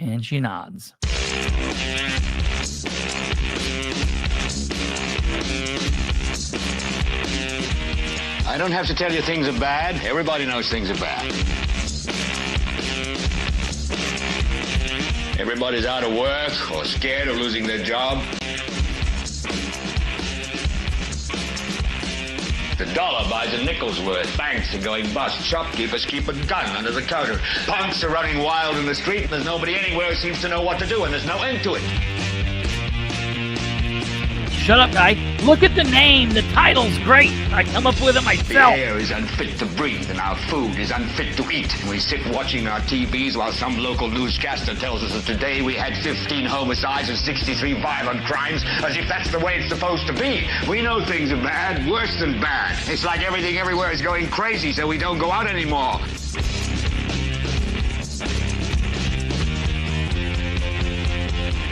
And she nods. I don't have to tell you things are bad. Everybody knows things are bad. Everybody's out of work or scared of losing their job. The dollar buys a nickel's worth. Banks are going bust. Shopkeepers keep a gun under the counter. Punks are running wild in the street, and there's nobody anywhere who seems to know what to do, and there's no end to it. Shut up, guy. Look at the name. The title's great. I come up with it myself. The air is unfit to breathe, and our food is unfit to eat. And we sit watching our TVs while some local newscaster tells us that today we had 15 homicides and 63 violent crimes, as if that's the way it's supposed to be. We know things are bad, worse than bad. It's like everything everywhere is going crazy, so we don't go out anymore.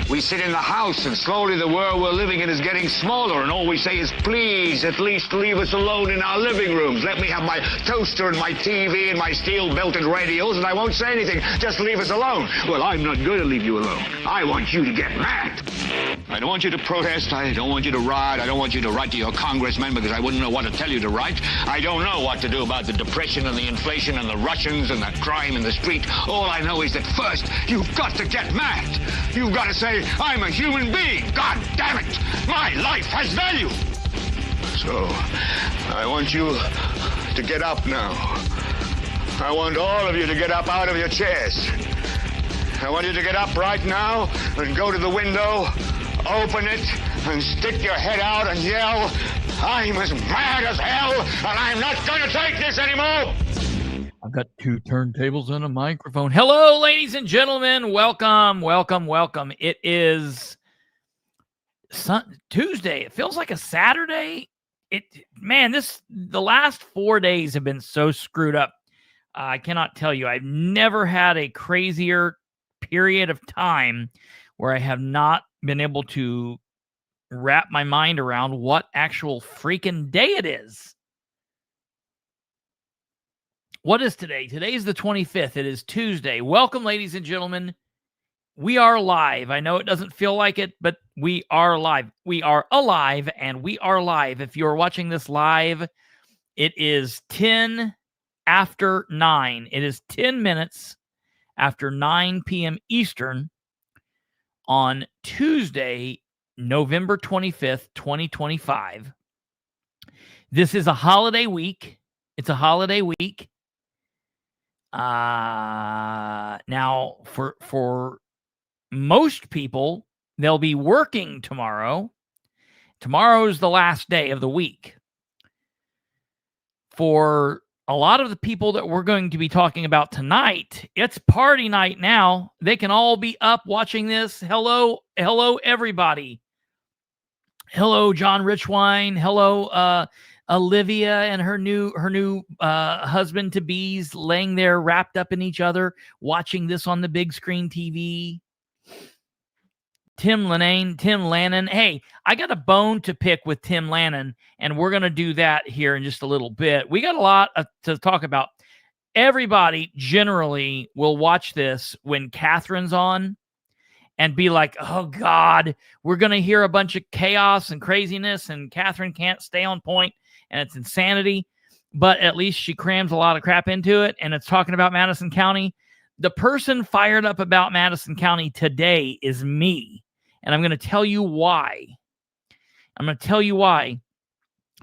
We sit in the house, and slowly the world we're living in is getting smaller, and all we say is, please, at least leave us alone in our living rooms. Let me have my toaster and my TV and my steel-belted radios, and I won't say anything. Just leave us alone. Well, I'm not going to leave you alone. I want you to get mad. I don't want you to protest. I don't want you to riot. I don't want you to write to your congressman, because I wouldn't know what to tell you to write. I don't know what to do about the depression and the inflation and the Russians and the crime in the street. All I know is that first, you've got to get mad. You've got to say, I'm a human being. God damn it. My life has value. So, I want you to get up now. I want all of you to get up out of your chairs. I want you to get up right now and go to the window, open it, and stick your head out and yell, I'm as mad as hell, and I'm not going to take this anymore. I've got 2 turntables and a microphone. Hello, ladies and gentlemen. Welcome, welcome, welcome. It is Tuesday. It feels like a Saturday. The last 4 days have been so screwed up. I cannot tell you. I've never had a crazier period of time where I have not been able to wrap my mind around what actual freaking day it is. What is today? Today is the 25th. It is Tuesday. Welcome, ladies and gentlemen. We are live. I know it doesn't feel like it, but we are live. We are alive, and we are live. If you're watching this live, it is 10 after 9. It is 10 minutes after 9 p.m. Eastern on Tuesday, November 25th, 2025. This is a holiday week. It's a holiday week. Now, for most people, they'll be working tomorrow. Tomorrow's the last day of the week. For a lot of the people that we're going to be talking about tonight, it's party night now. They can all be up watching this. Hello, everybody. Hello, John Richwine. Hello, Olivia and her new husband to be's laying there wrapped up in each other, watching this on the big screen TV. Tim Lannon. Hey, I got a bone to pick with Tim Lannon, and we're going to do that here in just a little bit. We got a lot to talk about. Everybody generally will watch this when Katherine's on and be like, oh, God, we're going to hear a bunch of chaos and craziness, and Katherine can't stay on point, and it's insanity. But at least she crams a lot of crap into it, and it's talking about Madison County. The person fired up about Madison County today is me. And I'm going to tell you why.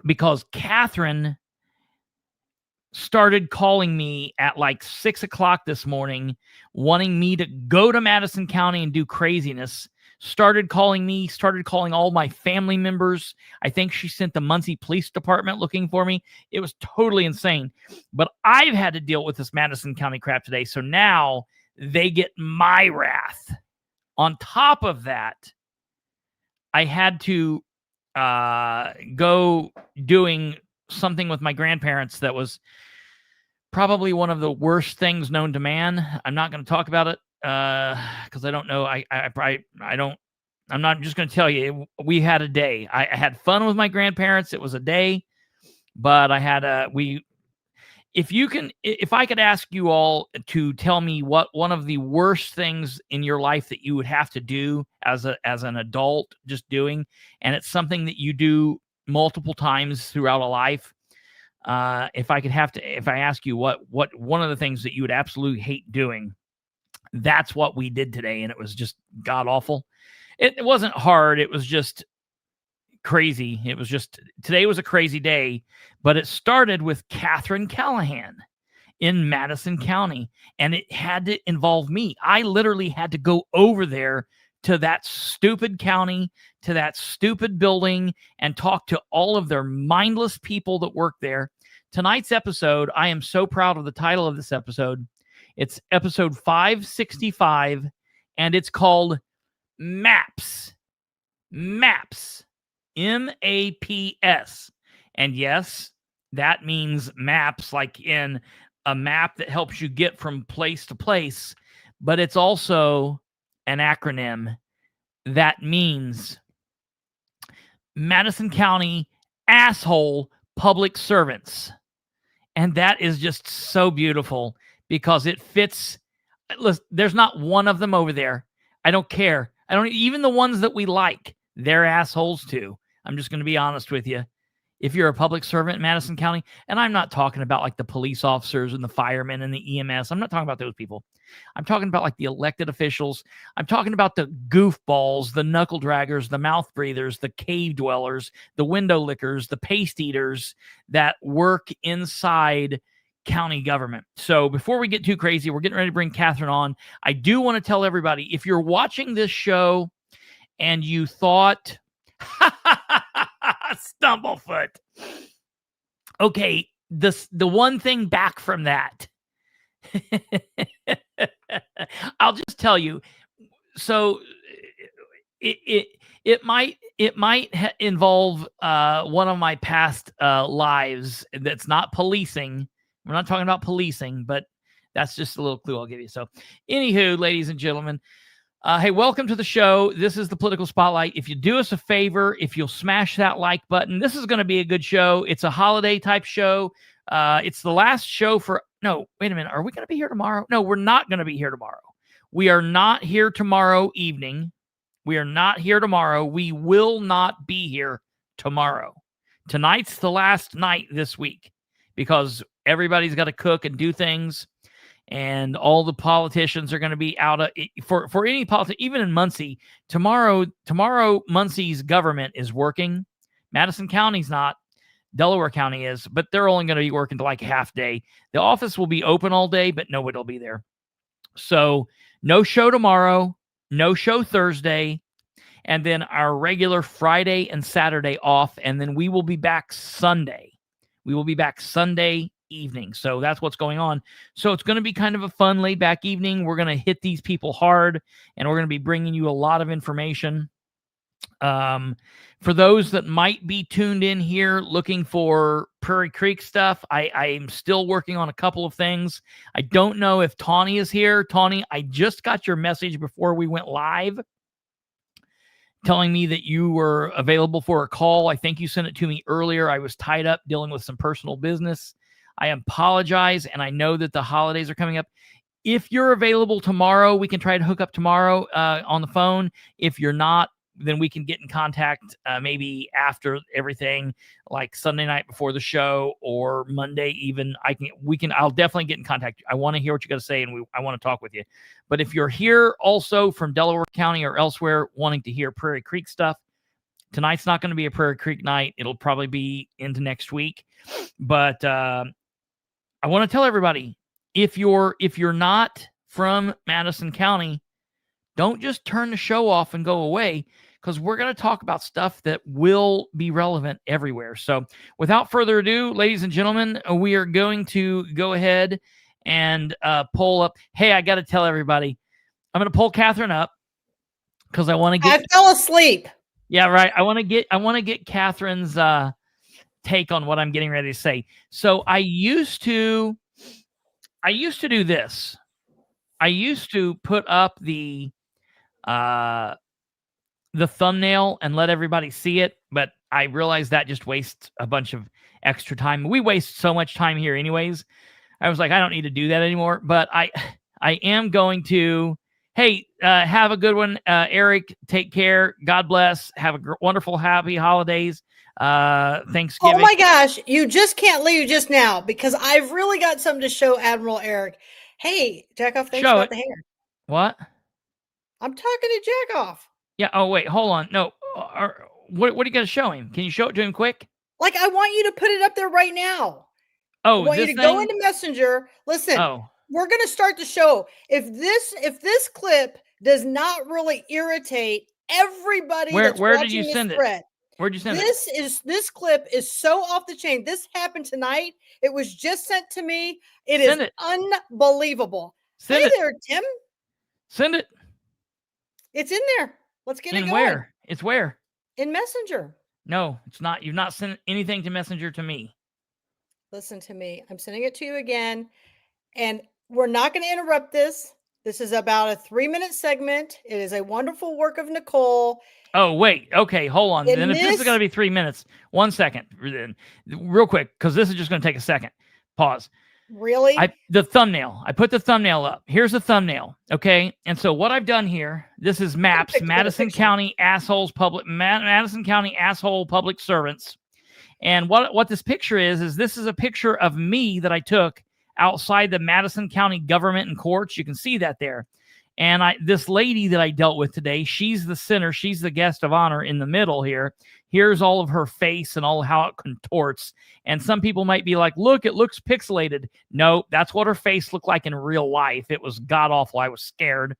Because Katherine started calling me at like 6 o'clock this morning, wanting me to go to Madison County and do craziness. Started calling all my family members. I think she sent the Muncie Police Department looking for me. It was totally insane. But I've had to deal with this Madison County crap today. So now they get my wrath. On top of that, I had to go doing something with my grandparents that was probably one of the worst things known to man. I'm not going to talk about it because I don't know. I'm not just going to tell you. We had a day. I had fun with my grandparents. It was a day, but I had if I could ask you all to tell me what one of the worst things in your life that you would have to do as an adult, just doing, and it's something that you do multiple times throughout a life. If I ask you what one of the things that you would absolutely hate doing, that's what we did today, and it was just god awful. It wasn't hard. It was just crazy. Today was a crazy day, but it started with Katherine Callahan in Madison County, and it had to involve me. I literally had to go over there to that stupid county, to that stupid building, and talk to all of their mindless people that work there. Tonight's episode, I am so proud of the title of this episode. It's episode 565, and it's called Maps. Maps. M-A-P-S. And yes, that means maps, like in a map that helps you get from place to place, but it's also an acronym that means Madison County Asshole Public Servants. And that is just so beautiful because it fits. Listen, there's not one of them over there. I don't care. Even the ones that we like, they're assholes too. I'm just going to be honest with you. If you're a public servant in Madison County, and I'm not talking about like the police officers and the firemen and the EMS. I'm not talking about those people. I'm talking about like the elected officials. I'm talking about the goofballs, the knuckle draggers, the mouth breathers, the cave dwellers, the window lickers, the paste eaters that work inside county government. So before we get too crazy, we're getting ready to bring Katherine on. I do want to tell everybody, if you're watching this show and you thought, Stumblefoot. Okay, the one thing back from that. I'll just tell you. So it might involve one of my past lives that's not policing. We're not talking about policing, but that's just a little clue I'll give you. So, anywho, ladies and gentlemen, hey, welcome to the show. This is the Political Spotlight. If you do us a favor, if you'll smash that like button, this is going to be a good show. It's a holiday type show. It's the last show for... No, wait a minute. Are we going to be here tomorrow? No, we're not going to be here tomorrow. We are not here tomorrow evening. We are not here tomorrow. We will not be here tomorrow. Tonight's the last night this week because everybody's got to cook and do things. And all the politicians are going to be out for any politics, even in Muncie. Tomorrow, Muncie's government is working. Madison County's not. Delaware County is, but they're only going to be working to like half day. The office will be open all day, but nobody will be there. So no show tomorrow, no show Thursday, and then our regular Friday and Saturday off, and then we will be back Sunday. We will be back Sunday evening. So that's what's going on. So it's going to be kind of a fun laid back evening. We're going to hit these people hard, and we're going to be bringing you a lot of information. For those that might be tuned in here looking for Prairie Creek stuff, I'm still working on a couple of things. I don't know if Tawny is here. Tawny, I just got your message before we went live telling me that you were available for a call. I think you sent it to me earlier. I was tied up dealing with some personal business. I apologize, and I know that the holidays are coming up. If you're available tomorrow, we can try to hook up tomorrow on the phone. If you're not, then we can get in contact maybe after everything, like Sunday night before the show or Monday even. I'll definitely get in contact. I want to hear what you got to say, and I want to talk with you. But if you're here also from Delaware County or elsewhere wanting to hear Prairie Creek stuff, tonight's not going to be a Prairie Creek night. It'll probably be into next week. But I want to tell everybody, if you're not from Madison County, don't just turn the show off and go away, because we're going to talk about stuff that will be relevant everywhere. So without further ado, ladies and gentlemen, we are going to go ahead and pull up. Hey, I got to tell everybody, I'm going to pull Katherine up because I want to get... I fell asleep. Yeah, right. I want to get Katherine's take on what I'm getting ready to say. So I used to do this. I used to put up the thumbnail and let everybody see it, but I realized that just wastes a bunch of extra time. We waste so much time here anyways. I was like, I don't need to do that anymore, but I am going to, hey, have a good one. Eric, take care. God bless. Have a wonderful, happy holidays. Thanksgiving. Oh my gosh. You just can't leave just now because I've really got something to show Admiral Eric. Hey, Jackoff, thanks about the hair. What? I'm talking to Jackoff. Yeah. Oh, wait, hold on. No. What are you going to show him? Can you show it to him quick? Like, I want you to put it up there right now. Oh, I want you to go into Messenger. Listen, we're going to start the show. If this clip does not really irritate everybody that's watching this thread, where'd you send it? This clip is so off the chain. This happened tonight. It was just sent to me. It is unbelievable. Hey there, Tim. Send it. It's in there. Let's get it going. Where? It's where? In Messenger. No, it's not. You've not sent anything to Messenger to me. Listen to me. I'm sending it to you again. And we're not going to interrupt this. This is about a 3-minute segment. It is a wonderful work of Nicole. Oh, wait. Okay, hold on. Then if this is going to be 3 minutes, 1 second, real quick, because this is just going to take a second. Pause. Really? The thumbnail. I put the thumbnail up. Here's the thumbnail. Okay. And so what I've done here, this is maps, Madison County assholes, Madison County asshole public servants. And what this picture is this is a picture of me that I took outside the Madison County government and courts. You can see that there. And this lady that I dealt with today, she's the center. She's the guest of honor in the middle here. Here's all of her face and all how it contorts. And some people might be like, look, it looks pixelated. No, that's what her face looked like in real life. It was god-awful. I was scared.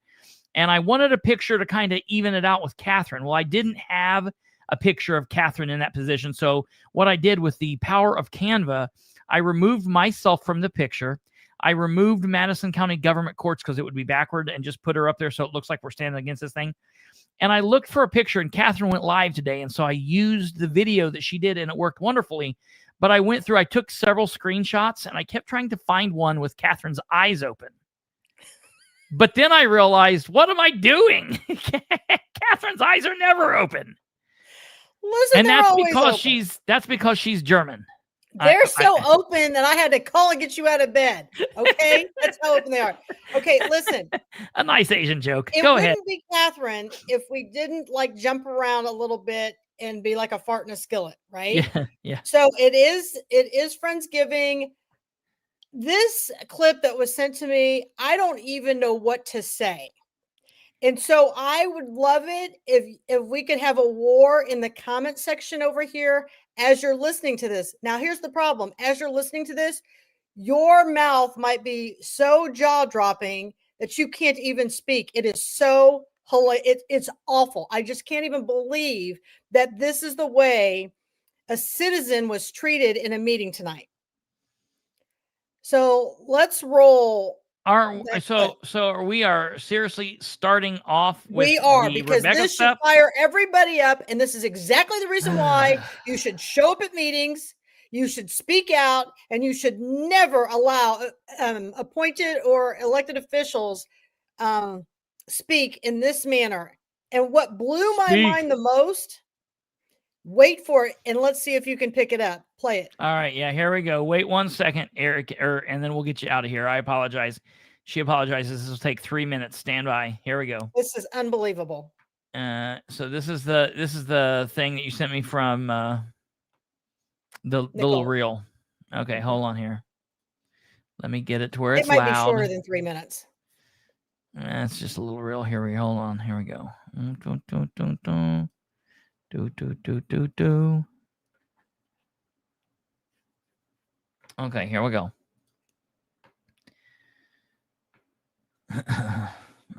And I wanted a picture to kind of even it out with Katherine. Well, I didn't have a picture of Katherine in that position. So what I did with the power of Canva, I removed myself from the picture. I removed Madison County government courts because it would be backward and just put her up there so it looks like we're standing against this thing. And I looked for a picture, and Katherine went live today. And so I used the video that she did, and it worked wonderfully. But I took several screenshots, and I kept trying to find one with Katherine's eyes open. But then I realized, what am I doing? Katherine's eyes are never open. Listen, and that's because she's German. They're so open that I had to call and get you out of bed. Okay? That's how open they are. Okay, listen. A nice Asian joke. Go ahead. It wouldn't be Katherine if we didn't jump around a little bit and be like a fart in a skillet, right? Yeah. So it is Friendsgiving. This clip that was sent to me, I don't even know what to say. And so I would love it if we could have a war in the comment section over here as you're listening to this. Now, here's the problem. As you're listening to this, your mouth might be so jaw-dropping that you can't even speak. It is so hilarious. It's awful. I just can't even believe that this is the way a citizen was treated in a meeting tonight. So let's roll. So we are seriously starting off with because Rebecca this stuff? should fire everybody up, and this is exactly the reason why you should show up at meetings, you should speak out, and you should never allow appointed or elected officials speak in this manner. And what blew my mind the most, wait for it, and let's see if you can pick it up. Play it. All right, yeah, here we go. Wait 1 second, Eric, and then we'll get you out of here. I apologize. She apologizes. This will take 3 minutes. Stand by. Here we go. This is unbelievable. So this is the thing that you sent me from the little reel. Okay, hold on here. Let me get it to where it's loud. It might be shorter than 3 minutes. It's just a little reel. Hold on. Here we go. Okay, here we go.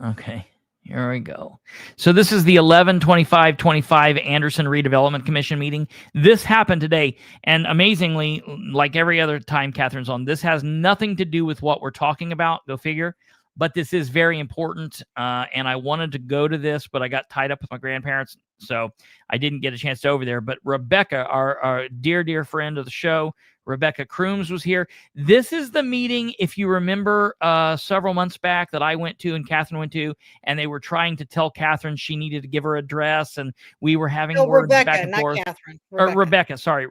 Okay, here we go. So this is the 11/25/25 Anderson Redevelopment Commission meeting. This happened today, and amazingly, like every other time Katherine's on, this has nothing to do with what we're talking about. Go figure. But this is very important, and I wanted to go to this, but I got tied up with my grandparents. So I didn't get a chance to over there. But Rebecca, our dear friend of the show, Rebecca Crooms, was here. This is the meeting, if you remember, several months back that I went to and Catherine went to, and they were trying to tell Catherine she needed to give her address, and we were having words Rebecca, back and not forth. Catherine. Rebecca, sorry,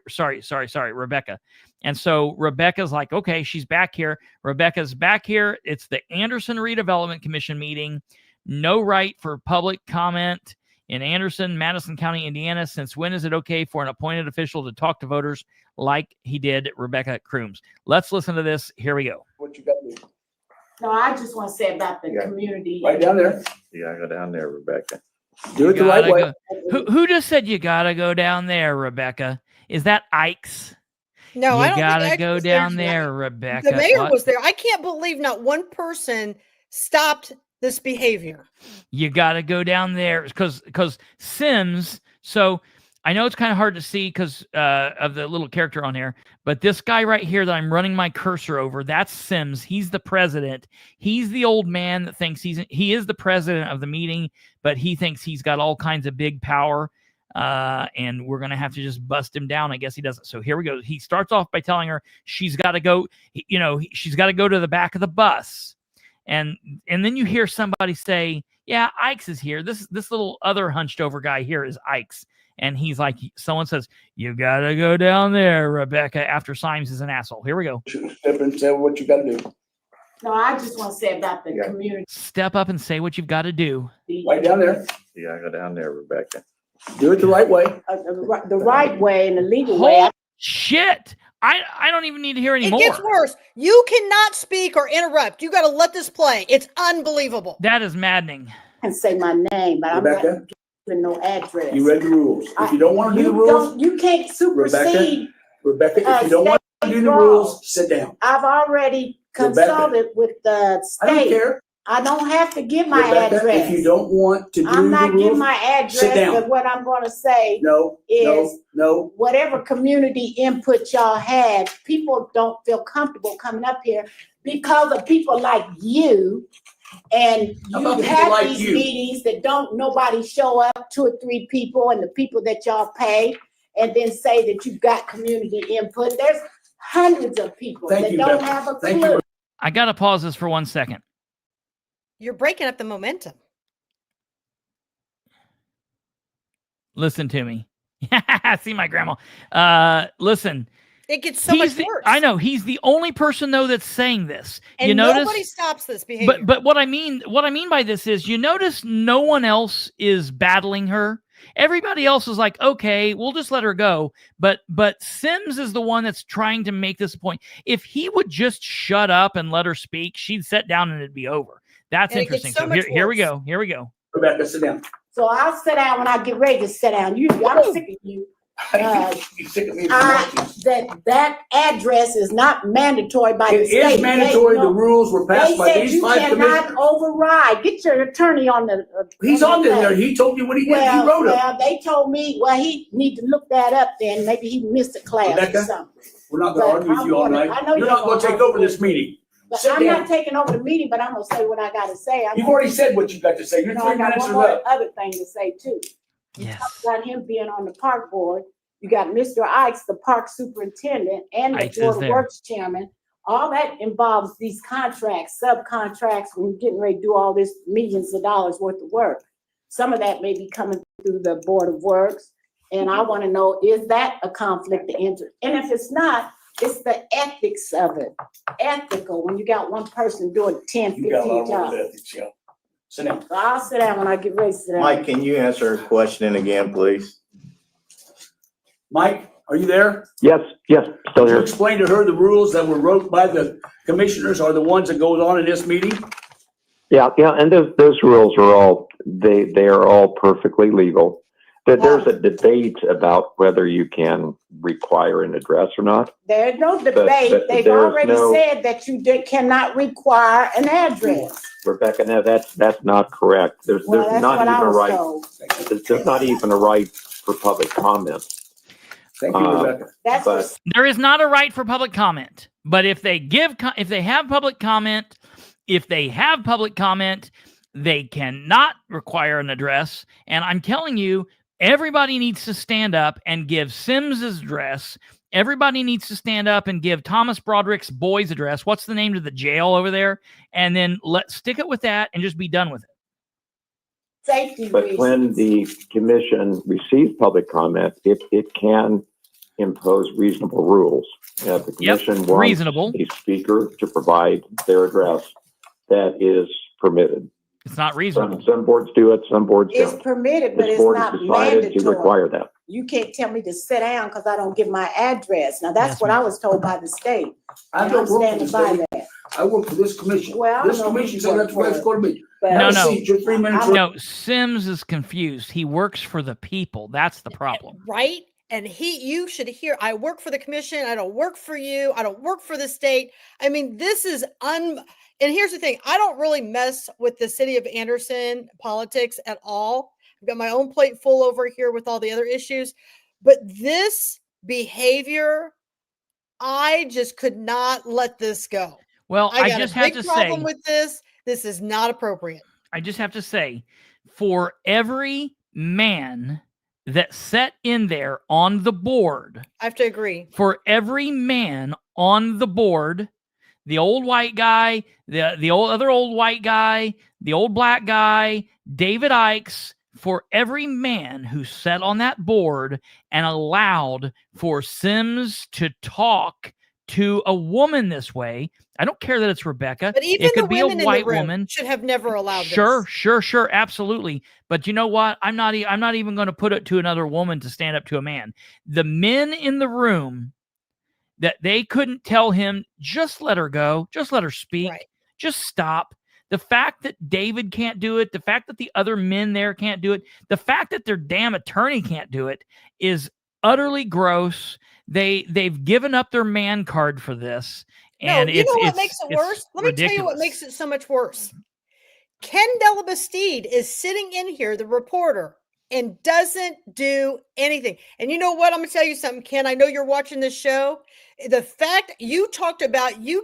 Rebecca. And so Rebecca's like, okay, she's back here. Rebecca's back here. It's the Anderson Redevelopment Commission meeting. No right for public comment in Anderson, Madison County, Indiana. Since when is it okay for an appointed official to talk to voters like he did Rebecca Crooms? Let's listen to this. Here we go. What you got to do? No, I just want to say about the community. Right down there. You gotta go down there, Rebecca. Do it the right way. Who just said you gotta go down there, Rebecca? Is that Ike's? No, You I don't gotta think go was there down tonight. there, Rebecca. The mayor What? was there. I can't believe not one person stopped this behavior. You got to go down there because Sims. So I know it's kind of hard to see because of the little character on here, but this guy right here that I'm running my cursor over, that's Sims. He's the president. He's the old man that thinks he is the president of the meeting, but he thinks he's got all kinds of big power. And we're going to have to just bust him down. I guess he doesn't. So here we go. He starts off by telling her she's got to go, she's got to go to the back of the bus. And then you hear somebody say, yeah, Ike's is here. This little other hunched over guy here is Ike's. And he's like, someone says, you got to go down there, Rebecca, after Symes is an asshole. Here we go. Step and say what you got to do. No, I just want to say about the community. Step up and say what you've got to do. Right down there. You gotta go down there, Rebecca. Do it the right way. The right way and the legal way. Holy shit. I don't even need to hear any It more. gets worse. You cannot speak or interrupt. You got to let this play. It's unbelievable. That is maddening. I can say my name, but Rebecca, I'm not giving no address. you read the rules. If you don't want to do the rules, You can't supersede. Rebecca, if you don't want to do the rules, sit down. I've already consulted with the I don't state. care. I don't have to give my Rebecca, address. if you don't want to do I'm not the giving rules, my address, sit down. but what I'm going to say no, is no. whatever community input y'all had, people don't feel comfortable coming up here because of people like you. And How you about people have like these you? meetings that don't nobody show up, 2 or 3 people, and the people that y'all pay, and then say that you've got community input. There's hundreds of people Thank that you, don't Becca. have a Thank clue. you. I got to pause this for 1 second. You're breaking up the momentum. Listen to me. See my grandma. Listen. It gets so much worse. I know he's the only person though that's saying this. And you notice, nobody stops this behavior. but what I mean by this is, you notice no one else is battling her. Everybody else is like, okay, we'll just let her go. But Sims is the one that's trying to make this point. If he would just shut up and let her speak, she'd sit down and it'd be over. That's And it gets interesting. so So much here we worse. go. Here we go. Rebecca, sit down. So I'll sit down when I get ready to sit down. I'm sick of you. You sick of me? That address is not mandatory by the It state. is mandatory. The rules were They passed by said these you 5 cannot commissioners. override. Get your attorney on the. He's on there. He told you what he did. He wrote it. Well, they told me. Well, he need to look that up. Then maybe he missed a class Rebecca, or something. We're not going to But argue with I'm you all gonna- night. I know You're you're not going to gonna take over argue this with me. meeting. But Sit I'm down. not taking over the meeting. But I'm gonna say what I got to say. You've already said what you got to say. Your 3 I got minutes one are more up. other thing to say too. Yes. Got him being on the park board. You got Mr. Ikes, the park superintendent, and the Ikes is board of there. works chairman. All that involves these contracts, subcontracts, when you're getting ready to do all this millions of dollars worth of work. Some of that may be coming through the board of works. And I want to know, is that a conflict of interest? And if it's not, it's the ethics of it. Ethical, when you got one person doing 10, You got a 15 lot of jobs. work ethics, yeah. Sit down. So I'll sit down when I get ready to sit down. Mike, can you answer a question again, please? Mike, are you there? Yes, still Could you here. explain to her the rules that were wrote by the commissioners are the ones that goes on in this meeting? Yeah, and those rules are all, they are all perfectly legal. There's a debate about whether you can require an address or not. There's no debate. but They've there's already no- said that you cannot require an address. Rebecca, no, that's not correct. There's Well, that's not what I even a was right, told. there's not even a right for public comment. Thank you, Rebecca. That's But- what, There is not a right for public comment, but if they have public comment, they cannot require an address. And I'm telling you, Everybody needs to stand up and give Sims's address. Everybody needs to stand up and give Thomas Broderick's boy's address. What's the name of the jail over there? And then let's stick it with that and just be done with it. Safety But reasons. when the commission receives public comment, it can impose reasonable rules. If the commission wants reasonable. a speaker to provide their address, that is permitted. It's not reasonable. Some boards do it, some boards It's don't. permitted, but This it's board not has decided to mandatory. require that. You can't tell me to sit down because I don't give my address. Now, that's Yes, what ma'am. I was told by the state. I And I'm don't work for standing the by state. that. I work for this commission. Well, I This know commission you said work that's the way it's for it. gonna be. But No, Have a no. seat, you're 3 minutes. No, Sims is confused. He works for the people. That's the problem. Right? And you should hear, I work for the commission. I don't work for you. I don't work for the state. I mean, this is and here's the thing. I don't really mess with the city of Anderson politics at all. I've got my own plate full over here with all the other issues. But this behavior, I just could not let this go. Well, I I got just a have big to problem say, with this. This is not appropriate. I just have to say, for every man that sat in there on the board, I have to agree. for every man on the board, the old white guy, the other old white guy, the old black guy, David Ikes, for every man who sat on that board and allowed for Sims to talk to a woman this way, I don't care that it's Rebecca. But even it could the be a women white in the room woman. should have never allowed Sure, this. absolutely. But you know what? I'm not even going to put it to another woman to stand up to a man. The men in the room that they couldn't tell him, just let her go, just let her speak, Right. just stop. The fact that David can't do it, the fact that the other men there can't do it, the fact that their damn attorney can't do it is utterly gross. They've given up their man card for this. And no, you it's, know what it's, makes it it's worse? Let me tell you what ridiculous. makes it so much worse. Ken Delabastide is sitting in here, the reporter, and doesn't do anything. And you know what? I'm going to tell you something, Ken. I know you're watching this show. The fact you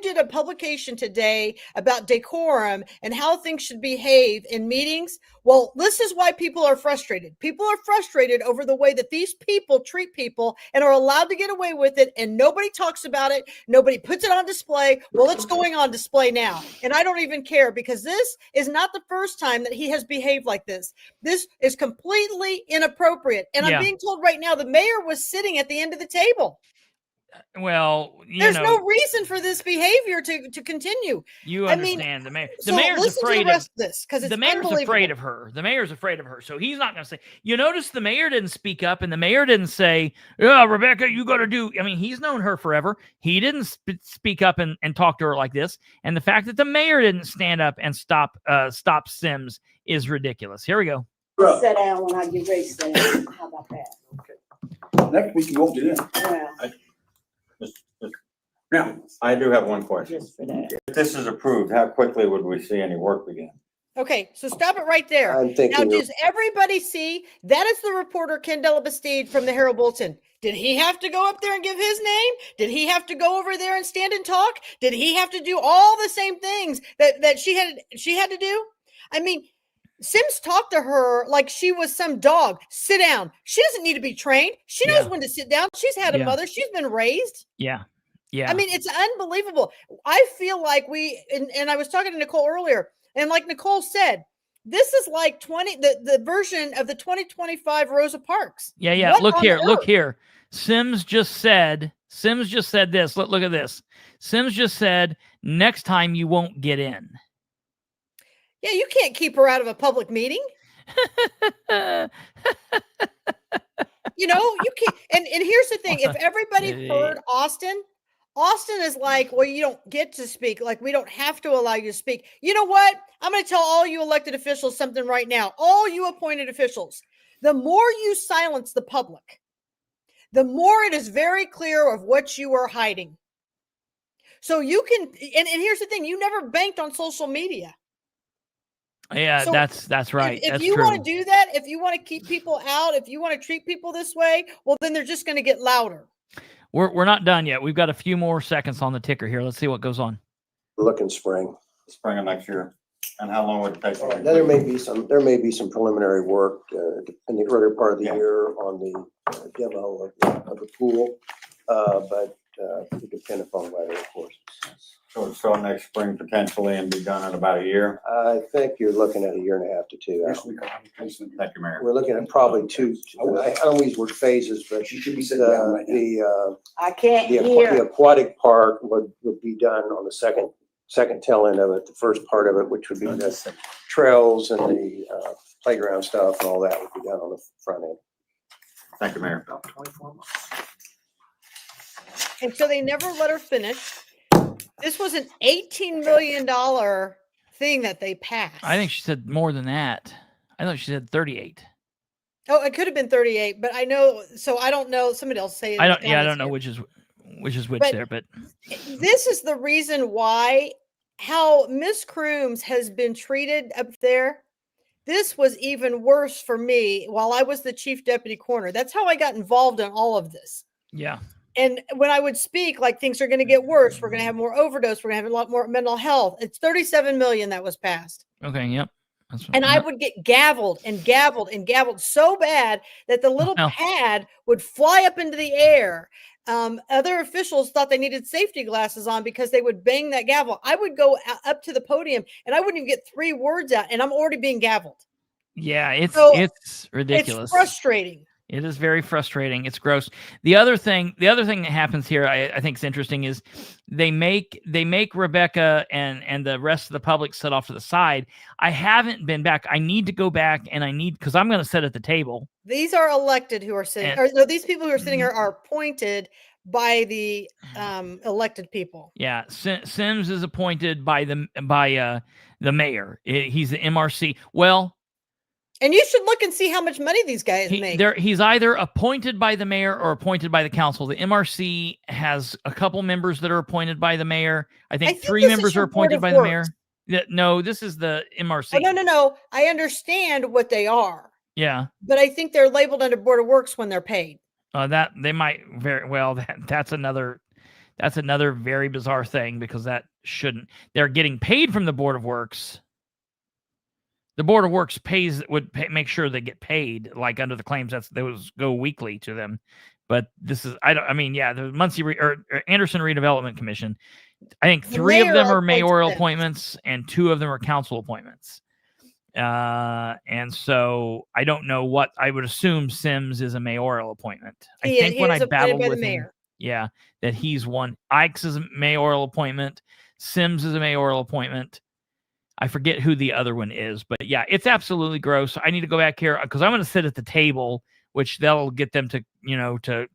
did a publication today about decorum and how things should behave in meetings. Well, this is why people are frustrated. People are frustrated over the way that these people treat people and are allowed to get away with it. And nobody talks about it. Nobody puts it on display. Well, it's going on display now. And I don't even care because this is not the first time that he has behaved like this. This is completely inappropriate. And Yeah. I'm being told right now, the mayor was sitting at the end of the table. Well, There's no reason for this behavior to continue. You I mean, understand the mayor. The So mayor's listen to afraid the of rest of this because it's the mayor's unbelievable. afraid of her. The mayor's afraid of her. So he's not going to say, you notice the mayor didn't speak up and the mayor didn't say, yeah, Rebecca, you got to do. I mean, he's known her forever. He didn't speak up and talk to her like this. And the fact that the mayor didn't stand up and stop Sims is ridiculous. Here we go. Sit down when I get ready to sit down. How about that? Next week you won't get in. Yeah, Now, I do have one question. just for that. If this is approved, how quickly would we see any work begin? Okay, so stop it right there. I'm Now, thinking, does everybody see that is the reporter Ken Delabastide from the Herald Bulletin? Did he have to go up there and give his name? Did he have to go over there and stand and talk? Did he have to do all the same things that she had to do? I mean, Sims talked to her like she was some dog. Sit down. She doesn't need to be trained. She knows Yeah. when to sit down. She's had a Yeah. mother. She's been raised. Yeah. Yeah. I mean, it's unbelievable. I feel like and I was talking to Nicole earlier, and like Nicole said, this is like the version of the 2025 Rosa Parks. Yeah. What Look on here. Look earth? here. Sims just said this. Look at this. Sims just said, next time you won't get in. Yeah, you can't keep her out of a public meeting. You know, you can't. And here's the thing: if everybody heard Austin is like, well, you don't get to speak. Like, we don't have to allow you to speak. You know what? I'm going to tell all you elected officials something right now. All you appointed officials, the more you silence the public, the more it is very clear of what you are hiding. So you can, and here's the thing: you never banked on social media. Yeah, So that's right. If That's you true. want to do that, if you want to keep people out, if you want to treat people this way, well, then they're just going to get louder. We're not done yet. We've got a few more seconds on the ticker here. Let's see what goes on. looking spring. Spring of next year. And how long would it take? to Now, complete? there may be some preliminary work in the earlier part of the Yeah. year on the demo of the pool, but it depends upon weather, of course. So it's start next spring potentially and be done in about a year? I think you're looking at a year and a half to 2 out. Thank you, Mayor. We're looking at probably two, I don't use the word phases, but I can't the hear. aquatic park would be done on the second tail end of it. The first part of it, which would be the trails and the playground stuff and all that would be done on the front end. Thank you, Mayor. And so they never let her finish. This was an $18 million thing that they passed. I think she said more than that. I thought she said 38. Oh, it could have been 38, but I know. So I don't know. Somebody else say it. I don't know which is which But- there, but This is the reason why how Miss Crooms has been treated up there. This was even worse for me while I was the chief deputy coroner. That's how I got involved in all of this. yeah. And when I would speak, like things are going to get worse, we're going to have more overdose, we're going to have a lot more mental health. It's 37 million that was passed. Okay, yep. That's And I would get gavelled and gavelled and gavelled so bad that the little Well. pad would fly up into the air. Other officials thought they needed safety glasses on because they would bang that gavel. I would go up to the podium and I wouldn't even get 3 words out, and I'm already being gavelled. Yeah, it's So, ridiculous. It's frustrating. It is very frustrating. It's gross. The other thing that happens here, I think is interesting, is they make Rebecca and the rest of the public sit off to the side. I haven't been back. I need to go back, and because I'm going to sit at the table. These are elected who are sitting, And- or no, these people who are sitting here are appointed by the elected people. Yeah, Sims is appointed by the mayor. He's the MRC. Well, And you should look and see how much money these guys make. he's either appointed by the mayor or appointed by the council. The MRC has a couple members that are appointed by the mayor. I think 3 this is members your are appointed Board by of the mayor. Works. No, this is the MRC. Oh, no. I understand what they are, Yeah. but I think they're labeled under Board of Works when they're paid. That they might very well. That's another very bizarre thing, because that shouldn't. They're getting paid from the Board of Works. The Board of Works make sure they get paid, like under the claims. Those go weekly to them. But this is the Muncie Anderson Redevelopment Commission. I think The 3 of mayor them are appoints mayoral them. appointments and 2 of them are council appointments. And so I don't know what I would assume. Sims is a mayoral appointment. I think when I battled with him, yeah, that he's one. Ike's is a mayoral appointment. Sims is a mayoral appointment. I forget who the other one is, but yeah, it's absolutely gross. I need to go back here because I'm going to sit at the table, which that'll get them to, to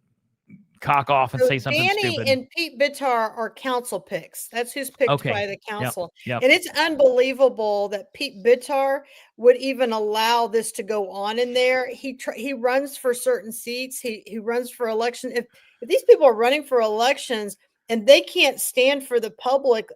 cock off and say something Danny stupid. and Pete Bitar are council picks. That's who's picked Okay. by the council. Yep. And it's unbelievable that Pete Bitar would even allow this to go on in there. He runs for certain seats. He runs for election. If these people are running for elections and they can't stand for the public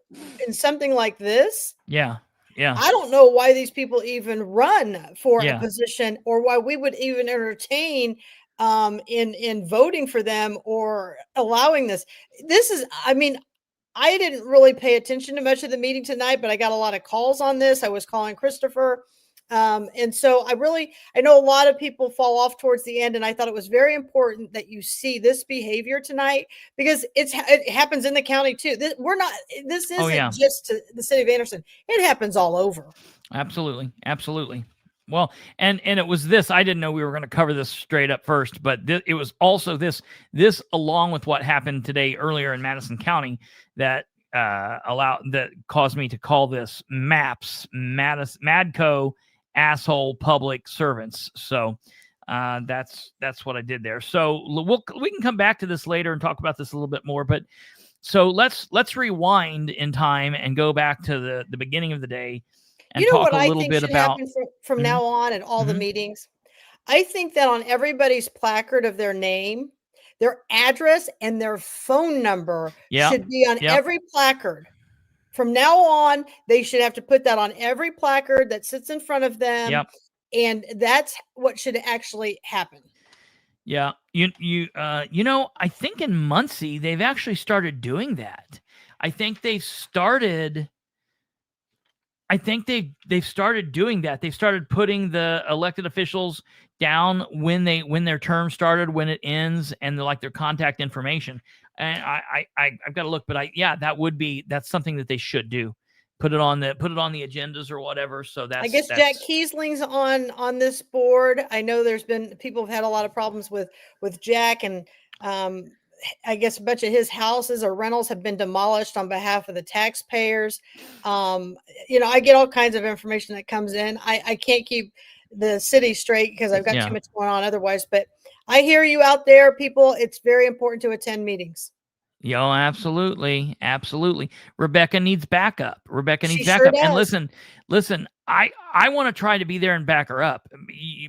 in something like this, Yeah. I don't know why these people even run for Yeah. a position, or why we would even entertain in voting for them or allowing this. I didn't really pay attention to much of the meeting tonight, but I got a lot of calls on this. I was calling Kristopher. And so I know a lot of people fall off towards the end, and I thought it was very important that you see this behavior tonight, because it happens in the county too. This isn't just to the city of Anderson. It happens all over. Absolutely. Well, and it was this. I didn't know we were going to cover this straight up first, but it was also this along with what happened today earlier in Madison County that caused me to call this MadCo asshole public servants. So that's what I did there. So we can come back to this later and talk about this a little bit more. But so let's rewind in time and go back to the beginning of the day and talk a little bit about from now on at all the meetings. I think that on everybody's placard of their name, their address and their phone number should be on every placard. From now on, they should have to put that on every placard that sits in front of them. Yep. And that's what should actually happen. Yeah. I think in Muncie, they've actually started doing that. I think they've started. I think they've started doing that. They've started putting the elected officials down when their term started, when it ends, and their contact information. And I've got to look, but that's something that they should do. Put it on the agendas or whatever. So I guess Jack Kiesling's on this board. I know there's been people have had a lot of problems with Jack, and I guess a bunch of his houses or rentals have been demolished on behalf of the taxpayers. I get all kinds of information that comes in. I can't keep the city straight because I've got too much going on otherwise, but I hear you out there, people. It's very important to attend meetings. Yo, absolutely. Absolutely. Rebecca needs backup. She sure does. And listen, I want to try to be there and back her up.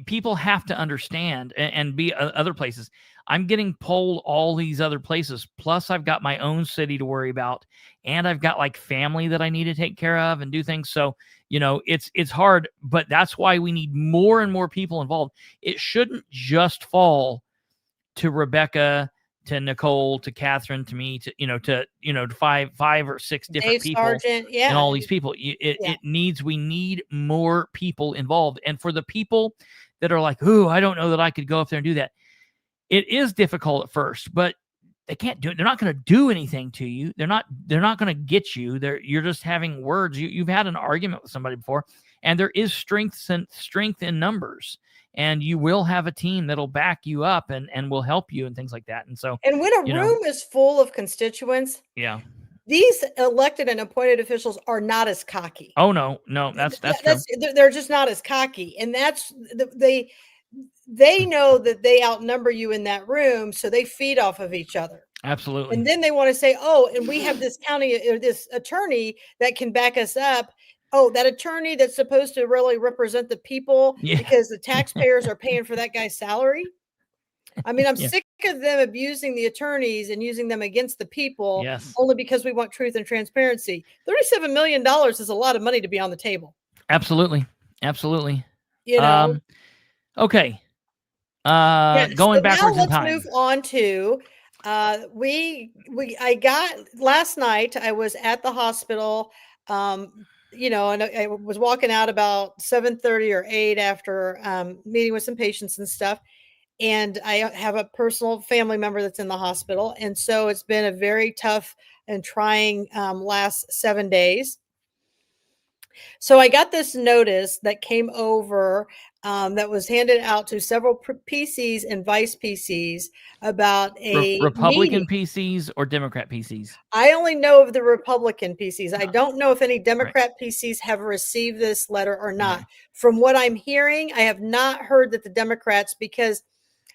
People have to understand and be other places. I'm getting polled all these other places. Plus I've got my own city to worry about, and I've got family that I need to take care of and do things. So, it's hard, but that's why we need more and more people involved. It shouldn't just fall to Rebecca, to Nicole, to Catherine, to me, to five or six different Dave people, Sargent, and all these people. We need more people involved. And for the people that are like, "Ooh, I don't know that I could go up there and do that," it is difficult at first, but they can't do it. They're not going to do anything to you. They're not going to get you. You're just having words. You've had an argument with somebody before, and there is strength in numbers. And you will have a team that'll back you up and will help you and things like that. And so, and when a room is full of constituents, these elected and appointed officials are not as cocky. Oh no, that's true. They're just not as cocky, and that's they know that they outnumber you in that room, so they feed off of each other. Absolutely. And then they want to say, "Oh, and we have this county or this attorney that can back us up." Oh, that attorney that's supposed to really represent the people because the taxpayers are paying for that guy's salary. I mean, I'm sick of them abusing the attorneys and using them against the people only because we want truth and transparency. $37 million is a lot of money to be on the table. Absolutely. Absolutely. Going Okay. Backwards in time. Let's move on to I got last night. I was at the hospital. And I was walking out about 7:30 or 8 after meeting with some patients and stuff. And I have a personal family member that's in the hospital. And so it's been a very tough and trying last 7 days. So I got this notice that came over that was handed out to several PCs and vice PCs about a Republican meeting. PCs or Democrat PCs? I only know of the Republican PCs. I don't know if any Democrat PCs have received this letter or not. From what I'm hearing, I have not heard that the Democrats, because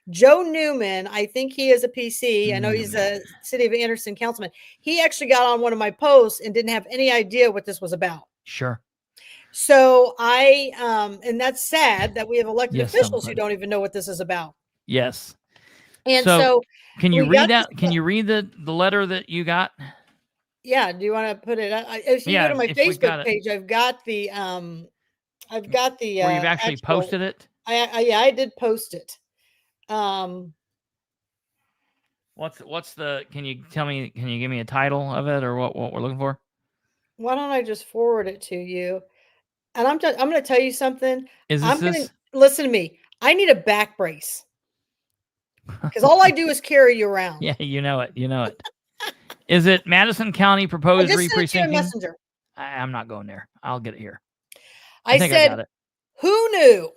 Joe Newman, I think he is a PC. I know he's a City of Anderson councilman. He actually got on one of my posts and didn't have any idea what this was about. Sure. So and that's sad that we have elected officials who don't even know what this is about. Yes. And so can you read that? Can you read the letter that you got? Yeah. Do you want to put it? If you go to my Facebook page, I've got the. Where you've actually posted it. I did post it. What's the? Can you tell me? Can you give me a title of it or what we're looking for? Why don't I just forward it to you? And I'm going to tell you something. Listen to me. I need a back brace because all I do is carry you around. Yeah, you know it. Is it Madison County proposed re-precincting? Messenger. I'm not going there. I'll get it here. I said, I got it. Who knew?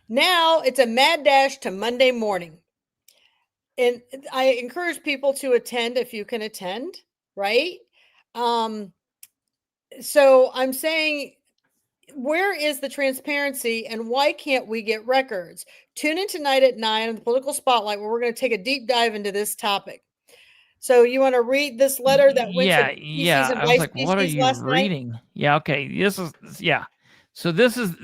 Now it's a mad dash to Monday morning. And I encourage people to attend if you can attend, right? So I'm saying, where is the transparency and why can't we get records? Tune in tonight at 9 on the Political Spotlight, where we're going to take a deep dive into this topic. So you want to read this letter that went to PCs and I was like, what are you reading? Night? Yeah, okay. So this is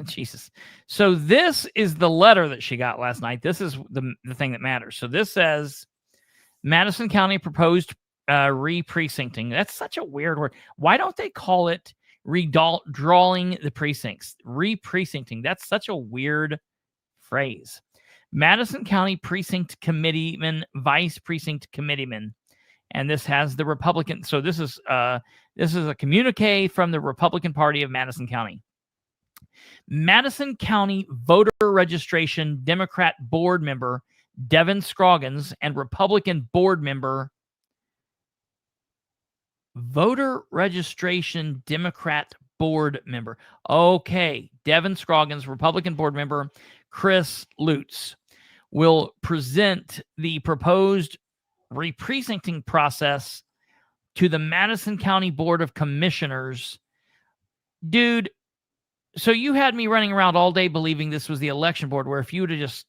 Jesus. So this is the letter that she got last night. This is the thing that matters. So this says Madison County proposed re-precincting. That's such a weird word. Why don't they call it redrawing the precincts? Re-precincting. That's such a weird phrase. Madison County Precinct Committeeman, Vice Precinct Committeeman, and this has the Republican. So this is a communique from the Republican Party of Madison County. Madison County voter registration Democrat board member Devin Scroggins and Republican board member voter registration Democrat board member. Okay, Devin Scroggins, Republican board member Chris Lutz will present the proposed re-precincting process to the Madison County Board of Commissioners. Dude, so you had me running around all day believing this was the election board, where if you would have just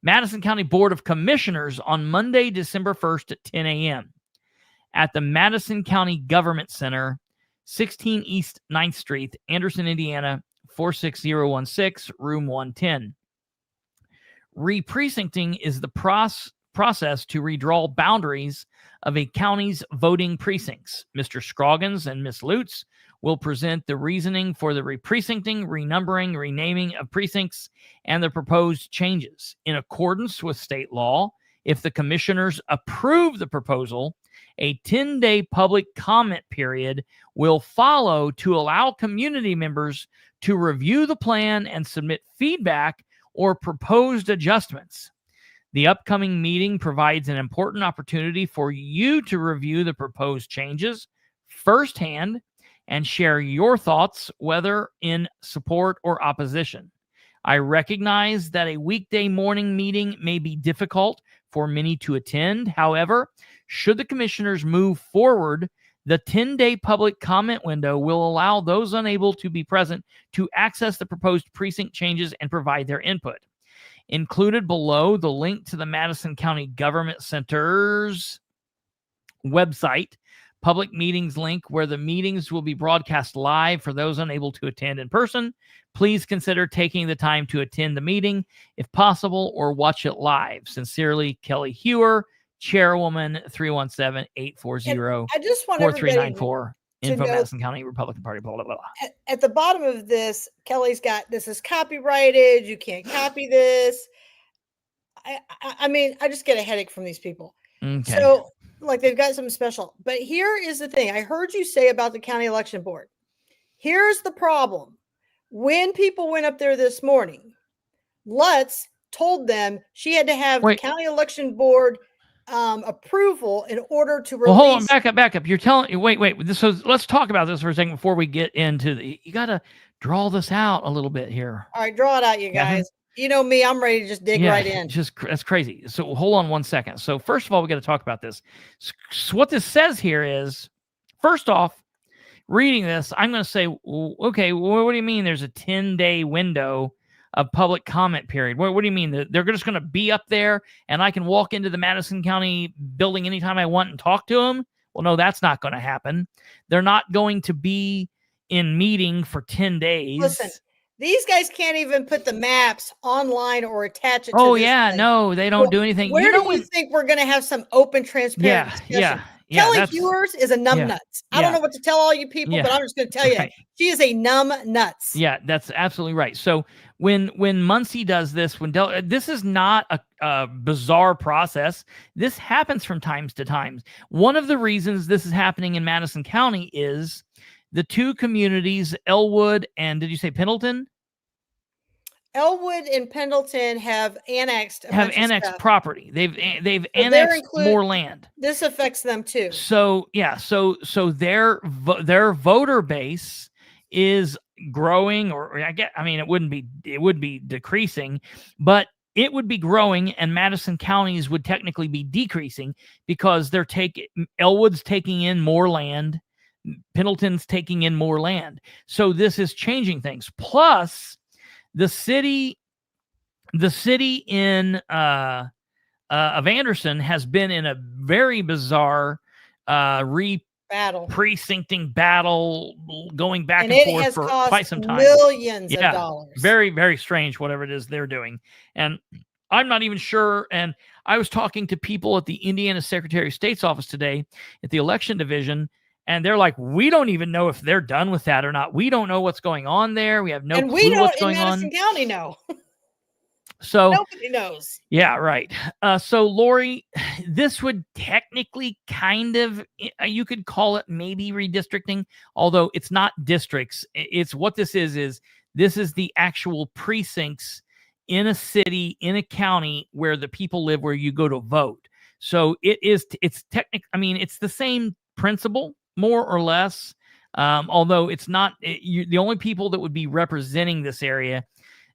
Madison County Board of Commissioners on Monday, December 1st at 10 a.m. at the Madison County Government Center, 16 East 9th Street, Anderson, Indiana, 46016, room 110. Re-precincting is the process to redraw boundaries of a county's voting precincts. Mr. Scroggins and Ms. Lutz will present the reasoning for the re-precincting, renumbering, renaming of precincts, and the proposed changes. In accordance with state law, if the commissioners approve the proposal, a 10-day public comment period will follow to allow community members to review the plan and submit feedback or proposed adjustments. The upcoming meeting provides an important opportunity for you to review the proposed changes firsthand and share your thoughts, whether in support or opposition. I recognize that a weekday morning meeting may be difficult for many to attend. However, should the commissioners move forward, the 10-day public comment window will allow those unable to be present to access the proposed precinct changes and provide their input. Included below the link to the Madison County Government Center's website, public meetings link, where the meetings will be broadcast live for those unable to attend in person. Please consider taking the time to attend the meeting if possible, or watch it live. Sincerely, Kelly Hewer, Chairwoman, 317-840-4394, I just want everybody info know, Madison County Republican Party, blah, blah, blah. At the bottom of this, Kelly's got, this is copyrighted. You can't copy this. I mean, I just get a headache from these people. Okay. So, like, they've got something special. But here is the thing. I heard you say about the county election board. Here's the problem. When people went up there this morning, Lutz told them she had to have the county election board approval in order to release. Well, hold on, back up. You're telling, wait. So let's talk about this for a second before we get into you got to draw this out a little bit here. All right, draw it out, you guys. You know me, I'm ready to just dig right in. That's crazy. So hold on 1 second. So first of all, we got to talk about this. So what this says here is, first off, reading this, I'm going to say, okay, what do you mean there's a 10-day window of public comment period? What do you mean? They're just going to be up there and I can walk into the Madison County building anytime I want and talk to them? Well, no, that's not going to happen. They're not going to be in meeting for 10 days. Listen, these guys can't even put the maps online or attach it to Oh, this yeah, thing. no, they don't do anything. Where do you think we're going to have some open, transparent discussion? Kelly Hewers is a numbnuts. I don't know what to tell all you people, but I'm just going to tell you, she is a numbnuts. Yeah, that's absolutely right. So when Muncie does this, this is not a bizarre process. This happens from time to time. One of the reasons this is happening in Madison County is the two communities, Elwood and did you say Pendleton? Elwood and Pendleton have annexed property. They've annexed more land. This affects them too. So yeah, so their voter base is growing, it would be decreasing, but it would be growing, and Madison counties would technically be decreasing because Elwood's taking in more land, Pendleton's taking in more land. So this is changing things. Plus, the city in of Anderson has been in a very bizarre precincting battle going back and forth for quite some time. Millions of dollars. Very, very strange, whatever it is they're doing. And I'm not even sure. And I was talking to people at the Indiana Secretary of State's office today at the election division, and they're like, we don't even know if they're done with that or not. We don't know what's going on there. We have no clue what's going on. And we don't in Madison County know. So Nobody knows. yeah, right. So Lori, this would technically kind of, you could call it maybe redistricting, although it's not districts. It's what this is this is the actual precincts in a city, in a county where the people live, where you go to vote. So it's it's the same principle, more or less. Although it's not, the only people that would be representing this area,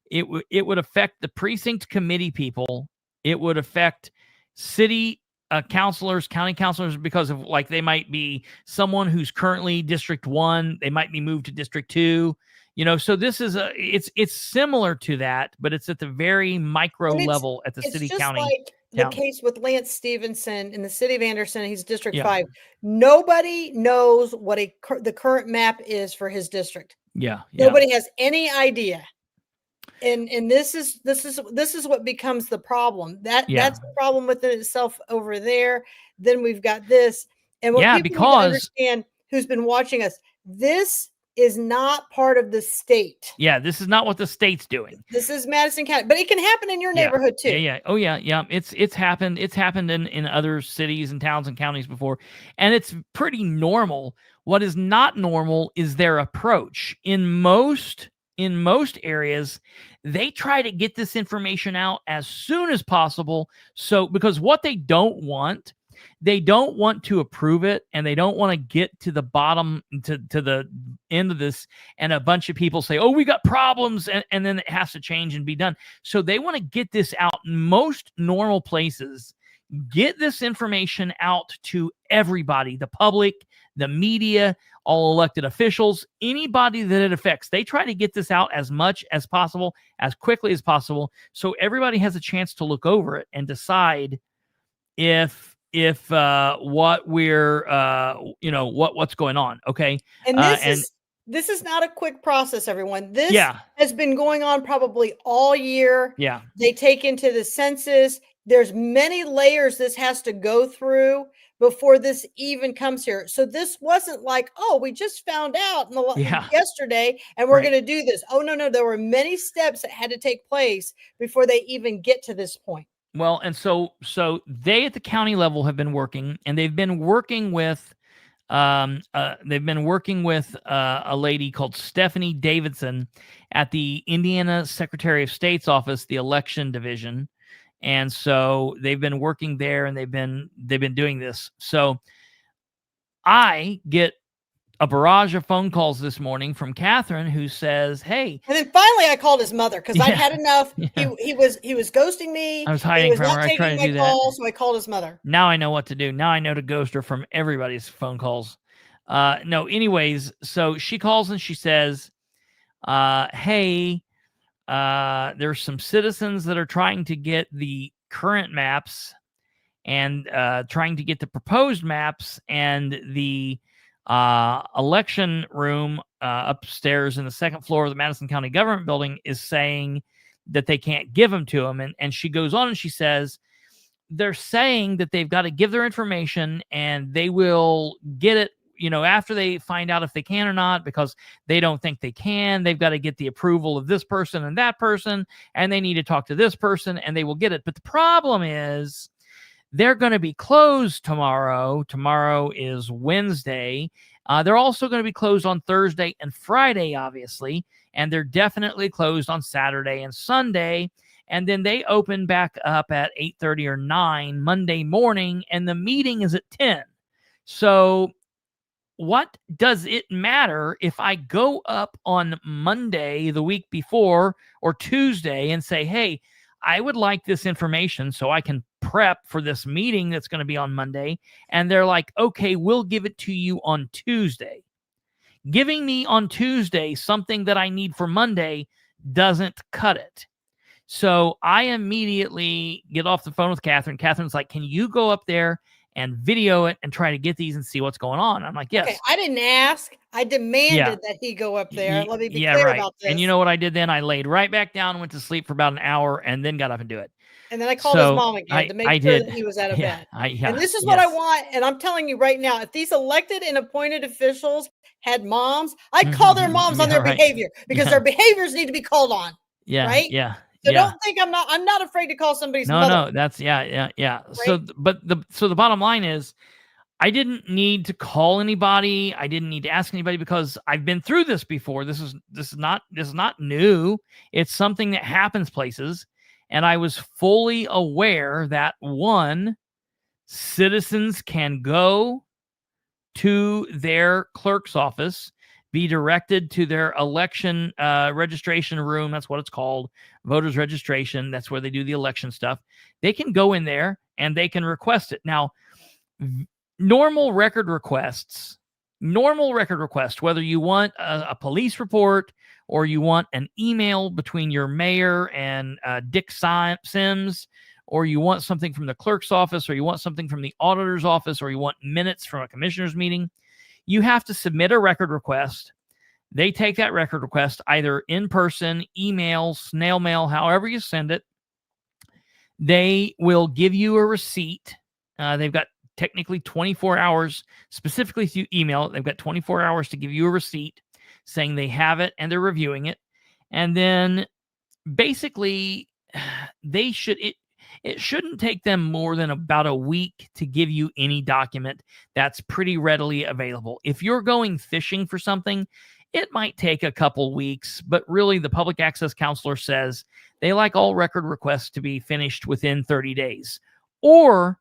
it would affect the precinct committee people. It would affect city councilors, county councilors, because of like they might be someone who's currently District 1, they might be moved to District 2. So this is it's similar to that, but it's at the very micro level at the city, county. Like town. the case with Lance Stevenson in the city of Anderson. He's District Yeah. 5. Nobody knows what the current map is for his district. Yeah. Nobody has any idea. And this is what becomes the problem. That's the problem within itself over there. Then we've got this. And what people need to understand, who's been watching us, this is not part of the state. Yeah, this is not what the state's doing. This is Madison County, but it can happen in your neighborhood too. Yeah. Oh yeah. It's happened. It's happened in other cities and towns and counties before, and it's pretty normal. What is not normal is their approach. In most areas, they try to get this information out as soon as possible. So, because what they don't want to approve it, and they don't want to get to the bottom, to the end of this, and a bunch of people say, oh, we got problems, and then it has to change and be done. So they want to get this out. Most normal places get this information out to everybody, the public, the media, all elected officials, anybody that it affects. They try to get this out as much as possible, as quickly as possible, so everybody has a chance to look over it and decide if what we're what's going on. Okay. And this is not a quick process, everyone. This has been going on probably all year. Yeah. They take into the census. There's many layers this has to go through before this even comes here. So this wasn't like, oh, we just found out yesterday and we're going to do this. Oh, no. There were many steps that had to take place before they even get to this point. Well, and so they at the county level have been working, and they've been working with a lady called Stephanie Davidson at the Indiana Secretary of State's office, the election division. And so they've been working there, and they've been doing this. So I get a barrage of phone calls this morning from Catherine, who says, hey. And then finally I called his mother, because I'd had enough. Yeah. He was ghosting me. I was hiding from her. I tried to do that. So I called his mother. Now I know what to do. Now I know to ghost her from everybody's phone calls. Anyways, so she calls and she says, hey, there's some citizens that are trying to get the current maps and trying to get the proposed maps, and the election room upstairs in the second floor of the Madison County Government Building is saying that they can't give them to them. And she goes on and she says, they're saying that they've got to give their information and they will get it, after they find out if they can or not, because they don't think they can. They've got to get the approval of this person and that person, and they need to talk to this person, and they will get it. But the problem is, they're going to be closed tomorrow. Tomorrow is Wednesday. They're also going to be closed on Thursday and Friday, obviously. And they're definitely closed on Saturday and Sunday. And then they open back up at 8:30 or 9 Monday morning. And the meeting is at 10. So what does it matter if I go up on Monday the week before or Tuesday and say, hey, I would like this information so I can prep for this meeting that's going to be on Monday. And they're like, okay, we'll give it to you on Tuesday. Giving me on Tuesday something that I need for Monday doesn't cut it. So I immediately get off the phone with Catherine. Catherine's like, can you go up there and video it and try to get these and see what's going on? I'm like, yes. Okay, I didn't ask. I demanded that he go up there. Let me be clear about this. And you know what I did then? I laid right back down and went to sleep for about an hour and then got up and do it. And then I called his mom again to make sure that he was out of bed. And this is what I want. And I'm telling you right now, if these elected and appointed officials had moms, I'd call their moms on their behavior, because their behaviors need to be called on. Yeah. Right? Yeah. So Yeah. don't think I'm not afraid to call somebody's No, mother. no, that's yeah. So, the bottom line is, I didn't need to call anybody. I didn't need to ask anybody because I've been through this before. This is not new. It's something that happens places, and I was fully aware that one, citizens can go to their clerk's office, be directed to their election registration room. That's what it's called, voters registration. That's where they do the election stuff. They can go in there and they can request it. Now, normal record requests, whether you want a police report or you want an email between your mayor and Dick Sims, or you want something from the clerk's office, or you want something from the auditor's office, or you want minutes from a commissioner's meeting, you have to submit a record request. They take that record request either in person, email, snail mail, however you send it. They will give you a receipt. They've got technically 24 hours, specifically through email. They've got 24 hours to give you a receipt saying they have it and they're reviewing it. And then basically it shouldn't take them more than about a week to give you any document that's pretty readily available. If you're going fishing for something, it might take a couple weeks, but really the public access counselor says they like all record requests to be finished within 30 days. Or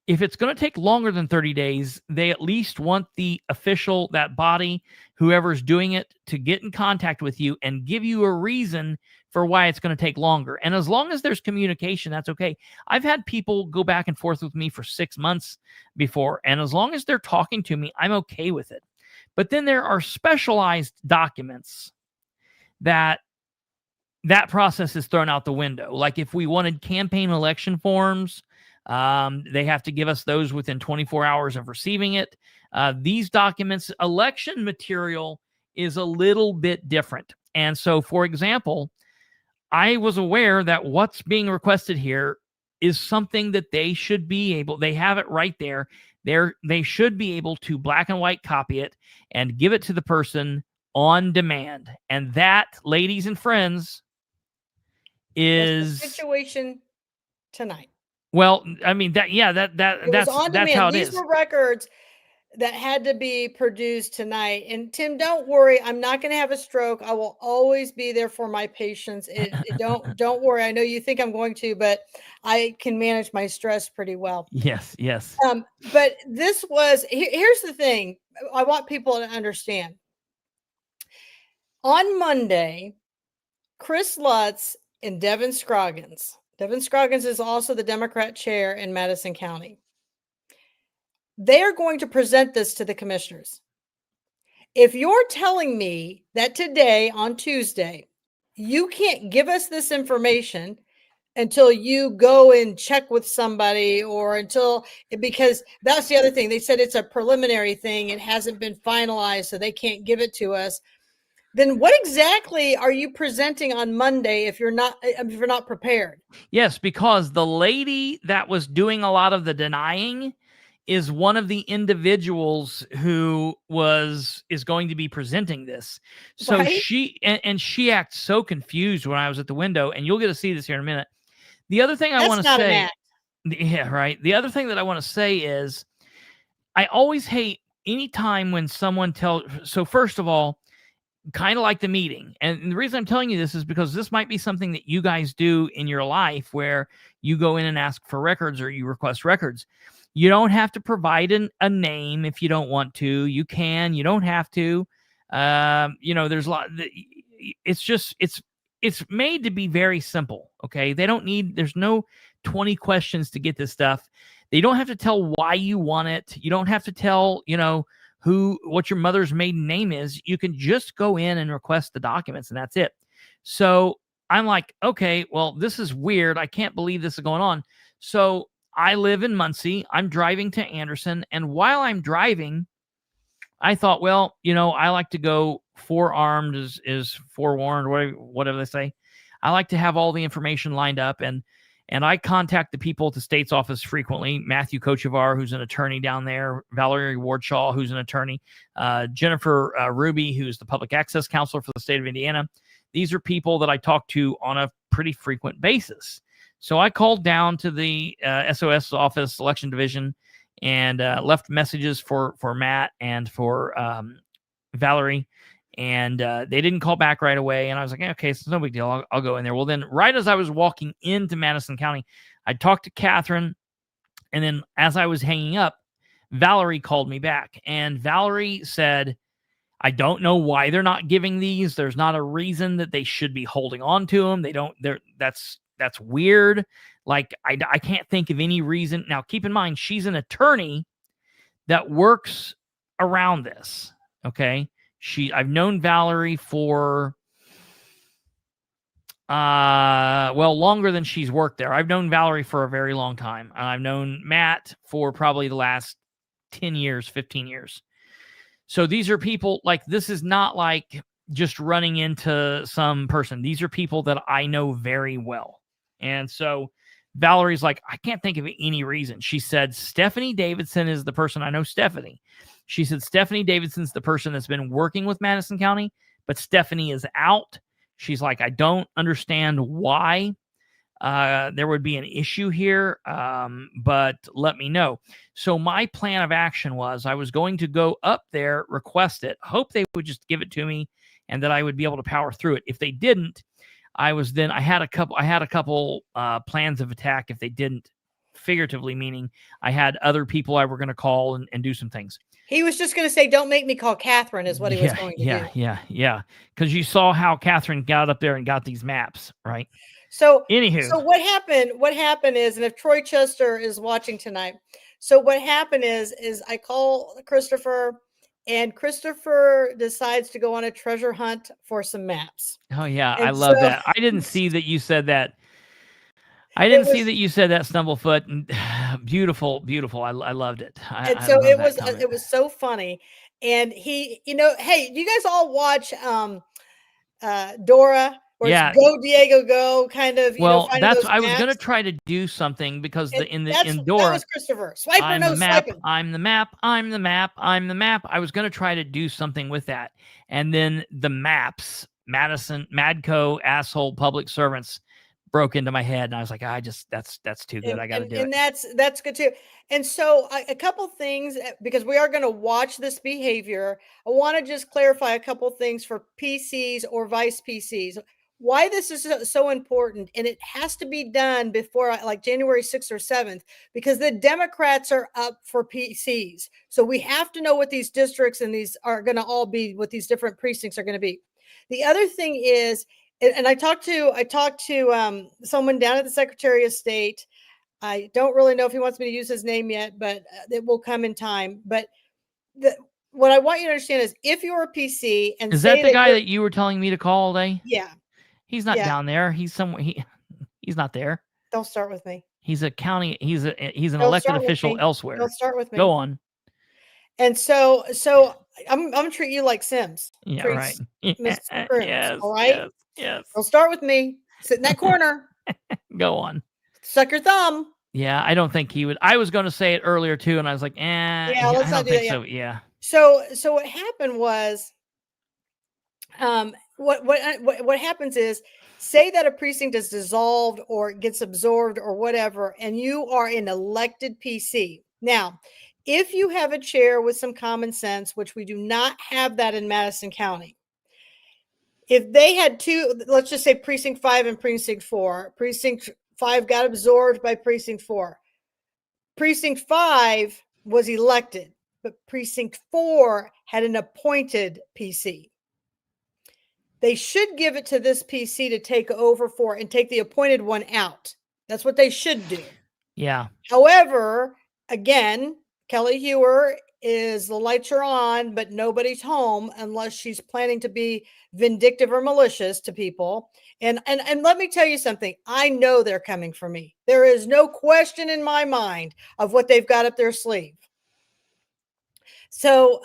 if it's going to take longer than 30 days, they at least want the official, that body, whoever's doing it, to get in contact with you and give you a reason for why it's going to take longer. And as long as there's communication, that's okay. I've had people go back and forth with me for 6 months before, and as long as they're talking to me, I'm okay with it. But then there are specialized documents that process is thrown out the window. Like if we wanted campaign election forms, they have to give us those within 24 hours of receiving it. These documents, election material, is a little bit different. And so, for example, I was aware that what's being requested here is something that they should be able, they have it right there. They should be able to black and white copy it and give it to the person on demand. And that, ladies and friends, is the situation tonight. Well, I mean that's on demand. How it These is. were records that had to be produced tonight. And Tim, don't worry, I'm not going to have a stroke. I will always be there for my patients. Don't worry. I know you think I'm going to, but I can manage my stress pretty well. Yes. But this was here's the thing. I want people to understand. On Monday, Chris Lutz and Devin Scroggins. Devin Scroggins is also the Democrat chair in Madison County. They are going to present this to the commissioners. If you're telling me that today, on Tuesday, you can't give us this information until you go and check with somebody because that's the other thing. They said it's a preliminary thing. It hasn't been finalized, so they can't give it to us. Then what exactly are you presenting on Monday if you're not prepared? Yes, because the lady that was doing a lot of the denying is one of the individuals who is going to be presenting this. So right? she acts so confused when I was at the window, and you'll get to see this here in a minute. The other thing I want to say, yeah, right. The other thing that I want to say is, I always hate any time when someone so first of all, kind of like the meeting. And the reason I'm telling you this is because this might be something that you guys do in your life where you go in and ask for records or you request records. You don't have to provide a name if you don't want to. You can. You don't have to. There's a lot. It's made to be very simple. Okay, there's no 20 questions to get this stuff. They don't have to tell why you want it. You don't have to tell what your mother's maiden name is. You can just go in and request the documents, and that's it. So I'm like, okay, well, this is weird. I can't believe this is going on. So I live in Muncie. I'm driving to Anderson. And while I'm driving, I thought, well, I like to go forearmed is forewarned, whatever they say. I like to have all the information lined up. And I contact the people at the state's office frequently. Matthew Kochevar, who's an attorney down there. Valerie Wardshaw, who's an attorney. Jennifer Ruby, who's the public access counselor for the state of Indiana. these are people that I talk to on a pretty frequent basis. So I called down to the SOS office, election division, and left messages for Matt and for Valerie. And they didn't call back right away. And I was like, okay, so no big deal. I'll go in there. Well, then right as I was walking into Madison County, I talked to Katherine. And then as I was hanging up, Valerie called me back. And Valerie said, I don't know why they're not giving these. There's not a reason that they should be holding on to them. That's weird. Like, I can't think of any reason. Now, keep in mind, she's an attorney that works around this. Okay. I've known Valerie for, longer than she's worked there. I've known Valerie for a very long time. I've known Matt for probably the last 10 years, 15 years. So these are people, like, this is not like just running into some person. These are people that I know very well. And so Valerie's like, I can't think of any reason. She said, Stephanie Davidson is the person. I know Stephanie. She said, Stephanie Davidson's the person that's been working with Madison County, but Stephanie is out. She's like, I don't understand why there would be an issue here, but let me know. So my plan of action was I was going to go up there, request it, hope they would just give it to me, and that I would be able to power through it. If they didn't, I had a couple plans of attack if they didn't, figuratively meaning I had other people I were going to call and do some things. He was just going to say, don't make me call Katherine is what he was going to do. Yeah. Because you saw how Katherine got up there and got these maps, right? So, anywho, so what happened is, and if Troy Chester is watching tonight, so what happened is I call Kristopher, and Kristopher decides to go on a treasure hunt for some maps. Oh yeah, and I love that. I didn't see that you said that. See that you said that, Stumblefoot. And beautiful. I loved it. It was so funny. And he, hey, you guys all watch Dora? Where it's go Diego go, kind of. I was gonna try to do something because in Dora that was Kristopher. Swipe or no swiping. I'm the map. I was gonna try to do something with that, and then the maps, Madison, MadCo, asshole, public servants, broke into my head, and I was like, that's too good. I got to do it. And that's good too. And so a couple things, because we are going to watch this behavior. I want to just clarify a couple things for PCs or vice PCs. Why this is so important, and it has to be done before like January 6th or 7th, because the Democrats are up for PCs. So we have to know what these districts and these are going to all be, what these different precincts are going to be. The other thing is, and I talked to someone down at the Secretary of State. I don't really know if he wants me to use his name yet, but it will come in time. But what I want you to understand is, if you're a PC and is that the guy that you were telling me to call all day? Yeah. He's not down there. He's somewhere. He's not there. Don't start with me. He's a county. He's an elected official elsewhere. Don't start with me. Go on. And so I'm gonna treat you like Sims. Yeah, right. Miss Yes, all right. Yes. Don't start with me. Sit in that corner. Go on. Suck your thumb. Yeah, I don't think he would. I was going to say it earlier too, and I was like, yeah, let's not do that. So. Yeah. So what happened was, what happens is, say that a precinct is dissolved or gets absorbed or whatever, and you are an elected PC. Now, if you have a chair with some common sense, which we do not have that in Madison County, if they had two, let's just say precinct 5 and precinct 4, precinct 5 got absorbed by precinct 4. Precinct 5 was elected, but precinct 4 had an appointed PC. They should give it to this PC to take over for and take the appointed one out. That's what they should do. Yeah. However, again, Kelly Hewer is the lights are on, but nobody's home unless she's planning to be vindictive or malicious to people. And let me tell you something. I know they're coming for me. There is no question in my mind of what they've got up their sleeve. So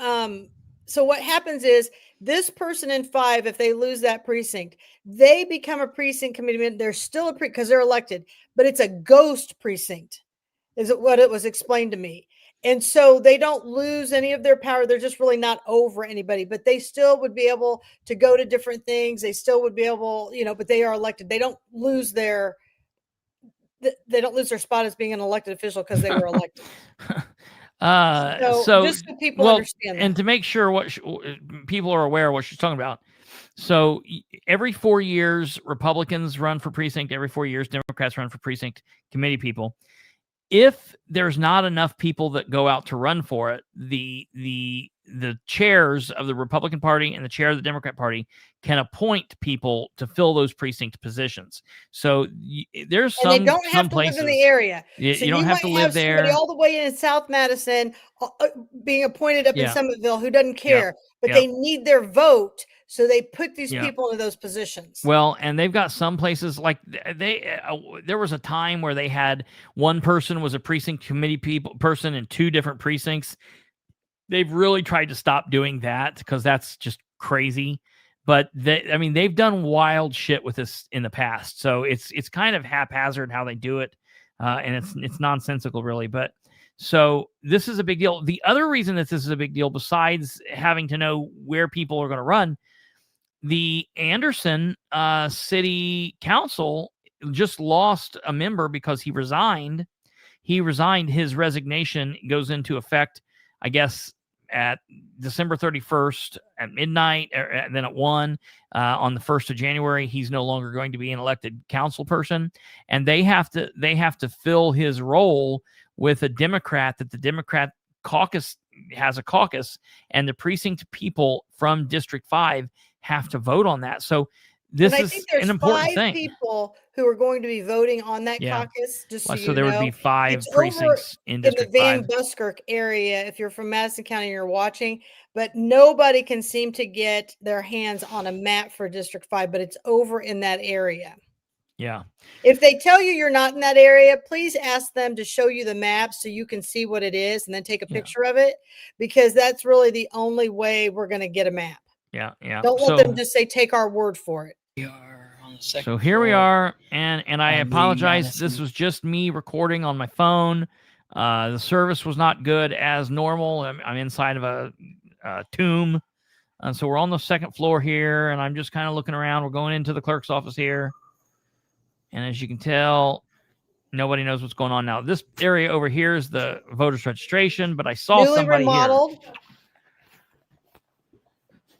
what happens is, this person in 5, if they lose that precinct, they become a precinct committee. They're still because they're elected, but it's a ghost precinct, is what it was explained to me. And so they don't lose any of their power. They're just really not over anybody, but they still would be able to go to different things. They still would be able, but they are elected. They don't lose their spot as being an elected official because they were elected. So just so people understand that. And to make sure people are aware of what she's talking about. So every 4 years, Republicans run for precinct. Every 4 years, Democrats run for precinct committee people. If there's not enough people that go out to run for it, the chairs of the Republican Party and the chair of the Democrat Party can appoint people to fill those precinct positions. So there's some they don't have to places, live in the area. You don't have to live there. Somebody all the way in South Madison being appointed up in Summitville who doesn't care, but they need their vote. So they put these people into those positions. Well, and they've got some places like there was a time where they had one person was a precinct committee person in 2 different precincts. They've really tried to stop doing that because that's just crazy. But they've done wild shit with this in the past. So it's kind of haphazard how they do it. And it's nonsensical really. But so this is a big deal. The other reason that this is a big deal, besides having to know where people are going to run, the Anderson City Council just lost a member because he resigned. He resigned. His resignation goes into effect, I guess, at December 31st at midnight, and then at 1 on the 1st of January. He's no longer going to be an elected council person, and they have to fill his role with a Democrat. That the Democrat caucus has a caucus, and the precinct people from District 5 have to vote on that. So this is an important thing. 5 people who are going to be voting on that caucus. Just so there would be 5 precincts in District 5. In the Van Buskirk area, if you're from Madison County and you're watching, but nobody can seem to get their hands on a map for District 5, but it's over in that area. Yeah. If they tell you you're not in that area, please ask them to show you the map so you can see what it is and then take a picture of it, because that's really the only way we're going to get a map. Yeah. Don't let them just say, take our word for it. We are on the second So here we floor are, and I on the apologize. Madison. This was just me recording on my phone. The service was not good as normal. I'm inside of a tomb. So we're on the 2nd floor here, and I'm just kind of looking around. We're going into the clerk's office here. And as you can tell, nobody knows what's going on now. This area over here is the voters registration, but I saw Newly somebody remodeled. here.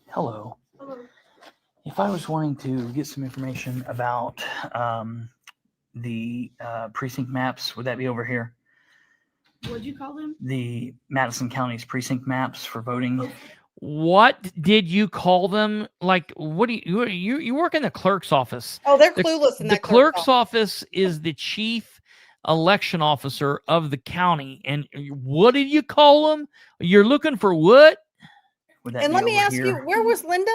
Hello. If I was wanting to get some information about the precinct maps, would that be over here? What'd you call them? The Madison County's precinct maps for voting. What did you call them? Like, what do you work in the clerk's office? Oh, they're clueless in that. The clerk's office is the chief election officer of the county. And what did you call them? You're looking for what? And let me ask you, where was Linda?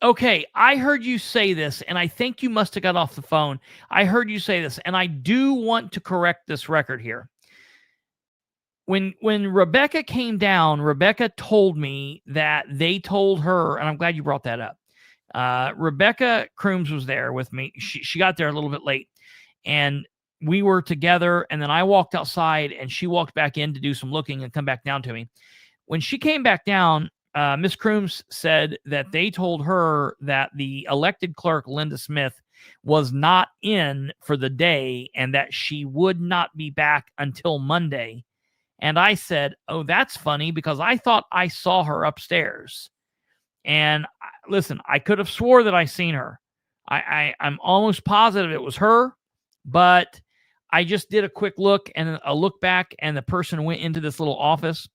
Okay, I heard you say this, and I think you must have got off the phone. I heard you say this, and I do want to correct this record here. When Rebecca came down, Rebecca told me that they told her, and I'm glad you brought that up. Rebecca Crooms was there with me. She got there a little bit late, and we were together, and then I walked outside, and she walked back in to do some looking and come back down to me. When she came back down, Miss Crooms said that they told her that the elected clerk, Linda Smith, was not in for the day and that she would not be back until Monday. And I said, oh, that's funny, because I thought I saw her upstairs. And listen, I could have swore that I seen her. I'm almost positive it was her, but I just did a quick look and a look back, and the person went into this little office.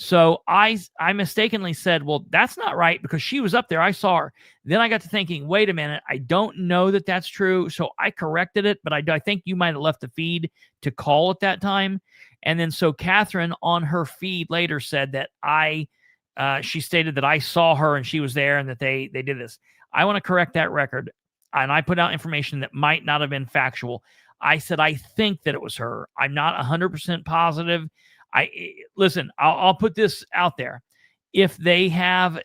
So I mistakenly said, well, that's not right, because she was up there. I saw her. Then I got to thinking, wait a minute, I don't know that that's true. So I corrected it, but I think you might have left the feed to call at that time. And then so Katherine on her feed later said that she stated that I saw her and she was there and that they did this. I want to correct that record. And I put out information that might not have been factual. I said, I think that it was her. I'm not 100% positive. Listen, I'll put this out there. If they have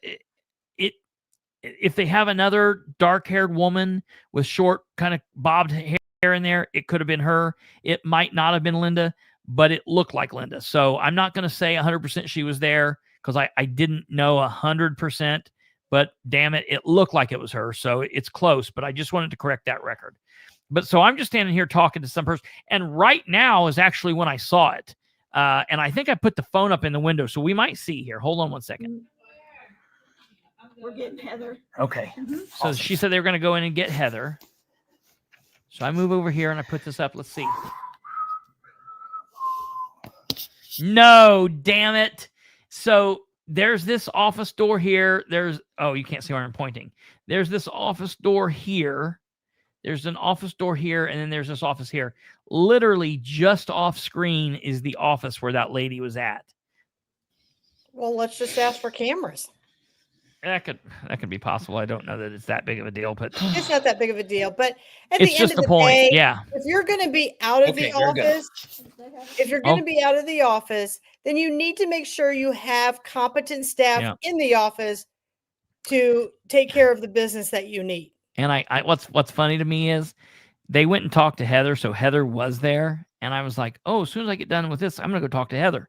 another dark-haired woman with short kind of bobbed hair in there, it could have been her. It might not have been Linda, but it looked like Linda. So I'm not going to say 100% she was there because I didn't know 100%, but damn it, it looked like it was her. So it's close, but I just wanted to correct that record. But so I'm just standing here talking to some person, and right now is actually when I saw it. And I think I put the phone up in the window, so we might see here. Hold on one second. We're getting Heather. Okay. Mhm. So she said they were going to go in and get Heather. So I move over here and I put this up. Let's see. No, damn it. So there's this office door here. Oh, you can't see where I'm pointing. There's this office door here. There's an office door here, and then there's this office here. Literally just off screen is the office where that lady was at. Well, let's just ask for cameras. That could be possible. I don't know that it's that big of a deal, but It's not that big of a deal. But at it's the just end of the the point. day, Yeah. if you're going to be out of Okay, the very good. office, if you're going Oh. to be out of the office, then you need to make sure you have competent staff Yeah. in the office to take care of the business that you need. And I what's funny to me is they went and talked to Heather, so Heather was there, and I was like, oh, as soon as I get done with this, I'm gonna go talk to Heather.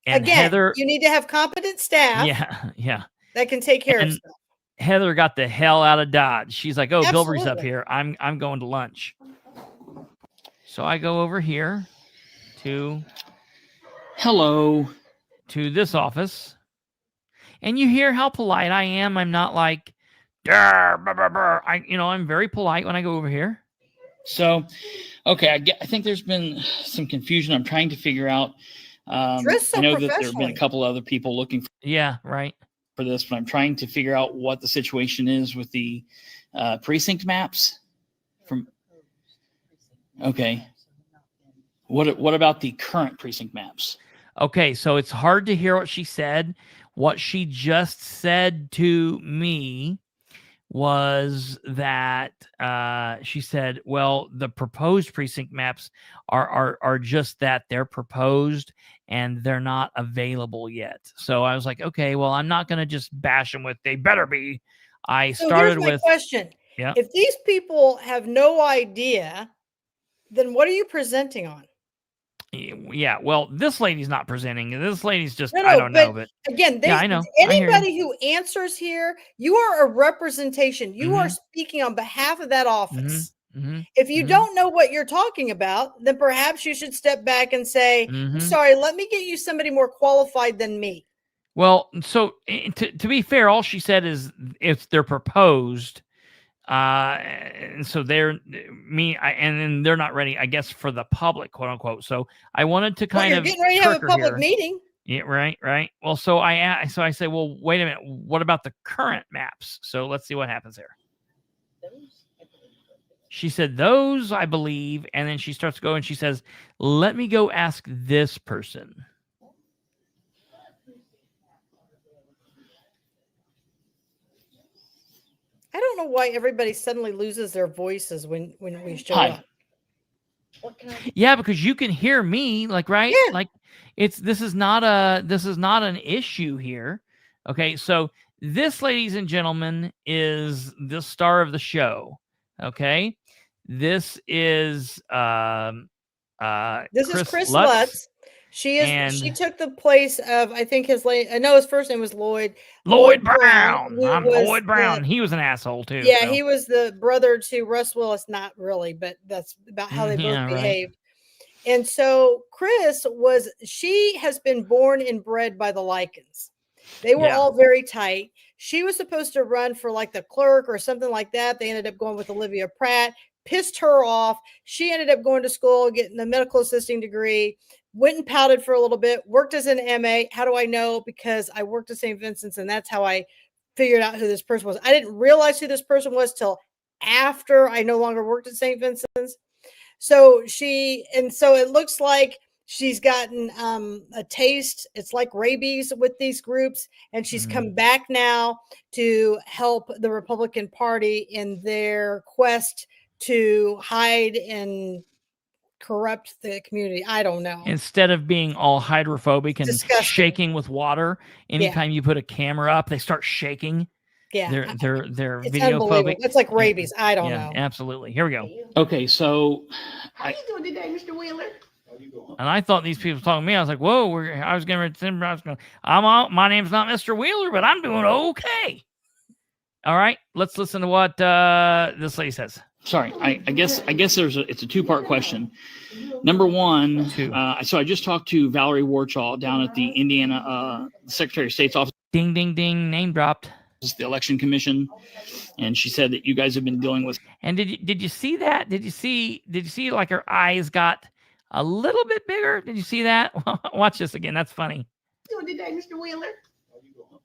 And Again, Heather, you need to have competent staff yeah. that can take care of And stuff. Heather got the hell out of Dodge. She's like, oh, Bilbrey's up Absolutely. here. I'm going to lunch. So I go over here to this office, and you hear how polite I am. I'm not like, "Durr, brr, brr, brr." I'm very polite when I go over here. So, okay, I think there's been some confusion. I'm trying to figure out. Dress so I know that there have been professionally. a couple other people looking Yeah, right. for this, but I'm trying to figure out what the situation is with the precinct maps. Okay, what about the current precinct maps? Okay, so it's hard to hear what she said. What she just said to me was that she said, well, the proposed precinct maps are just that, they're proposed and they're not available yet. So I was like, okay, well, I'm not going to just bash them with they better be. I So started here's my with question. Yeah. If these people have no idea, then what are you presenting on? Yeah, well, this lady's not presenting. This lady's just No, I don't know, but again, yeah, I know. I hear you. Anybody who answers here, you are a representation. You are Mhm. speaking on behalf of that office. Mhm. If you Mhm. don't know what you're talking about, then perhaps you should step back and say, Mhm. I'm sorry, let me get you somebody more qualified than me. Well, so to be fair, all she said is if they're proposed, and so and then they're not ready, I guess, for the public, quote unquote. So I wanted to Well, kind you're of getting ready to have a trick her public here. meeting. Yeah, right. Well, so I say, well, wait a minute. What about the current maps? So let's see what happens there. She said those, I believe, and then she starts to go and she says, let me go ask this person. I don't know why everybody suddenly loses their voices when we show Hi. up. Yeah, because you can hear me, like, right? Yeah. Like this is not an issue here. Okay, so this, ladies and gentlemen, is the star of the show. Okay. This is This is Chris Lutz. Lutz. She and took the place of, I think I know his first name was Lloyd. Lloyd Brown. who I'm was Lloyd Brown. He was an asshole too. Yeah, so. he was the brother to Russ Willis. Not really, but that's about how they both Yeah, right. behaved. And so she has been born and bred by the Likens. They were Yeah. all very tight. She was supposed to run for like the clerk or something like that. They ended up going with Olivia Pratt, pissed her off. She ended up going to school, getting a medical assisting degree, went and pouted for a little bit, worked as an MA. How do I know? Because I worked at St. Vincent's, and that's how I figured out who this person was. I didn't realize who this person was till after I no longer worked at St. Vincent's. So it looks like she's gotten a taste. It's like rabies with these groups, and she's come back now to help the Republican Party in their quest to hide and corrupt the community. I don't know. Instead of being all hydrophobic and Disgusting. shaking with water, anytime you put a camera up, they start shaking. Yeah, They're it's videophobic. unbelievable. It's like rabies. I don't Yeah, know. absolutely. Here we go. Okay, so How you doing today, Mr. Wheeler? And I thought these people were talking to me. I was like, whoa, I was getting ready to my name's not Mr. Wheeler, but I'm doing okay. All right, let's listen to what this lady says. Sorry, I guess it's a two-part question. Number one, so I just talked to Valerie Warchaw down at the Indiana Secretary of State's office. Ding, ding, ding, name dropped. The Election Commission, and she said that you guys have been dealing with. And did you see that? Did you see like her eyes got a little bit bigger? Did you see that? Watch this again. That's funny. Doing today, Mr. Wheeler?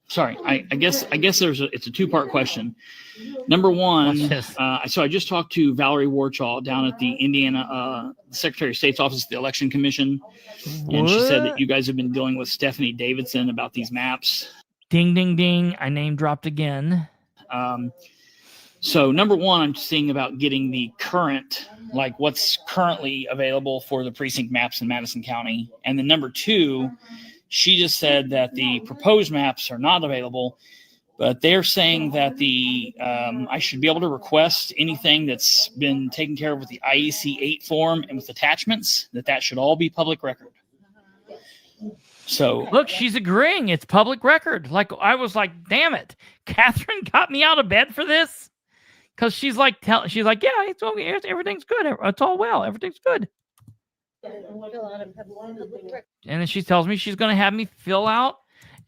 Sorry, I guess it's a two-part question. Number one, so I just talked to Valerie Warchaw down at the Indiana Secretary of State's office, the Election Commission, and she said that you guys have been dealing with Stephanie Davidson about these maps. Ding, ding, ding. I name dropped again. So number one, I'm seeing about getting the current, like what's currently available for the precinct maps in Madison County. And then number two, she just said that the proposed maps are not available, but they're saying that I should be able to request anything that's been taken care of with the IEC 8 form and with attachments, that should all be public record. So look, she's agreeing. It's public record. Like I was like, damn it, Katherine got me out of bed for this, because she's like, yeah, it's okay, everything's good, it's all well, everything's good. And then she tells me she's going to have me fill out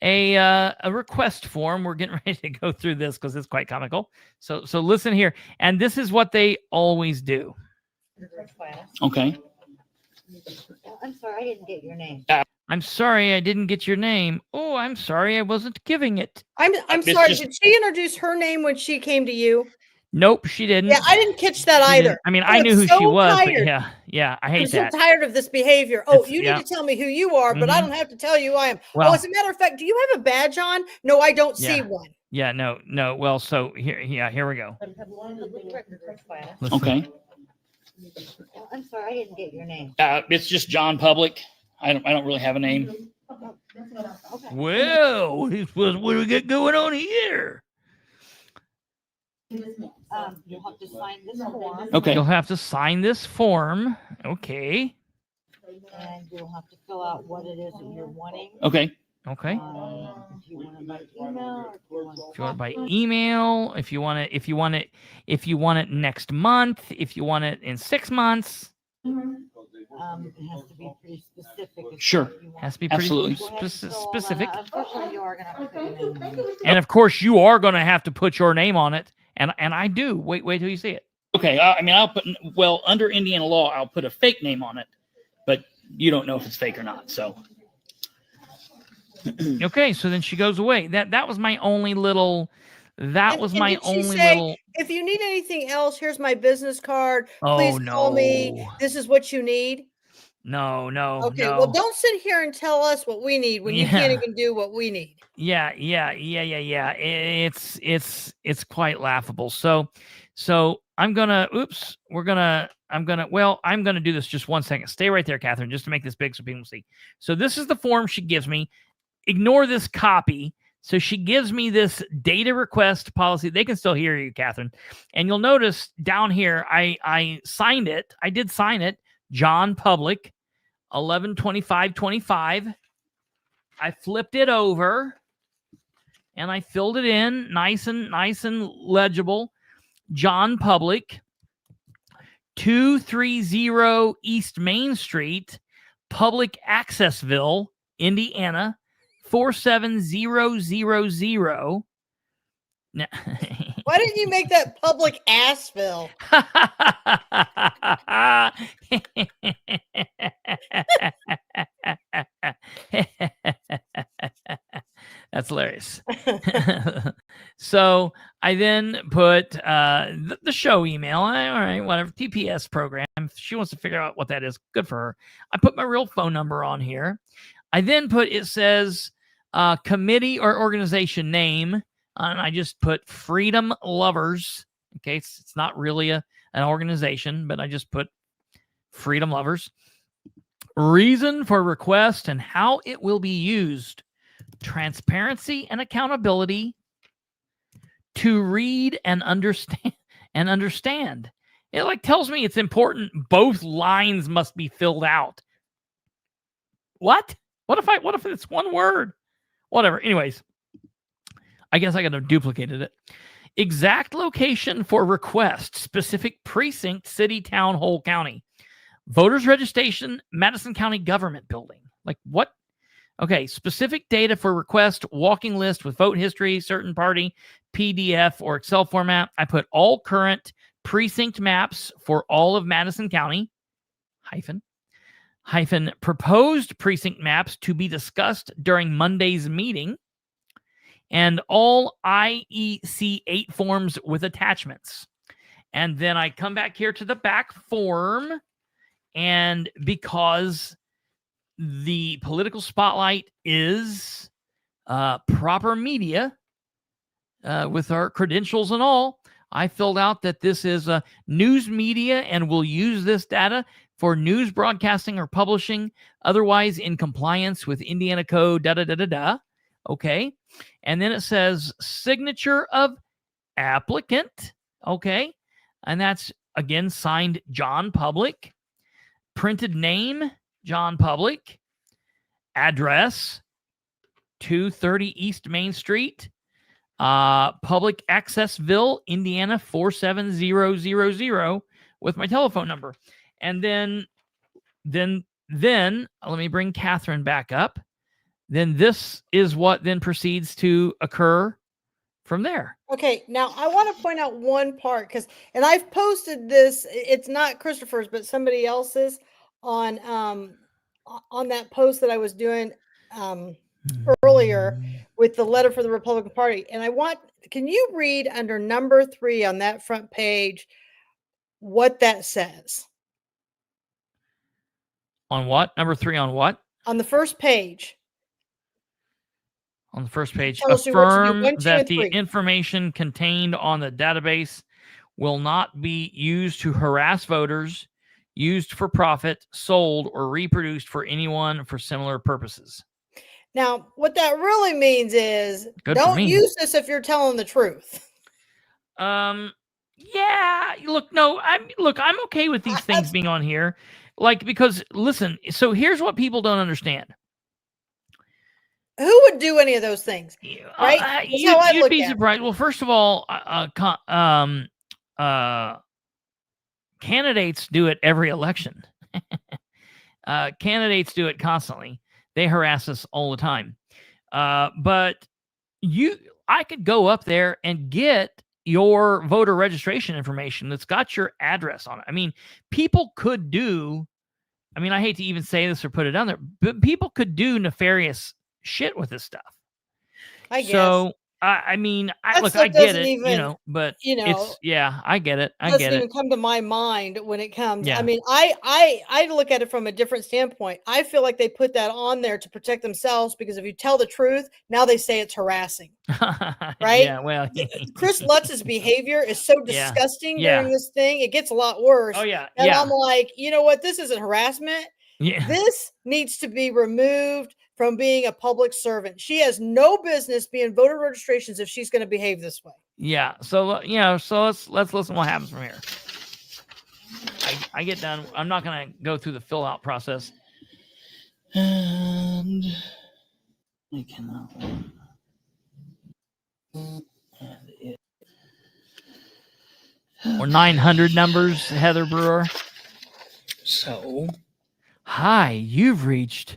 a request form. We're getting ready to go through this because it's quite comical. So listen here, and this is what they always do. Okay. I'm sorry, I didn't get your name. I'm sorry, I didn't get your name. Oh, I'm sorry, I wasn't giving it. I'm sorry. Did she introduce her name when she came to you? Nope, she didn't. Yeah, I didn't catch that either. I mean, I knew who she was, but yeah, I hate that. I'm so tired of this behavior. Oh, you need to tell me who you are, but I don't have to tell you who I am. Well, as a matter of fact, do you have a badge on? No, I don't see one. Yeah, no. Well, so here we go. Okay. I'm sorry, I didn't get your name. It's just John Public. I don't really have a name. Well, what do we got going on here? You'll have to sign this form. Okay. You'll have to sign this form. Okay. And you'll have to fill out what it is that you're wanting. Okay. Okay. If you want it by email, if you want it by email, if you want it next month, if you want it in 6 months. It has to be pretty specific. Sure. Has to be pretty Absolutely. specific. Unfortunately, you are going to have to put your name on it. And of course, you are going to have to put your name on it. And I do. Wait till you see it. Okay. I mean, under Indiana law, I'll put a fake name on it, but you don't know if it's fake or not. So. Okay. So then she goes away. That was my only little. If you need anything else, here's my business card. Please call me. This is what you need. No. Okay. No. Well, don't sit here and tell us what we need when you can't even do what we need. Yeah. It's quite laughable. So I'm gonna do this just 1 second. Stay right there, Katherine, just to make this big so people see. So this is the form she gives me. Ignore this copy. So she gives me this data request policy. They can still hear you, Katherine. And you'll notice down here, I signed it. I did sign it. John Public, 11/25/25. I flipped it over and I filled it in nice and legible. John Public, 230 East Main Street, Public Accessville, Indiana, 47000. Now, why didn't you make that Public Assville? That's hilarious. So I then put the show email. All right, whatever, TPS program. If she wants to figure out what that is, good for her. I put my real phone number on here. I then put, it says committee or organization name, and I just put Freedom Lovers. Okay, it's not really an organization, but I just put Freedom Lovers. Reason for request and how it will be used. Transparency and accountability. To read and understand. It like tells me it's important. Both lines must be filled out. What? What if it's one word? Whatever. Anyways, I guess I could have duplicated it. Exact location for request, specific precinct, city, town, whole county. Voters registration, Madison County Government Building. Like what? Okay, specific data for request, walking list with vote history, certain party, PDF or Excel format. I put all current precinct maps for all of Madison County, hyphen proposed precinct maps to be discussed during Monday's meeting, and all IEC 8 forms with attachments. And then I come back here to the back form, and because the political spotlight is proper media with our credentials and all, I filled out that this is news media and will use this data for news broadcasting or publishing, otherwise in compliance with Indiana Code, da-da-da-da-da. Okay. And then it says signature of applicant. Okay. And that's, again, signed John Public. Printed name, John Public. Address, 230 East Main Street. Public Accessville, Indiana 47000 with my telephone number. And then let me bring Katherine back up. Then this is what then proceeds to occur from there. Okay, now I want to point out one part and I've posted this. It's not Kristopher's, but somebody else's on that post that I was doing earlier with the letter for the Republican Party. And can you read under number 3 on that front page what that says? On what? Number 3 on what? On the first page. On the first page, Tell us what to do. affirm 1, 2, that and the 3. information contained on the database will not be used to harass voters, used for profit, sold, or reproduced for anyone for similar purposes. Now, what that really means is don't use this if you're telling the truth. Yeah, I'm okay with these things being on here. Because listen, so here's what people don't understand. Who would do any of those things? Right? You'd be surprised. Well, first of all, candidates do it every election. Candidates do it constantly. They harass us all the time. But I could go up there and get your voter registration information that's got your address on it. I mean, people could do, I hate to even say this or put it down there, but people could do nefarious shit with this stuff. I guess. So, I get it, but it's, I get it. I get it. Doesn't even come to my mind when it comes. Yeah. I look at it from a different standpoint. I feel like they put that on there to protect themselves because if you tell the truth, now they say it's harassing. Right? Yeah, well, Chris Lutz's behavior is so disgusting during this thing. It gets a lot worse. Oh, yeah. And I'm like, you know what? This isn't harassment. Yeah. This needs to be removed from being a public servant. She has no business being voter registrations if she's going to behave this way. Yeah. So let's listen what happens from here. I get done. I'm not going to go through the fill out process. And I cannot. Or 900 numbers, Heather Brewer. So, hi, you've reached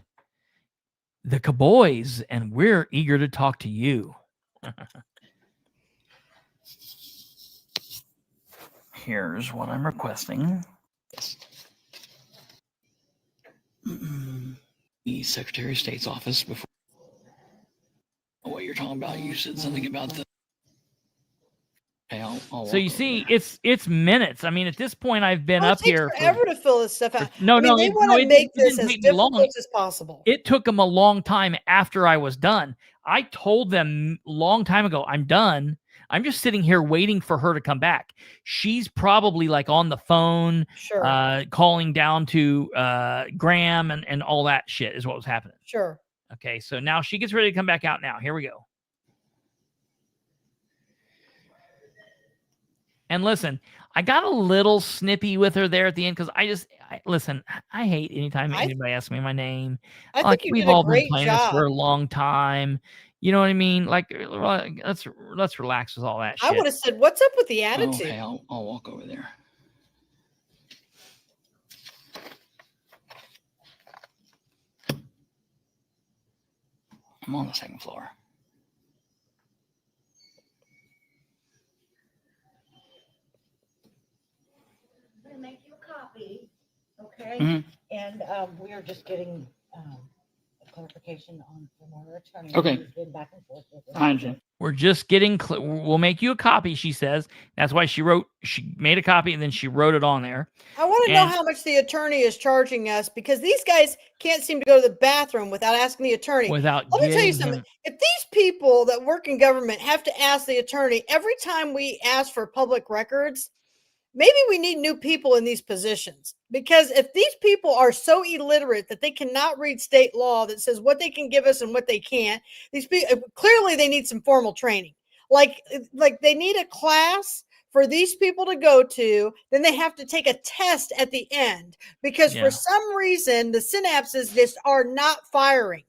the Cowboys, and we're eager to talk to you. Here's what I'm requesting. The Secretary of State's office before. What you're talking about? You said something about the. Okay, so you see, it's minutes. At this point, I've been up here. It takes forever to fill this stuff out. No, they want to make this as difficult as possible. It took them a long time after I was done. I told them a long time ago, I'm done. I'm just sitting here waiting for her to come back. She's probably on the phone, sure. Calling down to Graham and all that shit is what was happening. Sure. Okay, so now she gets ready to come back out now. Here we go. And listen, I got a little snippy with her there at the end because listen, I hate anytime anybody asks me my name. I Like, think you we've did a all been great playing this for job. a long time. You know what I mean? Like, let's relax with all that I shit. would have said, "What's up with the Oh, attitude?" okay, I'll walk over there. I'm on the second floor. I'm gonna make you a copy, okay? Mhm. And we are just getting a clarification from our attorney. Okay. Who's been back and forth with us. I understand. We're just getting. We'll make you a copy. She says that's why she made a copy and then she wrote it on there. I want to know And- how much the attorney is charging us because these guys can't seem to go to the bathroom without asking the attorney. Without Let me tell you getting something. him- If these people that work in government have to ask the attorney every time we ask for public records, maybe we need new people in these positions. Because if these people are so illiterate that they cannot read state law that says what they can give us and what they can't, these people clearly they need some formal training. Like they need a class for these people to go to, then they have to take a test at the end because Yeah. for some reason the synapses just are not firing.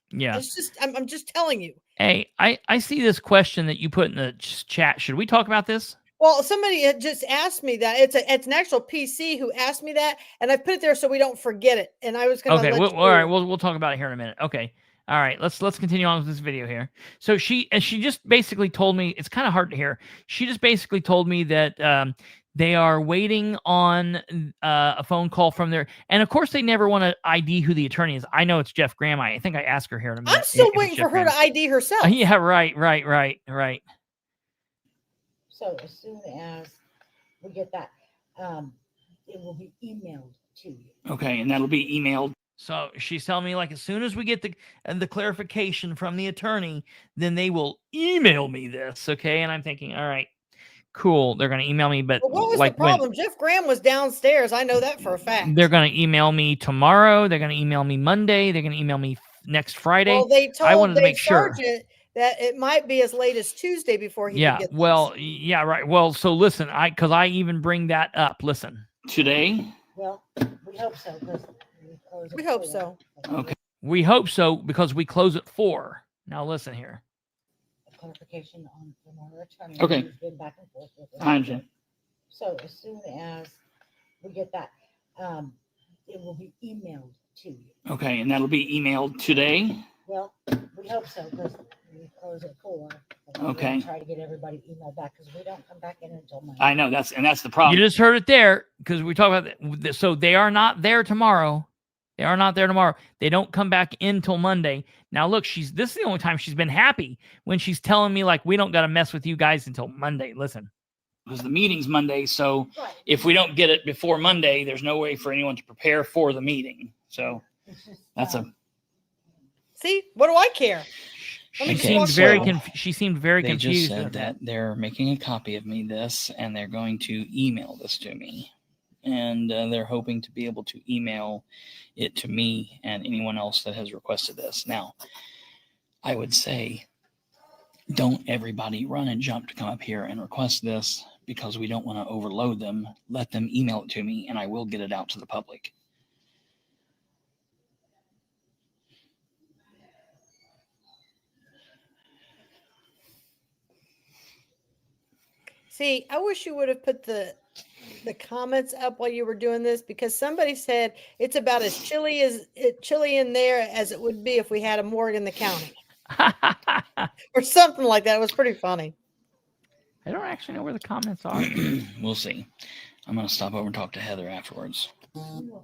Yeah. It's just I'm just telling you. Hey, I see this question that you put in the chat. Should we talk about this? Well, somebody had just asked me that. It's an actual PC who asked me that, and I put it there so we don't forget it. And I was going to Okay, let all right, we'll talk about it here in a minute. Okay. All right, let's continue on with this video here. So she just basically told me, it's kind of hard to hear. She just basically told me that they are waiting on a phone call from their, and of course they never want to ID who the attorney is. I know it's Jeff Graham. I think I asked her here in a minute. I'm still if it's waiting for Jeff her Graham. to ID herself. Yeah, right. So as soon as we get that, it will be emailed to you. Okay, and that'll be emailed. So she's telling me, like, as soon as we get the clarification from the attorney, then they will email me this. Okay, and I'm thinking, all right, cool. They're going to email me, but Well, what was like the problem? Jeff Graham was downstairs. I know that for a fact. they're going to email me tomorrow. They're going to email me Monday. They're going to email me next Friday. Well, they told I wanted to the make sure. sergeant that it might be as late as Tuesday before he Yeah. could get Well, yeah, right. Well, so listen, because I even bring that up. Listen. Today? Well, we hope so. 'Cause close at We hope 4. so. Okay. We hope so because we close at 4. Now listen here. A clarification from our attorney. Okay. Who's been back and forth with us. I understand. So as soon as we get that, it will be emailed to you. Okay, and that'll be emailed today? Well, we hope so because we close at 4. But we're Okay. gonna try to get everybody emailed back because we don't come back in until Monday. I know, that's the problem. You just heard it there because we talk about that. So they are not there tomorrow. They are not there tomorrow. They don't come back in till Monday. Now look, this is the only time she's been happy when she's telling me like we don't got to mess with you guys until Monday. Listen. Because the meeting's Monday, so Right. if we don't get it before Monday, there's no way for anyone to prepare for the meeting. So It's just, that's a See, what do I care? Let me She see seemed what's very going on. she seemed very they just confused. said with that they're making a copy of me this and they're going to email this to me. And they're hoping to be able to email it to me and anyone else that has requested this. Now, I would say, don't everybody run and jump to come up here and request this because we don't want to overload them. Let them email it to me and I will get it out to the public. See, I wish you would have put the comments up while you were doing this because somebody said it's about as chilly in there as it would be if we had a morgue in the county or something like that. It was pretty funny. I don't actually know where the comments are. We'll see. I'm going to stop over and talk to Heather afterwards.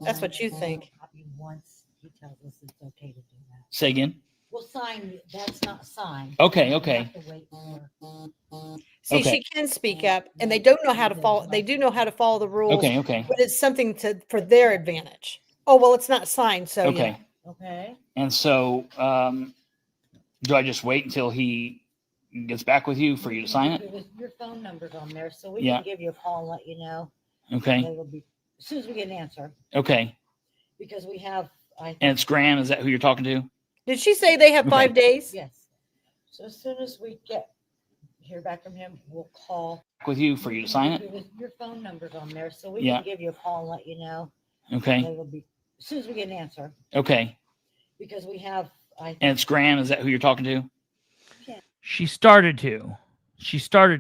That's what you think. Once he tells us it's okay to do that. Say again? We'll sign, that's not signed. Okay, We okay. have to wait for- See, Okay. she can speak up and they don't know how to follow. They do know how to follow the rules, Okay, okay. but it's something for their advantage. Oh, well, it's not signed. So Okay. yeah. Okay. And so, do I just wait until he gets back with you for you to sign it? Your phone number's on there, so we Yeah. can give you a call and let you know. Okay. It'll be, as soon as we get an answer, Okay. because we have, And it's Graham. Is that who you're talking to? Did she say they have Okay. 5 days? yes. So as soon as we get hear back from him, we'll call. With you for you to sign it. Your phone number's on there, so we Yeah. can give you a call and let you know. Okay. It'll be as soon as we get an answer, Okay. because we have. And it's Graham. Is that who you're talking to? She started to.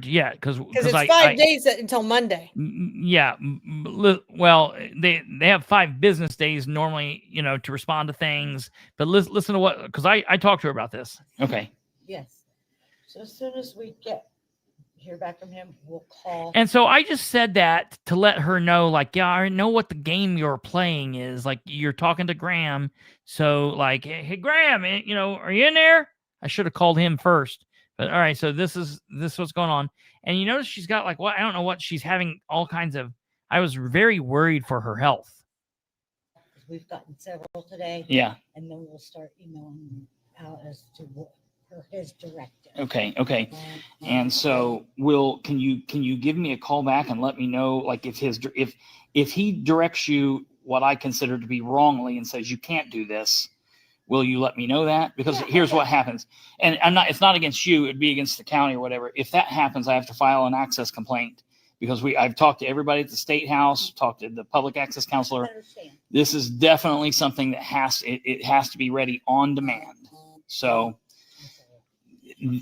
Yeah, because Because it's 5 days until Monday. Yeah. Well, they have 5 business days normally, to respond to things. But listen to what, because I talked to her about this. Okay. Yes. So as soon as we hear back from him, we'll call. And so I just said that to let her know, like, yeah, I know what the game you're playing is. Like, you're talking to Graham. So, like, hey, Graham, are you in there? I should have called him first. But all right, so this is what's going on. And you notice she's got like I don't know what she's having, all kinds of. I was very worried for her health. We've gotten several today. Yeah. And then we'll start emailing out as to what his directive. Okay. And so can you give me a call back and let me know, like, if he directs you what I consider to be wrongly and says you can't do this, will you let me know that? Because here's what happens. And it's not against you, it'd be against the county or whatever. If that happens, I have to file an access complaint, because I've talked to everybody at the State House, talked to the public access counselor. This is definitely something that has to be ready on demand. So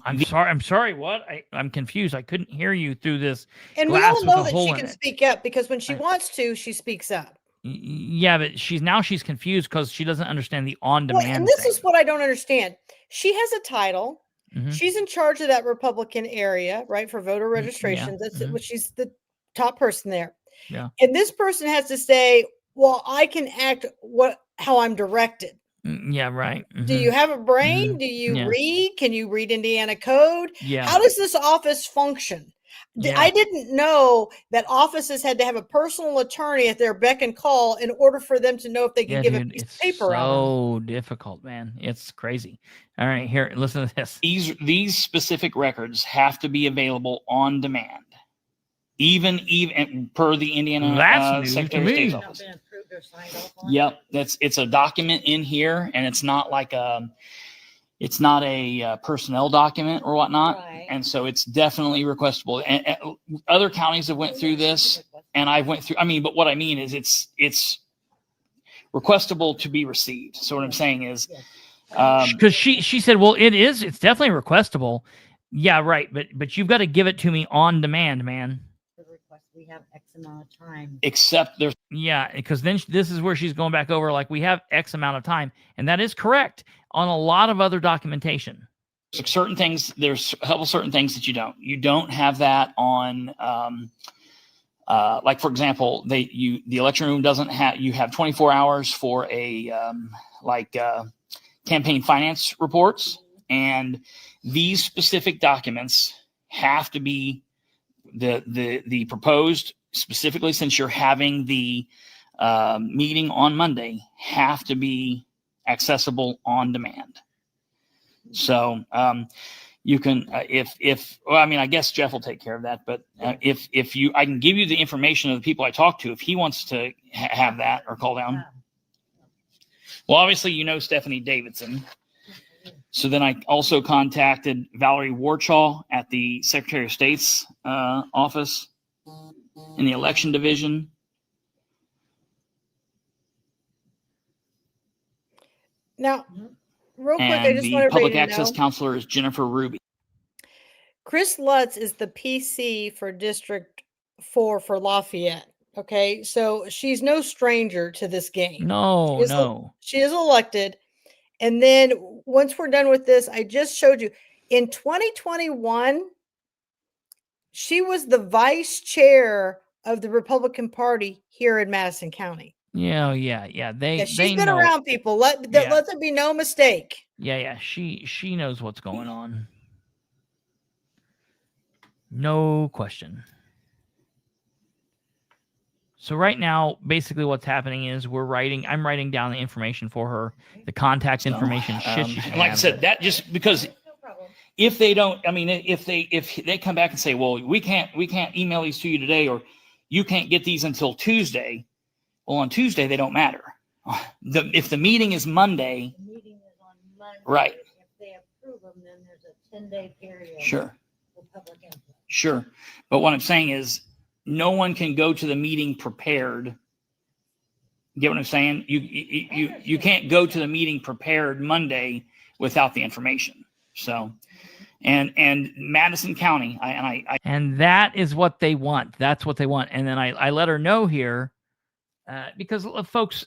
I'm sorry. What? I'm confused. I couldn't hear you through this. And we all know that she can speak up, because when she wants to, she speaks up. Yeah, but she's confused because she doesn't understand the on-demand. And this is what I don't understand. She has a title. Mm-hmm. She's in charge of that Republican area, right, for voter registrations. Yeah. That's what she's the top person there. Yeah. And this person has to say, well, I can act how I'm directed. Yeah, right. Mm-hmm. Do you have a brain? Mm-hmm. Do you read? Can you read Indiana code? Yeah. How does this office function? Yeah. I didn't know that offices had to have a personal attorney at their beck and call in order for them to know if they could give a piece of paper out. So difficult, man. It's crazy. All right, here, listen to this. These specific records have to be available on demand, even per the Indiana Secretary of State's office. Yep, it's a document in here, and it's not like it's not a personnel document or whatnot, and so it's definitely requestable. And other counties have went through this, and I went through. But what I mean is, it's requestable to be received. So what I'm saying is, because she said, well, it's definitely requestable. Yeah, right, but you've got to give it to me on demand, man. We have X amount of time. Except there's because then this is where she's going back over, like, we have X amount of time, and that is correct on a lot of other documentation. Certain things, there's a couple certain things that you don't have that on. Like, for example, the election room doesn't have. You have 24 hours for a campaign finance reports, and these specific documents have to be the proposed, specifically since you're having the meeting on Monday, have to be accessible on demand. So you can I guess Jeff will take care of that, but I can give you the information of the people I talked to if he wants to have that or call down. Well, obviously Stephanie Davidson. So then I also contacted Valerie Warchaw at the Secretary of State's office in the election division. Now, real quick, and I just the want everybody public to access know, counselor is Jennifer Ruby. Chris Lutz is the PC for District 4 for Lafayette. Okay, so she's no stranger to this game. No. She is elected. And then once we're done with this, I just showed you in 2021, she was the vice chair of the Republican Party here in Madison County. Yeah. She's been around people. Let there be no mistake. Yeah. She knows what's going on. No question. So right now, basically what's happening is I'm writing down the information for her, the contact information. Like I said, that just because if they don't, if they come back and say, well, we can't email these to you today, or you can't get these until Tuesday. Well, on Tuesday, they don't matter. If the meeting is Monday, The meeting is on Monday. right. If they approve them, then there's a 10-day period. Sure. We'll public input. Sure. But what I'm saying is no one can go to the meeting prepared. Get what I'm saying? You can't go to the meeting prepared Monday without the information. So, and Madison County, and that is what they want. That's what they want. And then I let her know here because folks,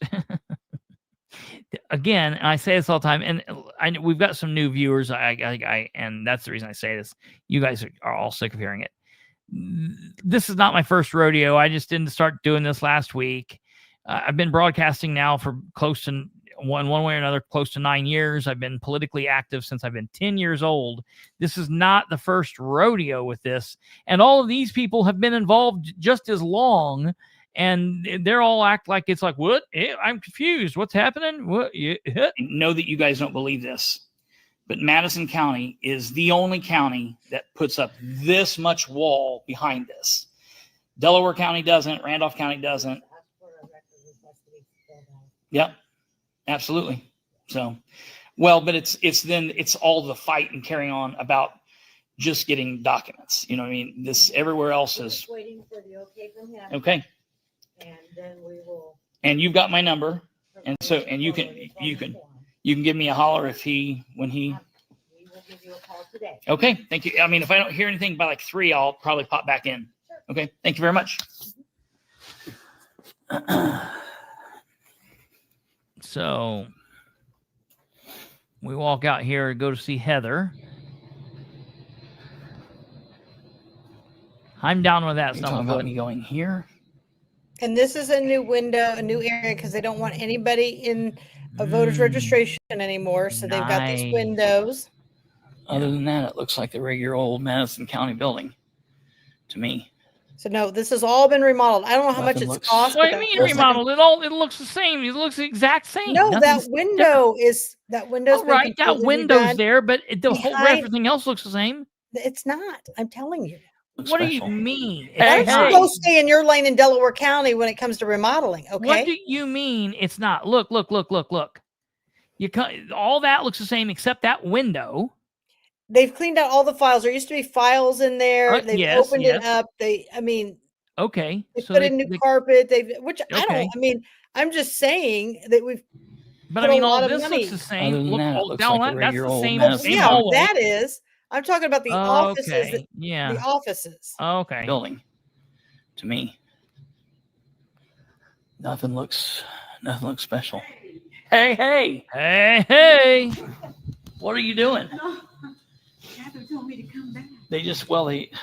again, and I say this all the time, and we've got some new viewers. And that's the reason I say this. You guys are all sick of hearing it. This is not my first rodeo. I just didn't start doing this last week. I've been broadcasting now for close to one way or another, close to 9 years. I've been politically active since I've been 10 years old. This is not the first rodeo with this. And all of these people have been involved just as long. And they're all act like it's like, what? I'm confused. What's happening? What? I know that you guys don't believe this, but Madison County is the only county that puts up this much wall behind this. Delaware County doesn't. Randolph County doesn't. Yep, absolutely. So, well, but it's all the fight and carrying on about just getting documents. You know what I mean? This everywhere else is Waiting for the okay from him. okay. And then we will. And you've got my number, and so you can give me a holler when he. We will give you a call today. Okay, thank you. I mean, if I don't hear anything by like 3, I'll probably pop back in. Sure. Okay, thank you very much. So we walk out here and go to see Heather. I'm down with that. You're talking about me going here. And this is a new window, a new area, because they don't want anybody in a voter's registration anymore. So they've got these Nice. windows. Other than that, it looks like the regular old Madison County building to me. So no, this has all been remodeled. I don't know how much Nothing it's looks- cost. What but do you that mean first- remodeled? It looks the same. It looks the exact same. No, that Nothing's window is that window's all been right. That completely window's redone. there, but the whole Behind- everything else looks the same. It's not. I'm telling you. Looks What do special. you mean? Why Hey, don't you go stay in your lane in Delaware County when it comes to remodeling? Okay. What do you mean it's not? Look. All that looks the same except that window. They've cleaned out all the files. There used to be files in there. They've yes, opened yes. it up. They Okay. put in new carpet. Okay. I'm just saying that we've But put I mean, a all lot of this money. looks the same. Other than Look, that, it all looks down like that, a that's the regular old same. Madison yeah, hallway. that is. I'm talking about the offices. Okay. Yeah. The offices. Okay. Building to me. Nothing looks special. Hey. What are you doing? Catherine told me to come back.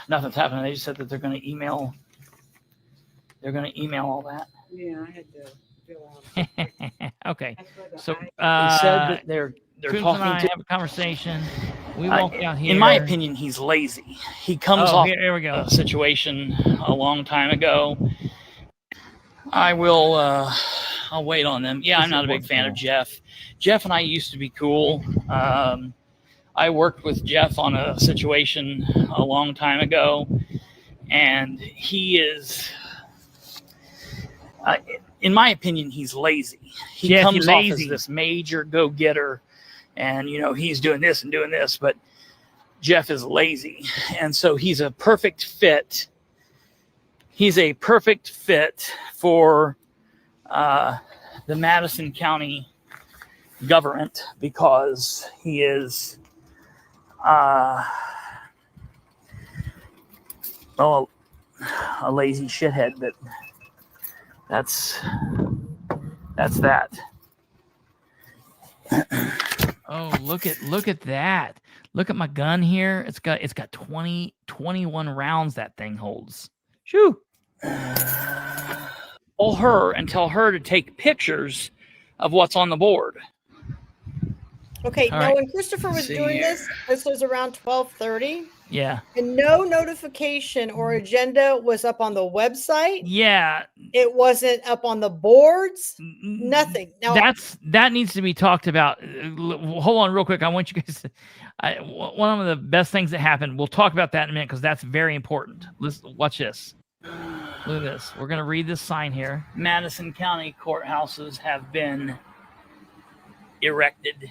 Nothing's happening. They just said that they're going to email all that. Yeah, I had to fill out. Okay. That's where the So They said that they're Coons and talking I to. have a conversation. We walk out here. In my opinion, he's lazy. He comes off here we go. a situation a long time ago. I'll wait on them. Yeah, I'm not a big fan of Jeff. Jeff and I used to be cool. I worked with Jeff on a situation a long time ago, and he is, in my opinion, he's lazy. He Jeff, comes he's off lazy. as this major go-getter, and he's doing this and doing this, but Jeff is lazy, and so he's a perfect fit. He's a perfect fit for the Madison County government because he is a lazy shithead, but that's that. Oh, look at that. Look at my gun here. It's got 21 rounds that thing holds. Shoo. Call her and tell her to take pictures of what's on the board. Okay. All Now, right. when Christopher was See doing here. this was around 12:30, Yeah. and no notification or agenda was up on the website. Yeah. It wasn't up on the boards. Nothing. Now, That needs to be talked about. Hold on real quick. I want you guys to, one of the best things that happened. We'll talk about that in a minute because that's very important. Watch this. Look at this. We're going to read this sign here. Madison County courthouses have been erected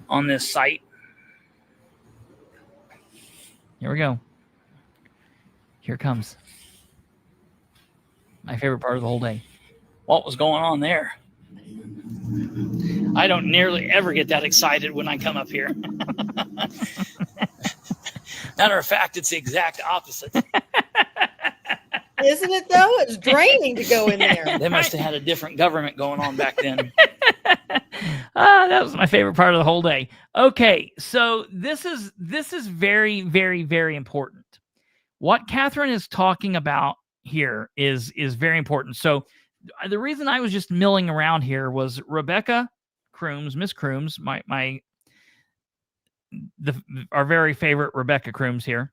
on this site. Here we go. Here it comes. My favorite part of the whole day. What was going on there? I don't nearly ever get that excited when I come up here. Matter of fact, it's the exact opposite. Isn't it though? It's draining to go in there. They must have had a different government going on back then. That was my favorite part of the whole day. Okay, so this is very, very, very important. What Katherine is talking about here is very important. So the reason I was just milling around here was Rebecca Crooms, Miss Crooms, our very favorite Rebecca Crooms here.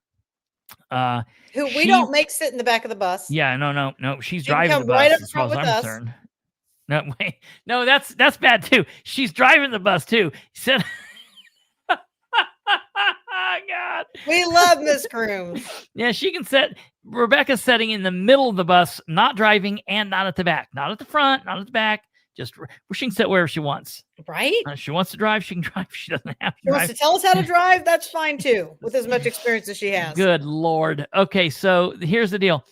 Who we don't make sit in the back of the bus. Yeah, no. She's She can driving come the bus right up as far front as with I'm us. concerned. No, wait. No, that's bad too. She's driving the bus too. She said, God. We love Miss Crooms. Yeah, she can set. Rebecca's sitting in the middle of the bus, not driving and not at the back, not at the front, not at the back. Just she can sit wherever she wants. Right? If she wants to drive, she can drive. If she doesn't have to She wants drive. to tell us how to drive. That's fine too, with as much experience as she has. Good Lord. Okay, so here's the deal.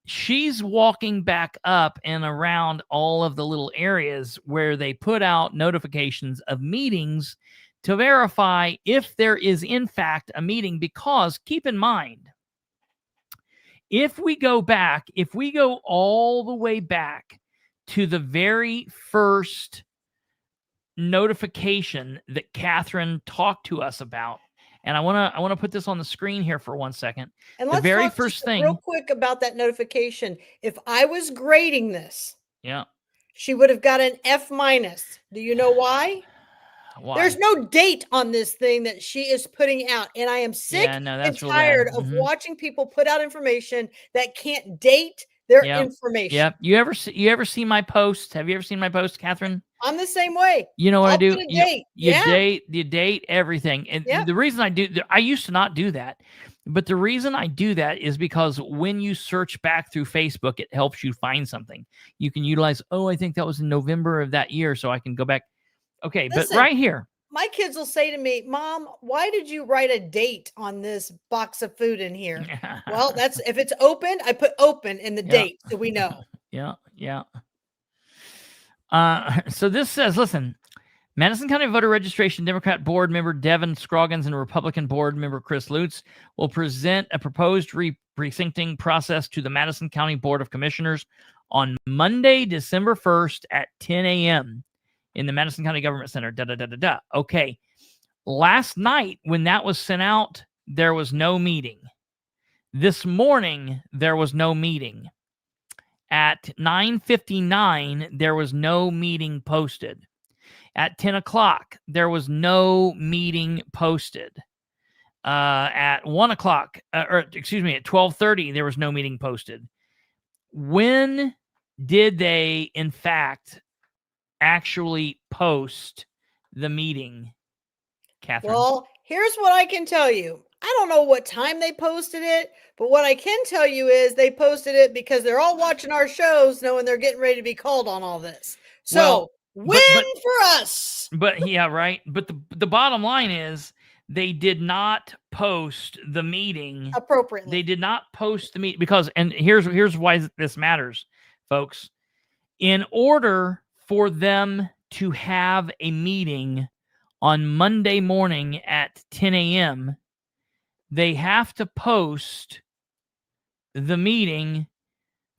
She's walking back up and around all of the little areas where they put out notifications of meetings to verify if there is in fact a meeting, because keep in mind, if we go all the way back to the very first notification that Katherine talked to us about, and I want to put this on the screen here for 1 second. And The let's very talk first just thing, real quick about that notification. If I was grading this, yeah, she would have got an F-. Do you know why? why? There's no date on this thing that she is putting out. And I am sick Yeah, no, and that's real tired bad. of Mhm. watching people put out information that can't date their Yep. information. Yep. You ever see my post? Have you ever seen my post, Katherine? I'm the same way. You know what I I'll do? put a You date. Yeah. date everything. And Yep. the reason I do, I used to not do that, but the reason I do that is because when you search back through Facebook, it helps you find something. You can utilize, I think that was in November of that year, so I can go back. Okay, Listen, but right here. My kids will say to me, Mom, why did you write a date on this box of food in here? Well, that's if it's open, I put open in the Yeah. date so we know. Yeah. So this says, listen, Madison County Voter Registration Democrat Board member Devin Scroggins and Republican Board member Chris Lutz will present a proposed precincting process to the Madison County Board of Commissioners on Monday, December 1st at 10 a.m. in the Madison County Government Center. Okay. Last night, when that was sent out, there was no meeting. This morning, there was no meeting. At 9:59, there was no meeting posted. At 10 o'clock, there was no meeting posted. At 1 o'clock, at 12:30, there was no meeting posted. When did they, in fact, actually post the meeting, Katherine? Well, here's what I can tell you. I don't know what time they posted it, but what I can tell you is they posted it because they're all watching our shows knowing they're getting ready to be called on all this. So win for us. But yeah, right. But the bottom line is they did not post the meeting appropriately. They did not post the meeting because, and here's why this matters, folks. In order for them to have a meeting on Monday morning at 10 a.m., they have to post the meeting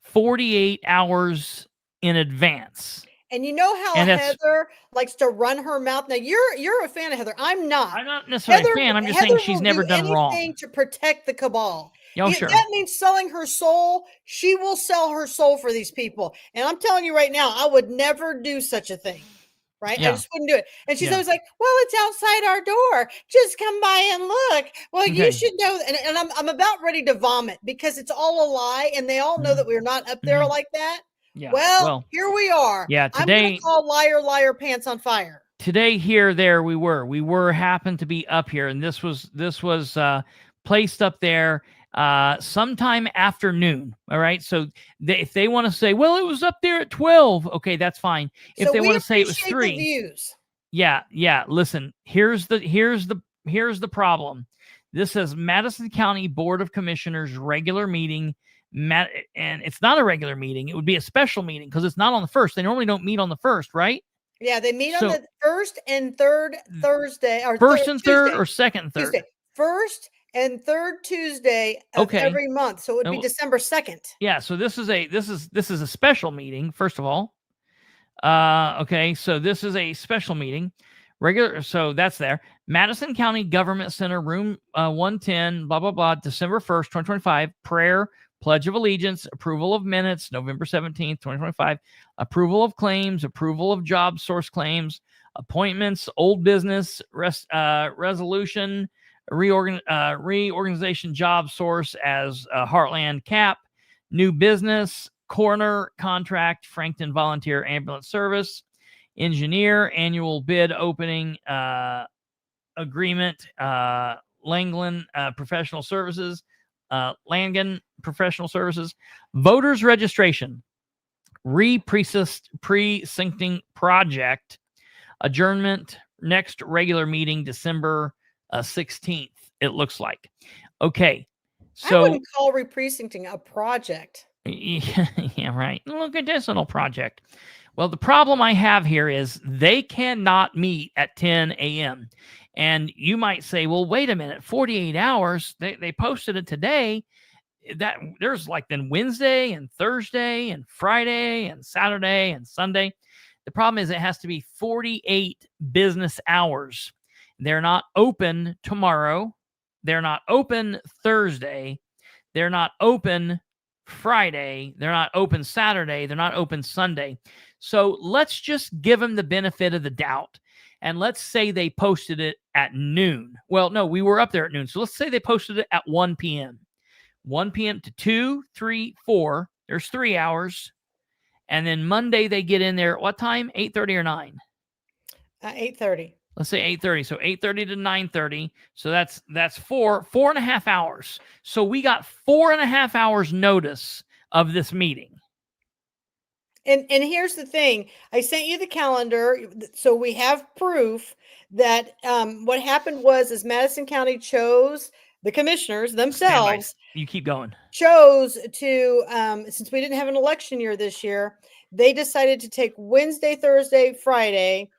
48 hours in advance. And you know how Heather likes to run her mouth. Now you're a fan of Heather. I'm not. I'm not necessarily a fan. I'm just saying she's never done wrong to protect the cabal. Sure. That means selling her soul. She will sell her soul for these people. And I'm telling you right now, I would never do such a thing. Right? Yeah. I just wouldn't do it. And she's always like, well, it's outside our door. Just come by and look. Well, you should know. And I'm about ready to vomit because it's all a lie. And they all know that we're not up there like that. Yeah. Well, here we are. Yeah. I'm Today, going to call liar pants on fire. Today, there we were happened to be up here, and this was placed up there sometime afternoon. All right. So if they want to say, well, it was up there at 12. Okay, that's fine. If they want to say it was 3. Yeah. Listen, here's the problem. This says Madison County Board of Commissioners regular meeting. And it's not a regular meeting. It would be a special meeting because it's not on the 1st. They normally don't meet on the 1st, right? Yeah, they meet So- on the first and third Thursday, or First and third, Tuesday. or second and third? Tuesday. First and third Tuesday of Okay. every month. So it would be Oh, December 2nd. Yeah, so this is a special meeting, first of all. Okay, so this is a special meeting. Regular, so that's there. Madison County Government Center, room 110, blah, blah, blah, December 1st, 2025. Prayer, Pledge of Allegiance, approval of minutes, November 17th, 2025. Approval of claims, approval of job source claims, appointments, old business, resolution, reorganization job source as Heartland Cap, new business, coroner contract, Frankton Volunteer Ambulance Service, engineer, annual bid opening agreement, Langland Professional Services, Langan Professional Services, voters registration, precincting project, adjournment, next regular meeting December 16th, it looks like. Okay, I so wouldn't call re-precincting a project. yeah, right. Look at this little project. Well, the problem I have here is they cannot meet at 10 a.m. And you might say, well, wait a minute, 48 hours. They posted it today. That there's like then Wednesday and Thursday and Friday and Saturday and Sunday. The problem is it has to be 48 business hours. They're not open tomorrow. They're not open Thursday. They're not open Friday. They're not open Saturday. They're not open Sunday. So let's just give them the benefit of the doubt. And let's say they posted it at noon. Well, no, we were up there at noon. So let's say they posted it at 1 p.m. 1 p.m. to 2, 3, 4. There's 3 hours. And then Monday they get in there at what time? 8:30 or 9? 8:30. Let's say 8:30. So 8:30 to 9:30. So that's 4.5 hours. So we got 4.5 hours notice of this meeting. And here's the thing. I sent you the calendar, so we have proof that what happened was Madison County chose, the commissioners themselves You keep going. chose to, since we didn't have an election year this year, they decided to take Wednesday, Thursday, Friday,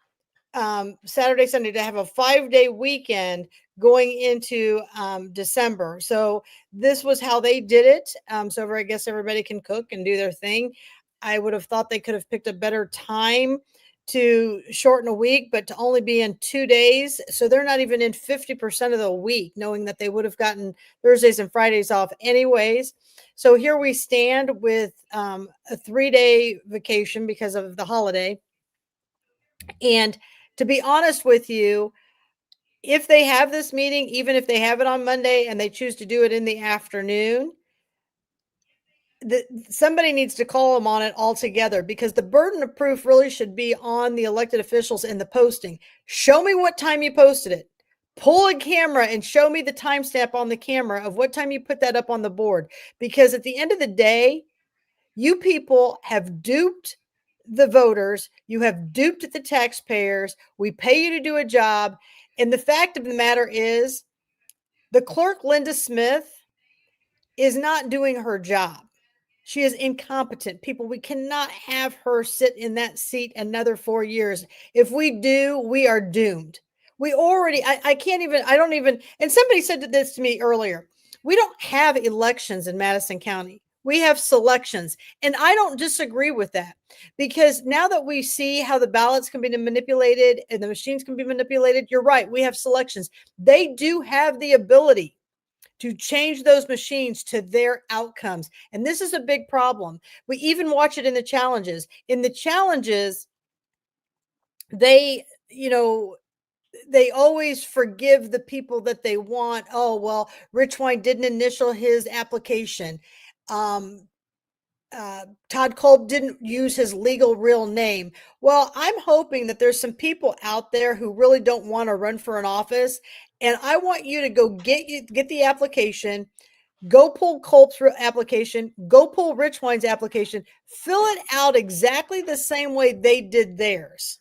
Saturday, Sunday, to have a 5-day weekend going into December. So this was how they did it. So I guess everybody can cook and do their thing. I would have thought they could have picked a better time to shorten a week, but to only be in 2 days. So they're not even in 50% of the week, knowing that they would have gotten Thursdays and Fridays off anyways. So here we stand with a 3-day vacation because of the holiday. And to be honest with you, if they have this meeting, even if they have it on Monday and they choose to do it in the afternoon, somebody needs to call them on it altogether, because the burden of proof really should be on the elected officials in the posting. Show me what time you posted it. Pull a camera and show me the timestamp on the camera of what time you put that up on the board. Because at the end of the day, you people have duped the voters. You have duped the taxpayers. We pay you to do a job. And the fact of the matter is, the clerk, Linda Smith, is not doing her job. She is incompetent. People, we cannot have her sit in that seat another 4 years. If we do, we are doomed. We already, I don't even, and somebody said this to me earlier. We don't have elections in Madison County. We have selections. And I don't disagree with that, because now that we see how the ballots can be manipulated and the machines can be manipulated, you're right. We have selections. They do have the ability to change those machines to their outcomes. And this is a big problem. We even watch it in the challenges. In the challenges, they always forgive the people that they want. Oh, well, Richwine didn't initial his application. Todd Kolb didn't use his legal real name. Well, I'm hoping that there's some people out there who really don't want to run for an office. And I want you to go get the application, go pull Kolb's application, go pull Richwine's application, fill it out exactly the same way they did theirs.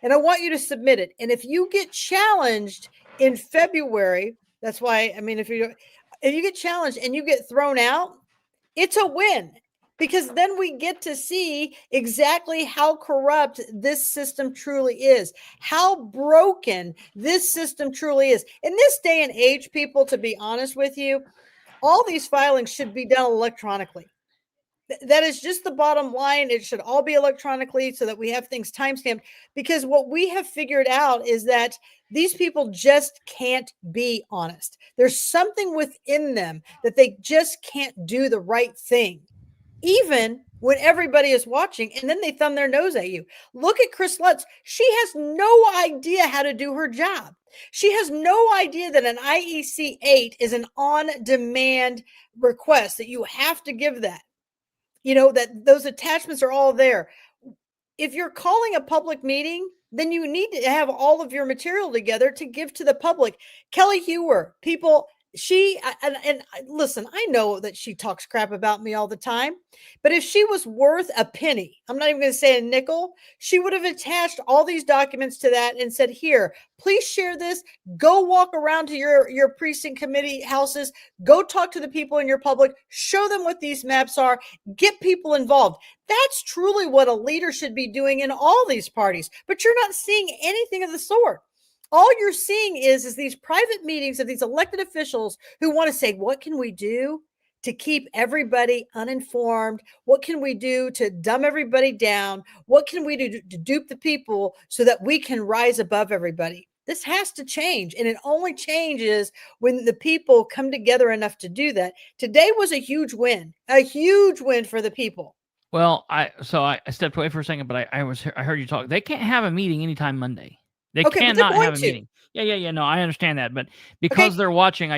And I want you to submit it. And if you get challenged in February, That's why, I mean, if you get challenged and you get thrown out, it's a win, because then we get to see exactly how corrupt this system truly is, how broken this system truly is. In this day and age, people, to be honest with you, all these filings should be done electronically. That is just the bottom line. It should all be electronically so that we have things timestamped, because what we have figured out is that these people just can't be honest. There's something within them that they just can't do the right thing, even when everybody is watching, and then they thumb their nose at you. Look at Chris Lutz. She has no idea how to do her job. She has no idea that an IEC 8 is an on-demand request, that you have to give that. That those attachments are all there. If you're calling a public meeting, then you need to have all of your material together to give to the public. Kelly Hewer, people, listen, I know that she talks crap about me all the time, but if she was worth a penny, I'm not even going to say a nickel, she would have attached all these documents to that and said, here, please share this. Go walk around to your precinct committee houses. Go talk to the people in your public. Show them what these maps are. Get people involved. That's truly what a leader should be doing in all these parties, but you're not seeing anything of the sort. All you're seeing is these private meetings of these elected officials who want to say, what can we do to keep everybody uninformed? What can we do to dumb everybody down? What can we do to dupe the people so that we can rise above everybody? This has to change, and it only changes when the people come together enough to do that. Today was a huge win for the people. Well, I stepped away for a second, but I heard you talk. They can't have a meeting anytime Monday. They cannot have a meeting. Yeah. No, I understand that, but because they're watching,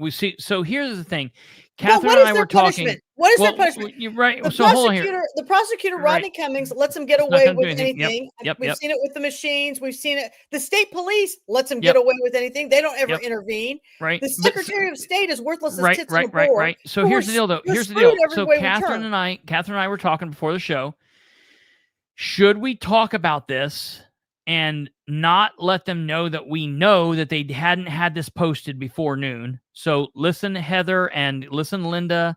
we see. So here's the thing, Catherine and I were talking. What is their punishment? You're right. The so hold on here. The prosecutor, Rodney Cummings, lets them get away with anything. We've seen it with the machines. We've seen it. The state police lets them get away with anything. They don't ever intervene. Right. The Secretary of State is worthless as tits on a board. Right. So here's the deal, though. Here's the deal. So Catherine and I were talking before the show. Should we talk about this and not let them know that we know that they hadn't had this posted before noon? So listen, Heather, and listen, Linda,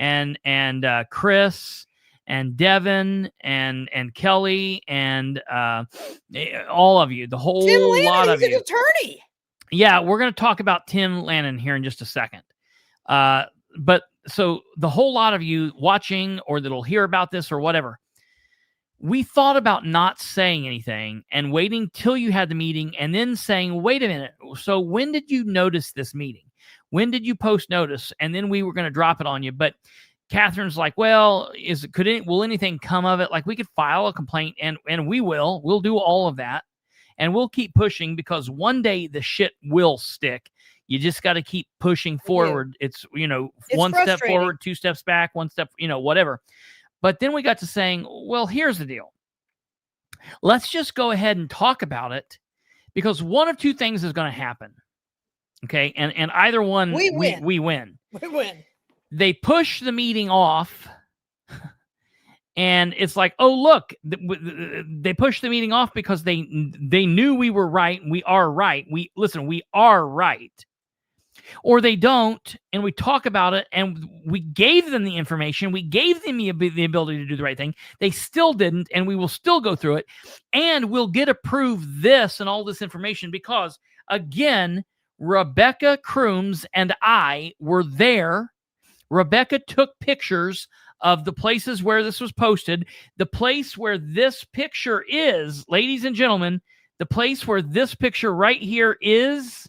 and Chris and Devin and Kelly and all of you, the whole Tim Lannon, lot of he's you. an attorney. Yeah, we're going to talk about Tim Lannon here in just a second. But so the whole lot of you watching or that'll hear about this or whatever, we thought about not saying anything and waiting till you had the meeting and then saying, wait a minute. So when did you notice this meeting? When did you post notice? And then we were going to drop it on you. But Catherine's like, well, will anything come of it? Like, we could file a complaint and we'll do all of that. And we'll keep pushing, because one day the shit will stick. You just got to keep pushing forward. It's, one step forward, 2 steps back, 1 step, whatever. But then we got to saying, well, here's the deal. Let's just go ahead and talk about it, because one of two things is going to happen. Okay. And either one, we win. We win. They push the meeting off. And it's like, oh, look, they pushed the meeting off because they knew we were right. And we are right. We are right. Or they don't, and we talk about it, and we gave them the information. We gave them the ability to do the right thing. They still didn't, and we will still go through it, and we'll get approved this and all this information because, again, Rebecca Crooms and I were there. Rebecca took pictures of the places where this was posted. The place where this picture is, ladies and gentlemen, the place where this picture right here is,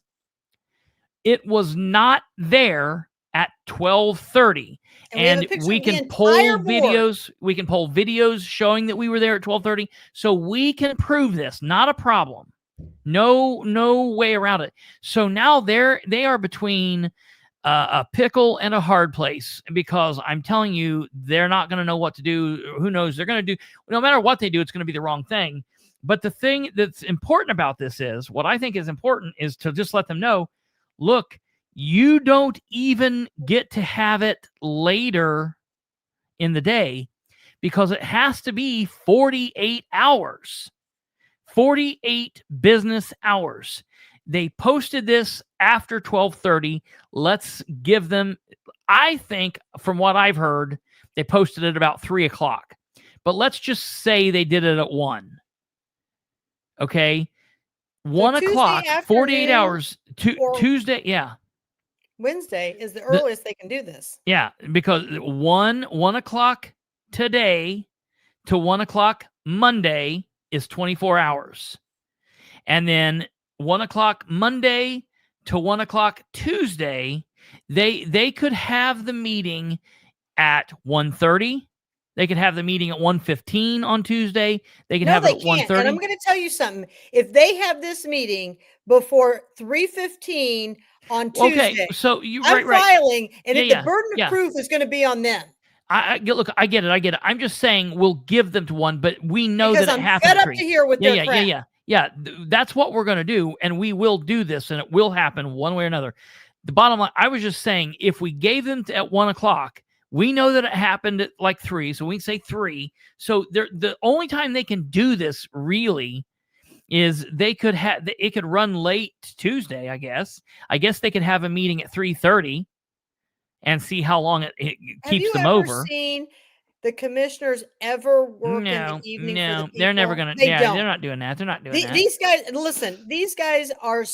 it was not there at 12:30. And we can pull videos. We can pull videos showing that we were there at 12:30. So we can prove this. Not a problem. No way around it. So now they are between a pickle and a hard place, because I'm telling you, they're not going to know what to do. Who knows? They're going to do, no matter what they do, it's going to be the wrong thing. But the thing that's important about this is, what I think is important is to just let them know, look, you don't even get to have it later in the day, because it has to be 48 hours, 48 business hours. They posted this after 12:30. Let's give them, I think from what I've heard, they posted it about 3:00. But let's just say they did it at 1. Okay. 1 o'clock, 48 hours, Tuesday. Yeah. Wednesday is the earliest they can do this. Yeah. Because 1 o'clock today to 1 o'clock Monday is 24 hours. And then 1 o'clock Monday to 1 o'clock Tuesday, they could have the meeting at 1:30. They could have the meeting at 1:15 on Tuesday. They can have it at 1:30. And I'm going to tell you something. If they have this meeting before 3:15 on Tuesday, Okay, so you I'm filing, and the burden of yeah. proof is going to be on them. Look, I get it. I'm just saying we'll give them to 1, but we know Because that it I'm happens. fed up to hear with their crap. Yeah. That's what we're going to do, and we will do this, and it will happen one way or another. The bottom line, I was just saying, if we gave them at 1 o'clock, we know that it happened at like 3, so we can say 3. So the only time they can do this really is they could have it could run late Tuesday. I guess they could have a meeting at 3:30 and see how long it keeps them over. Have you ever seen the commissioners ever work in the evening? No, for the they're never people? going to. They Yeah, don't. they're not doing that. They're not doing that. These guys, listen, these guys are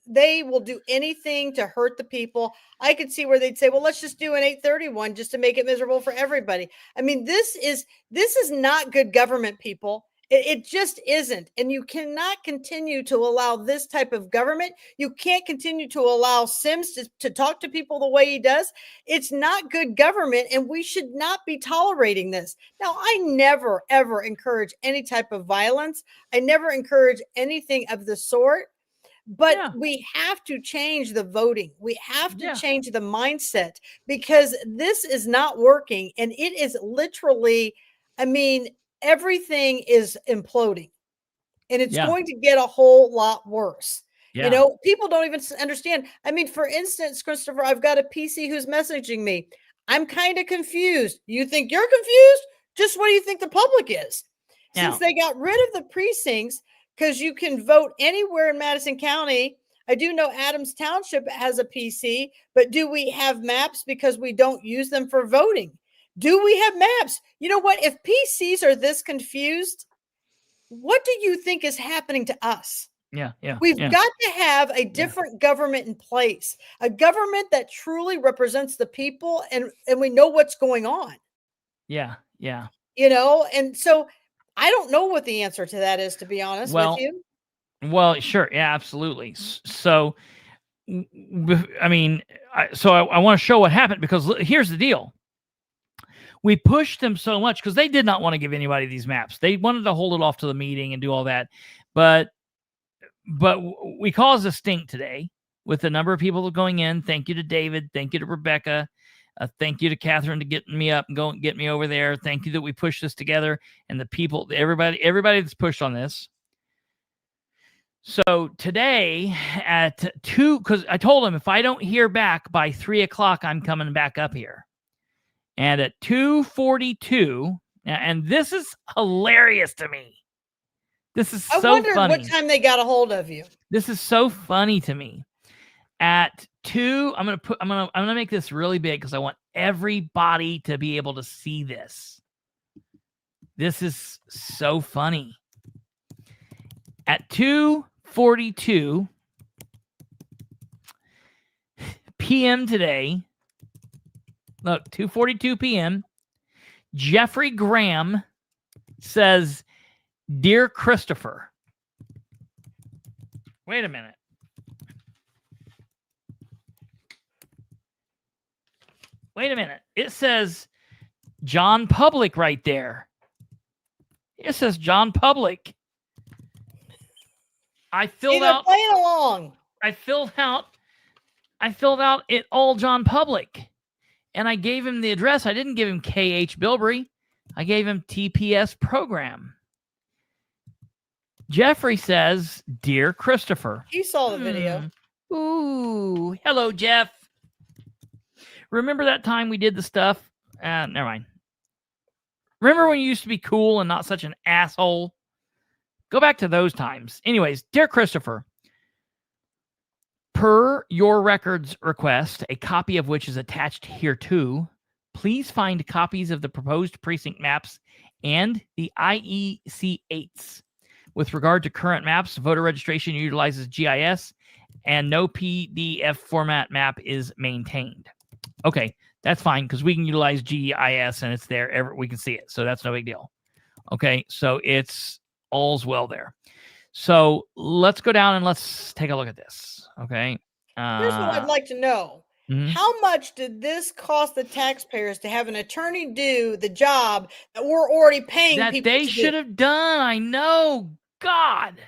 they will do anything to hurt the people. I could see where they'd say, well, let's just do an 8:31 just to make it miserable for everybody. I mean, this is not good government, people. It just isn't. And you cannot continue to allow this type of government. You can't continue to allow Sims to talk to people the way he does. It's not good government, and we should not be tolerating this. Now, I never, ever encourage any type of violence. I never encourage anything of the sort. But we have to change the voting. We have to change the mindset, because this is not working. And it is literally, I mean, everything is imploding, and it's going to get a whole lot worse. You know, people don't even understand. I mean, for instance, Kristopher, I've got a PC who's messaging me. I'm kind of confused. You think you're confused? Just what do you think the public is? Since they got rid of the precincts, because you can vote anywhere in Madison County. I do know Adams Township has a PC, but do we have maps because we don't use them for voting? Do we have maps? You know what? If PCs are this confused, what do you think is happening to us? We've got to have a different government in place, a government that truly represents the people, and we know what's going on. Yeah. You know, and so I don't know what the answer to that is, to be honest with you. Well, sure. Yeah, absolutely. So, I mean, I want to show what happened, because here's the deal. We pushed them so much because they did not want to give anybody these maps. They wanted to hold it off to the meeting and do all that. But we caused a stink today with the number of people going in. Thank you to David. Thank you to Rebecca. Thank you to Catherine to get me up and go and get me over there. Thank you that we pushed this together, and the people, everybody that's pushed on this. So today at 2, because I told him if I don't hear back by 3:00, I'm coming back up here. And at 2:42, and this is hilarious to me. This is so funny. I wonder what time they got a hold of you. This is so funny to me. At 2, I'm gonna make this really big because I want everybody to be able to see this. This is so funny. At 2:42 p.m. today, look, 2:42 p.m., Jeffrey Graham says, "Dear Kristopher." Wait a minute. It says John Public right there. It says John Public. I filled out. Playing along. I filled out it all John Public, and I gave him the address. I didn't give him KH Bilbrey. I gave him TPS program. Jeffrey says, "Dear Kristopher." He saw the video. Ooh, hello, Jeff. Remember that time we did the stuff? Never mind. Remember when you used to be cool and not such an asshole? Go back to those times. Anyways, dear Kristopher, Per your records request, a copy of which is attached hereto, please find copies of the proposed precinct maps and the IEC8s. With regard to current maps, voter registration utilizes GIS and no PDF format map is maintained. Okay, that's fine because we can utilize GIS and it's there. We can see it. So that's no big deal. Okay, so it's all's well there. So let's go down and let's take a look at this. Okay. Here's what I'd like to know. Mhm. How much did this cost the taxpayers to have an attorney do the job that we're already paying that people they to do? should have done? I know. God,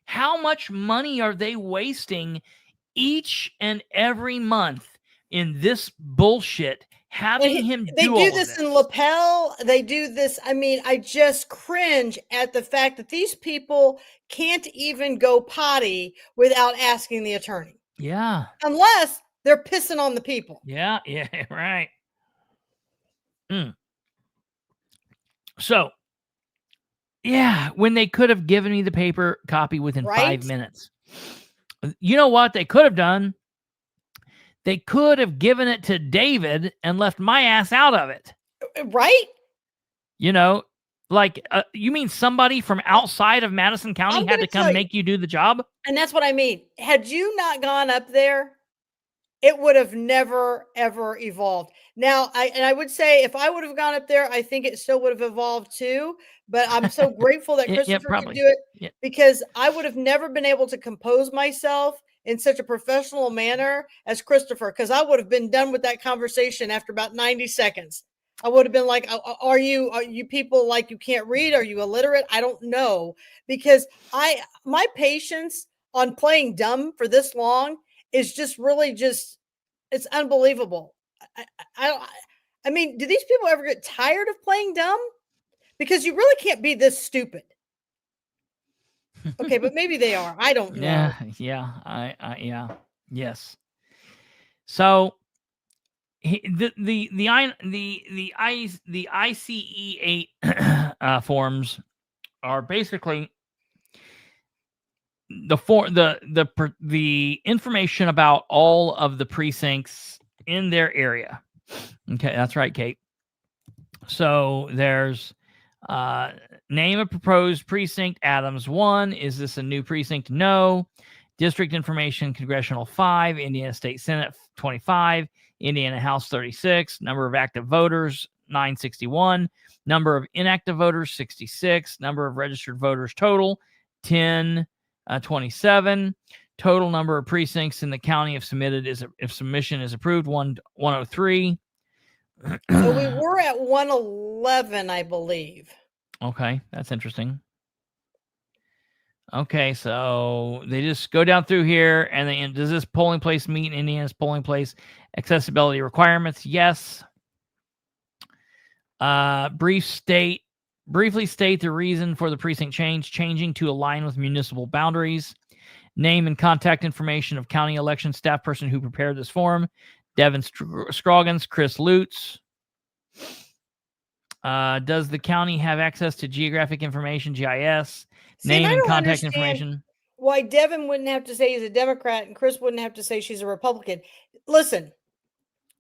how much money are they wasting each and every month in this bullshit? Having him They do all do of this in lapel. They do this. I mean, I just cringe at the fact that these people can't even go potty without asking the attorney, Yeah. unless they're pissing on the people. Yeah. Yeah. Right. So, yeah, when they could have given me the paper copy within 5 minutes. You know what they could have done? They could have given it to David and left my ass out of it. Right? You know, like, you mean somebody from outside of Madison County had to come make you do the job? And that's what I mean. Had you not gone up there, it would have never, ever evolved. Now, I would say if I would have gone up there, I think it still would have evolved too. But I'm so grateful that Kristopher could do it because I would have never been able to compose myself in such a professional manner as Kristopher, because I would have been done with that conversation after about 90 seconds. I would have been like, are you people like you can't read? Are you illiterate? I don't know. Because my patience on playing dumb for this long is just really it's unbelievable. I mean, do these people ever get tired of playing dumb? Because you really can't be this stupid. Okay, but maybe they are. I don't know. Yeah. Yes. So the ICE8 forms are basically the information about all of the precincts in their area. Okay, that's right, Kate. So there's name of proposed precinct, Adams 1. Is this a new precinct? No. District information, Congressional 5, Indiana State Senate 25, Indiana House 36, number of active voters 961, number of inactive voters 66, number of registered voters total 1027, total number of precincts in the county if submission is approved 103. So we were at 111, I believe. Okay, that's interesting. Okay, so they just go down through here, and then does this polling place meet Indiana's polling place accessibility requirements? Yes. Briefly state the reason for the precinct changing to align with municipal boundaries. Name and contact information of county election staff person who prepared this form. Devin Scroggins, Chris Lutz. Does the county have access to geographic information, GIS? Name and contact information. Why Devin wouldn't have to say he's a Democrat and Chris wouldn't have to say she's a Republican. Listen,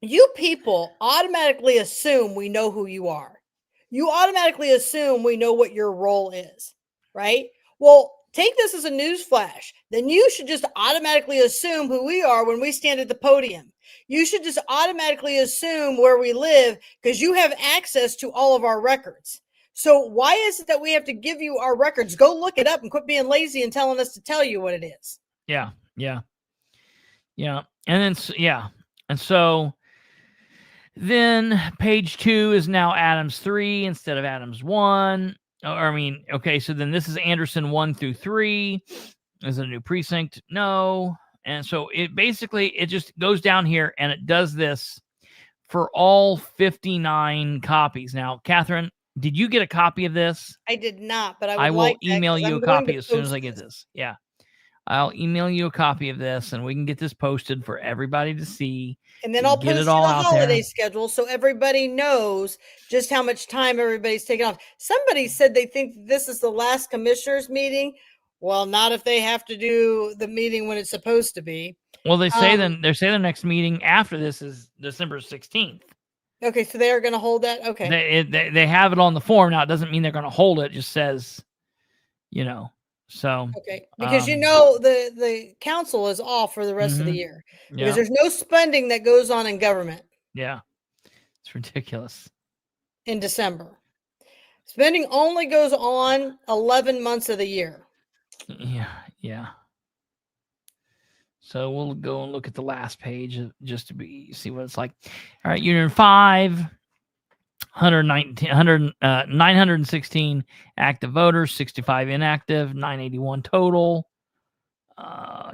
you people automatically assume we know who you are. You automatically assume we know what your role is, right? Well, take this as a news flash. Then you should just automatically assume who we are when we stand at the podium. You should just automatically assume where we live because you have access to all of our records. So why is it that we have to give you our records? Go look it up and quit being lazy and telling us to tell you what it is. Yeah. And so then page 2 is now Adams 3 instead of Adams 1. So then this is Anderson 1 through 3. Is it a new precinct? No. And so it just goes down here and it does this for all 59 copies. Now, Catherine, did you get a copy of this? I did not, but I will email you a copy as soon as I get this. Yeah. I'll email you a copy of this and we can get this posted for everybody to see. And then I'll post you the holiday schedule so everybody knows just how much time everybody's taking off. Somebody said they think this is the last commissioners meeting. Well, not if they have to do the meeting when it's supposed to be. Well, they say the next meeting after this is December 16th. Okay, so they are going to hold that. Okay. They have it on the form now. It doesn't mean they're going to hold it. It just says, so. Okay, because the council is off for the rest of the year because there's no spending that goes on in government. Yeah, it's ridiculous. In December, spending only goes on 11 months of the year. Yeah. So we'll go and look at the last page just to see what it's like. All right, Union 5, 916 active voters, 65 inactive, 981 total. All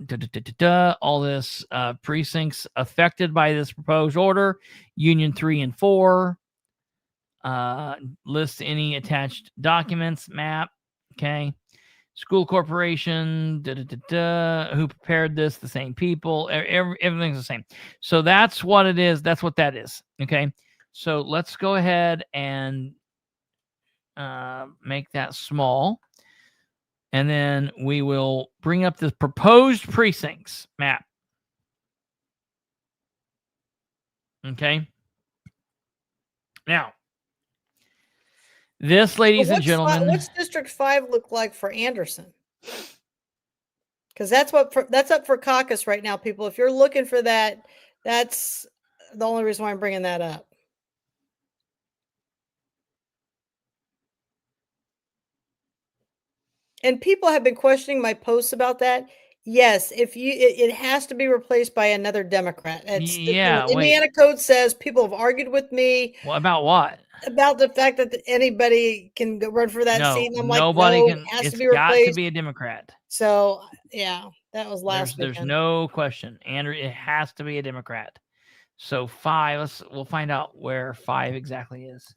this precincts affected by this proposed order. Union 3 and 4. List any attached documents, map. Okay. School corporation, who prepared this, the same people, everything's the same. So that's what it is. That's what that is. Okay. So let's go ahead and make that small. And then we will bring up the proposed precincts map. Okay. Now, this, ladies and gentlemen, what's District 5 look like for Anderson? Because that's up for caucus right now, people. If you're looking for that, that's the only reason why I'm bringing that up. And people have been questioning my posts about that. Yes, it has to be replaced by another Democrat. Indiana code says people have argued with me. Well, about what? About the fact that anybody can go run for that seat. And I'm nobody like, no, can. it has It's to be replaced. got to be a Democrat. So yeah, that was last There's weekend. no question, Andrew. It has to be a Democrat. So 5. We'll find out where 5 exactly is.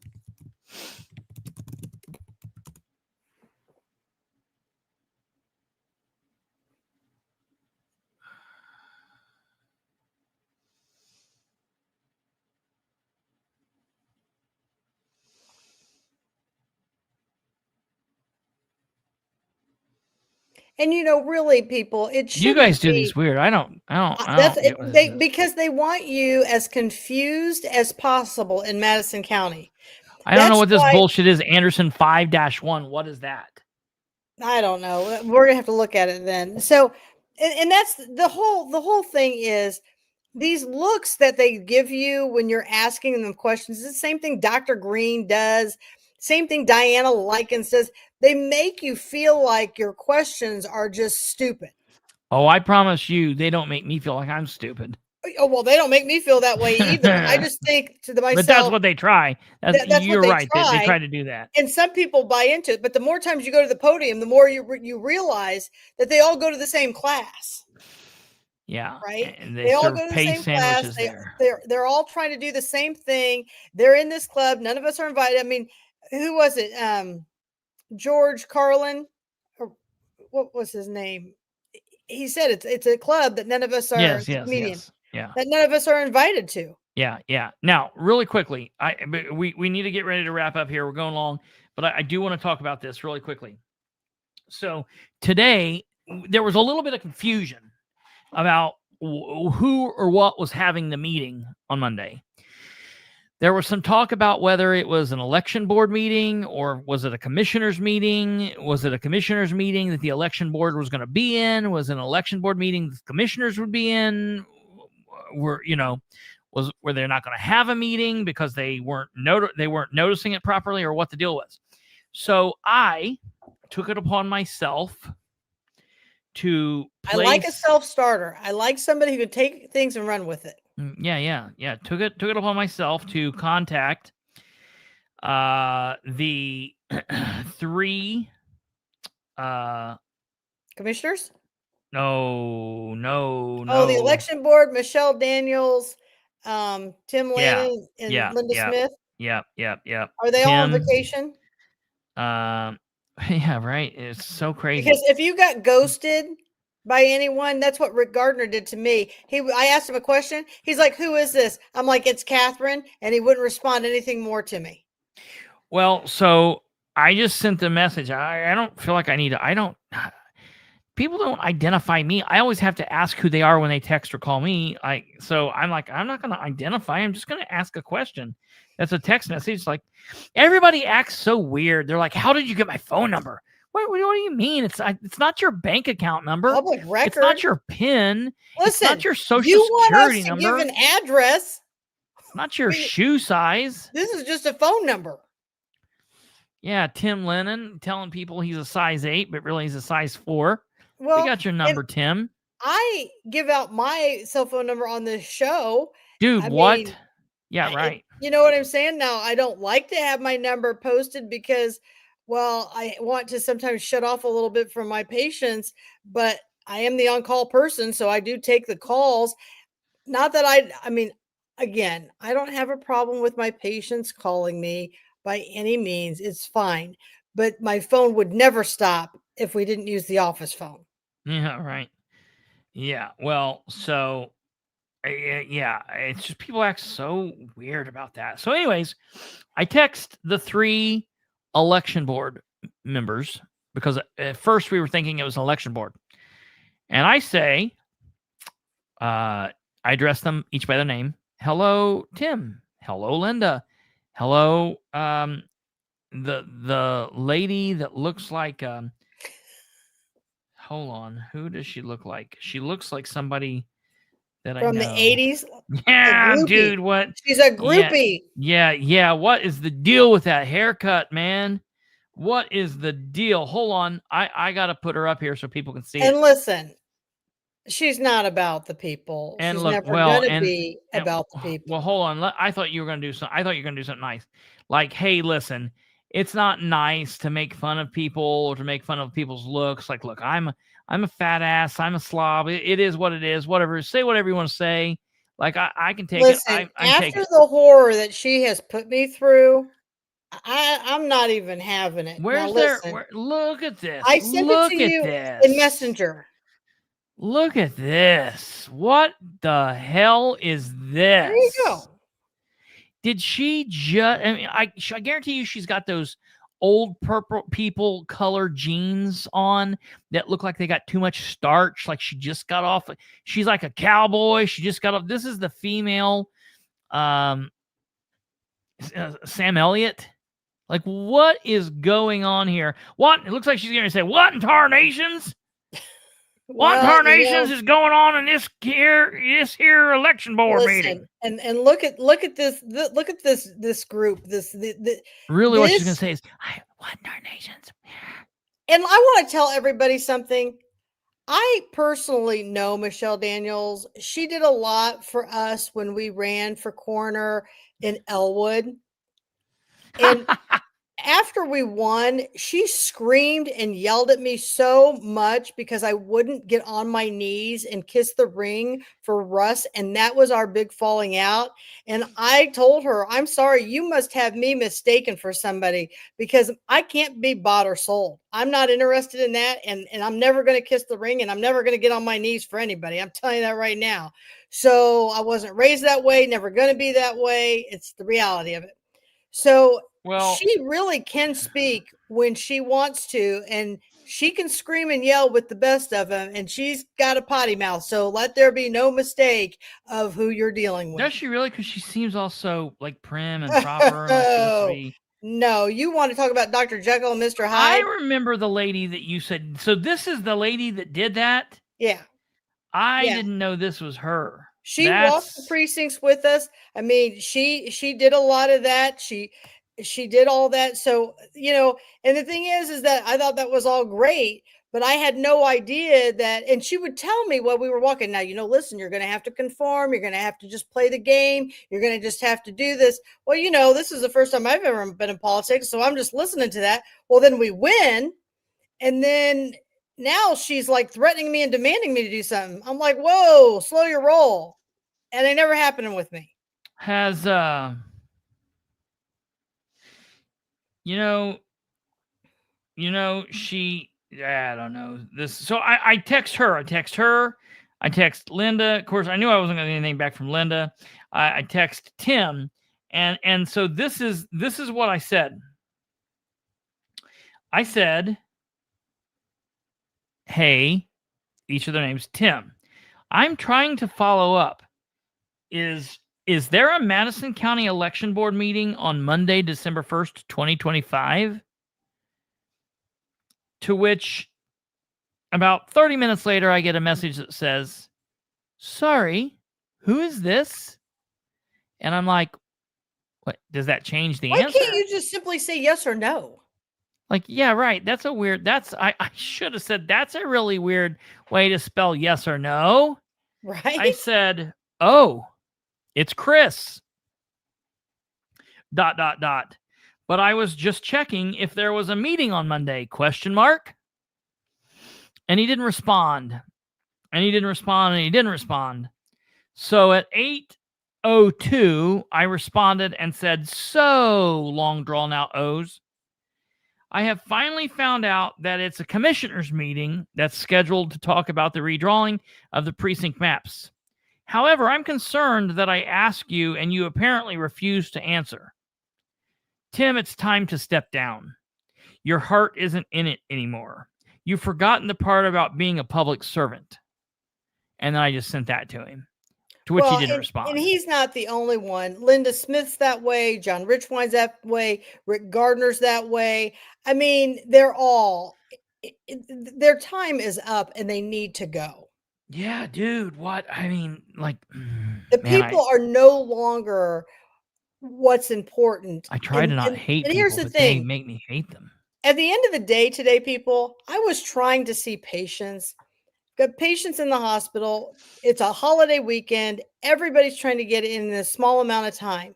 And really, people, You guys do these weird. I don't get what this is. Because they want you as confused as possible in Madison County. I don't know what this bullshit is. Anderson 5-1. What is that? I don't know. We're gonna have to look at it then. So, and that's the whole thing is these looks that they give you when you're asking them questions. It's the same thing Dr. Green does. Same thing Diana Likens says. They make you feel like your questions are just stupid. Oh, I promise you, they don't make me feel like I'm stupid. Oh, well, they don't make me feel that way either. I just think to myself. But that's what they try. You're right. They try to do that. And some people buy into it. But the more times you go to the podium, the more you realize that they all go to the same class. Yeah. Right. And they all serve go to the paste same class. sandwiches They're all trying to do the same thing. They're in this club. None of us are invited. I mean, who was it? George Carlin, or what was his name? He said it's a club that none of us are comedians. Yeah. That none of us are invited to. Yeah. Now, really quickly, we need to get ready to wrap up here. We're going long, but I do want to talk about this really quickly. So today there was a little bit of confusion about who or what was having the meeting on Monday. There was some talk about whether it was an election board meeting or was it a commissioners meeting? Was it a commissioners meeting that the election board was going to be in? Was it an election board meeting that the commissioners would be in? Were they not going to have a meeting because they weren't noticing it properly, or what the deal was? So I took it upon myself to I like a self-starter. I like somebody who can take things and run with it. Yeah. Took it upon myself to contact the 3 commissioners. No. Oh, the election board: Michelle Daniels, Tim Lannon, and Linda Smith. Yep. Are they all on vacation? Yeah, right. It's so crazy. Because if you got ghosted by anyone, that's what Rick Gardner did to me. I asked him a question. He's like, "Who is this?" I'm like, "It's Katherine," and he wouldn't respond anything more to me. Well, so I just sent the message. I don't feel like I need to. people don't identify me. I always have to ask who they are when they text or call me. So I'm like, I'm not going to identify. I'm just going to ask a question. That's a text message. Like, everybody acts so weird. They're like, how did you get my phone number? What do you mean? It's not your bank account number. Public record. It's not your PIN. Listen, it's not your social you want security us to number. give an address. It's not your shoe size. This is just a phone number. Yeah, Tim Lennon telling people he's a size 8, but really he's a size 4. Well, we got your number, Tim. I give out my cell phone number on this show. Dude, what? Yeah, right. You know what I'm saying? Now, I don't like to have my number posted because, well, I want to sometimes shut off a little bit from my patients, but I am the on-call person, so I do take the calls. Not that I mean, again, I don't have a problem with my patients calling me by any means. It's fine. But my phone would never stop if we didn't use the office phone. Yeah, right. Yeah, well, so, yeah, it's just people act so weird about that. So anyways, I text the 3 election board members because at first we were thinking it was an election board. And I say, I address them each by their name. Hello, Tim. Hello, Linda. Hello, the lady that looks like hold on, who does she look like? She looks like somebody that From I know. the 80s. Yeah, dude, what? She's a groupie. Yeah. What is the deal with that haircut, man? What is the deal? Hold on. I got to put her up here so people can see And it. listen, she's not about the people. And she's look, never well, going to and- be about the people. Well, hold on. I thought you were going to do something. I thought you were going to do something nice. Like, hey, listen, it's not nice to make fun of people or to make fun of people's looks. Like, look, I'm a fat ass. I'm a slob. It is what it is. Whatever. Say whatever you want to say. Like, I can take Listen, it. I take after it. the horror that she has put me through, I'm not even having it. Where's now, there? listen, Look at this. I sent Look it to at you this. in Messenger. Look at this. What the hell is this? There you go. Did she just? I mean, I guarantee you, she's got those old purple people color jeans on that look like they got too much starch. Like she just got off. She's like a cowboy. She just got off. This is the female, Sam Elliott. Like, what is going on here? What? It looks like she's going to say, "What in tarnations? What Well, tarnations is going on in this here election board meeting?" And look at this group. Really, what she's going this- to say is, "What tarnations?" And I want to tell everybody something. I personally know Michelle Daniels. She did a lot for us when we ran for coroner in Elwood. And after we won, she screamed and yelled at me so much because I wouldn't get on my knees and kiss the ring for Russ. And that was our big falling out. And I told her, I'm sorry, you must have me mistaken for somebody because I can't be bought or sold. I'm not interested in that. And I'm never going to kiss the ring and I'm never going to get on my knees for anybody. I'm telling you that right now. So I wasn't raised that way, never going to be that way. It's the reality of it. So she really can speak when she wants to, and she can scream and yell with the best of them, and she's got a potty mouth. So let there be no mistake of who you're dealing with. Does she really? Because she seems also like prim and proper. And no, you want to talk about Dr. Jekyll and Mr. Hyde? I remember the lady that you said. So this is the lady that did that? Yeah. I didn't know this was her. She walked the precincts with us. I mean, she did a lot of that. She did all that. So, you know, and the thing is that I thought that was all great, but I had no idea that, and she would tell me while we were walking, now, you know, listen, you're going to have to conform. You're going to have to just play the game. You're going to just have to do this. Well, you know, this is the first time I've ever been in politics. So I'm just listening to that. Well, then we win. And then now she's like threatening me and demanding me to do something. I'm like, whoa, slow your roll. And it never happened with me. Has, you know, she, I don't know this. So I text her, I text Linda. Of course, I knew I wasn't going to get anything back from Linda. I text Tim. And so this is what I said. I said, hey, each of their names. Tim, I'm trying to follow up. Is there a Madison County Election Board meeting on Monday, December 1st, 2025? To which, about 30 minutes later, I get a message that says, sorry, who is this? And I'm like, what? Does that change the Why answer? can't you just simply say yes or no? Like, yeah, right. That's a weird, I should have said, that's a really weird way to spell yes or no. Right? I said, oh, it's Chris. ... But I was just checking if there was a meeting on Monday, ? And he didn't respond. And he didn't respond, and he didn't respond. So at 8:02, I responded and said, so long drawn out O's. I have finally found out that it's a commissioners meeting that's scheduled to talk about the redrawing of the precinct maps. However, I'm concerned that I asked you and you apparently refused to answer. Tim, it's time to step down. Your heart isn't in it anymore. You've forgotten the part about being a public servant. And then I just sent that to him, to which he didn't respond. And he's not the only one. Linda Smith's that way. John Richwine's that way. Rick Gardner's that way. I mean, they're all, their time is up and they need to go. Yeah, dude, what? I mean, like, the people are no longer what's important. I try to not hate people, here's the but thing. they make me hate them. At the end of the day today, people, I was trying to see patients. Got patients in the hospital. It's a holiday weekend. Everybody's trying to get in a small amount of time.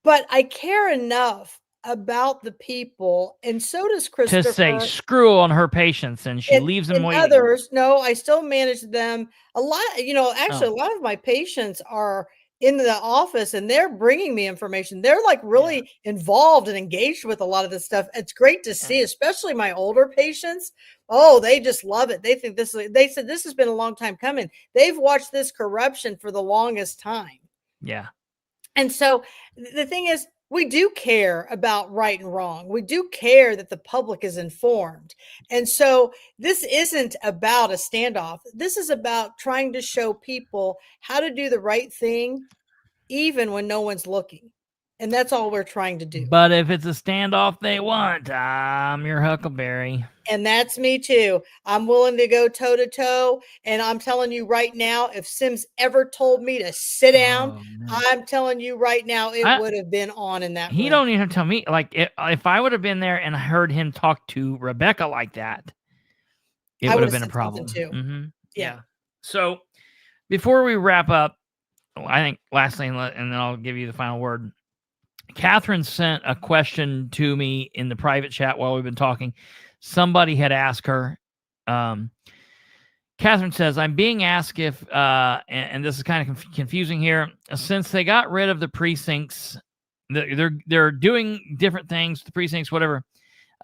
But I care enough about the people, and so does Kristopher. To say screw on her patients, and she leaves them waiting. Others, no, I still manage them. A lot, actually, a lot of my patients are in the office and they're bringing me information. They're like really involved and engaged with a lot of this stuff. It's great to see, especially my older patients. Oh, they just love it. They think they said this has been a long time coming. They've watched this corruption for the longest time. Yeah. And so the thing is, we do care about right and wrong. We do care that the public is informed. And so this isn't about a standoff. This is about trying to show people how to do the right thing, even when no one's looking. And that's all we're trying to do. But if it's a standoff they want, I'm your Huckleberry. And that's me too. I'm willing to go toe to toe. And I'm telling you right now, if Sims ever told me to sit down, I'm telling you right now, it would have been on in that room. He don't even have to tell me. Like, if I would have been there and heard him talk to Rebecca like that, it would have been a problem too. Mm-hmm. Yeah. So before we wrap up, I think lastly, and then I'll give you the final word. Katherine sent a question to me in the private chat while we've been talking. Somebody had asked her. Katherine says, I'm being asked if, and this is kind of confusing here, since they got rid of the precincts, they're doing different things, the precincts, whatever.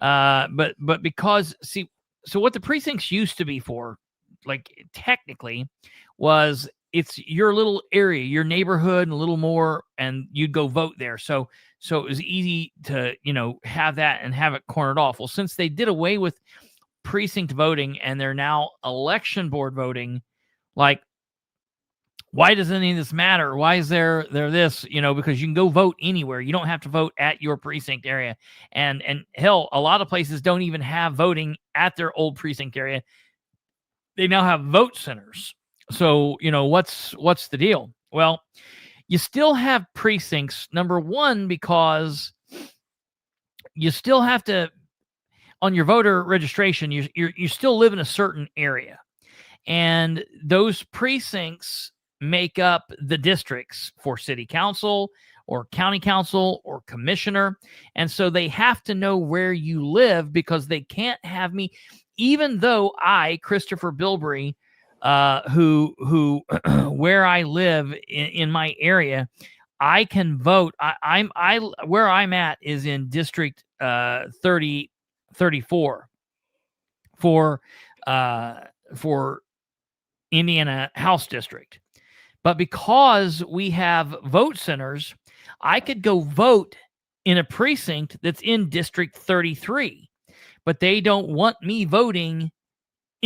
But because, see, so what the precincts used to be for, like technically, was it's your little area, your neighborhood, and a little more, and you'd go vote there. So it was easy to, have that and have it cornered off. Well, since they did away with precinct voting and they're now election board voting, like, why does any of this matter? Why is there this? Because you can go vote anywhere. You don't have to vote at your precinct area. And hell, a lot of places don't even have voting at their old precinct area. They now have vote centers. So, what's the deal? Well, you still have precincts, number one, because you still have to, on your voter registration, you still live in a certain area. And those precincts make up the districts for city council or county council or commissioner. And so they have to know where you live, because they can't have me, even though I, Kristopher Bilbrey, who where I live in my area, I can vote. Where I'm at is in District 34 for Indiana House District. But because we have vote centers, I could go vote in a precinct that's in District 33, but they don't want me voting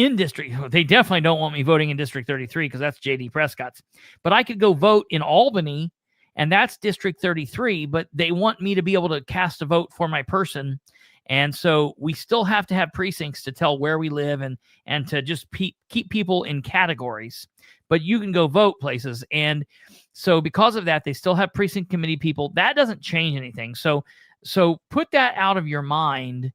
in district. They definitely don't want me voting in District 33 because that's JD Prescott's. But I could go vote in Albany, and that's District 33. But they want me to be able to cast a vote for my person, and so we still have to have precincts to tell where we live and to just keep people in categories. But you can go vote places, and so because of that, they still have precinct committee people. That doesn't change anything. So put that out of your mind.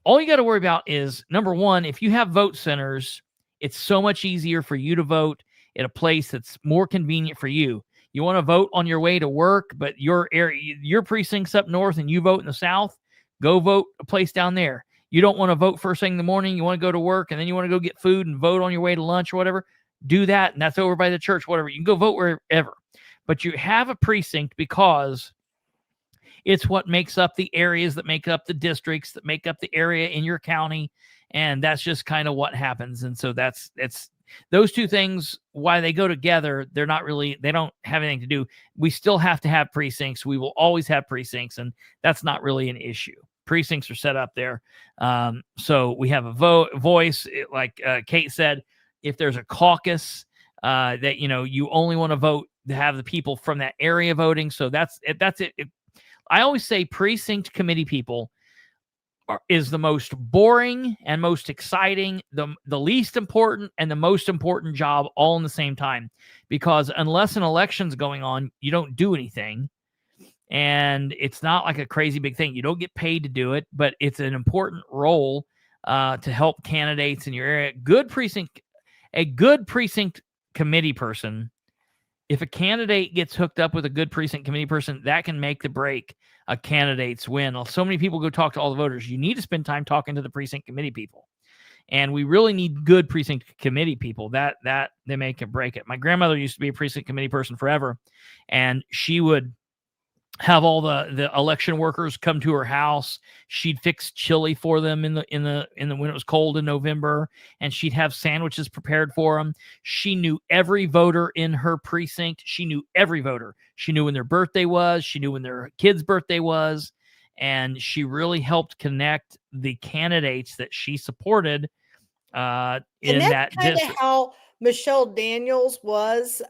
All you got to worry about is, number one, if you have vote centers, it's so much easier for you to vote at a place that's more convenient for you. You want to vote on your way to work, but your area, your precinct's up north and you vote in the south, go vote a place down there. You don't want to vote first thing in the morning. You want to go to work and then you want to go get food and vote on your way to lunch or whatever. Do that. And that's over by the church, whatever. You can go vote wherever. But you have a precinct because it's what makes up the areas that make up the districts that make up the area in your county. And that's just kind of what happens. And so it's those two things, why they go together, they don't have anything to do. We still have to have precincts. We will always have precincts. And that's not really an issue. Precincts are set up there. So we have a voice, like Kate said, if there's a caucus that, you only want to vote to have the people from that area voting. So that's it. I always say precinct committee people is the most boring and most exciting, the least important and the most important job all in the same time, because unless an election's going on, you don't do anything. And it's not like a crazy big thing. You don't get paid to do it, but it's an important role to help candidates in your area. A good precinct committee person, if a candidate gets hooked up with a good precinct committee person, that can make the break a candidate's win. So many people go talk to all the voters. You need to spend time talking to the precinct committee people. And we really need good precinct committee people that they make or break it. My grandmother used to be a precinct committee person forever, and she would have all the election workers come to her house. She'd fix chili for them in the when it was cold in November, and she'd have sandwiches prepared for them. She knew every voter in her precinct. She knew every voter. She knew when their birthday was. She knew when their kid's birthday was, and she really helped connect the candidates that she supported in that kind of district. how Michelle Daniels was.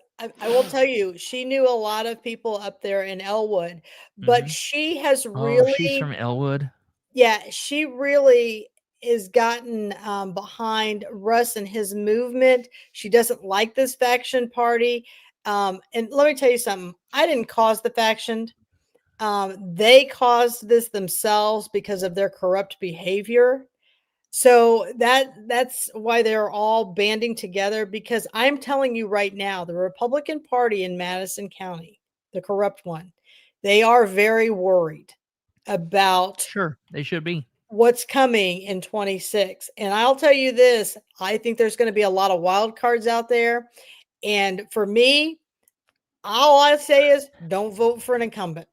I will tell you, she knew a lot of people up there in Elwood, but she has really. Oh, she's from Elwood. Yeah, she really is gotten behind Russ and his movement. She doesn't like this faction party. And let me tell you something. I didn't cause the faction. They caused this themselves because of their corrupt behavior. So that's why they're all banding together, because I'm telling you right now, the Republican Party in Madison County, the corrupt one, they are very worried about. Sure, they should be. What's coming in 26. And I'll tell you this, I think there's going to be a lot of wild cards out there. And for me, all I say is don't vote for an incumbent.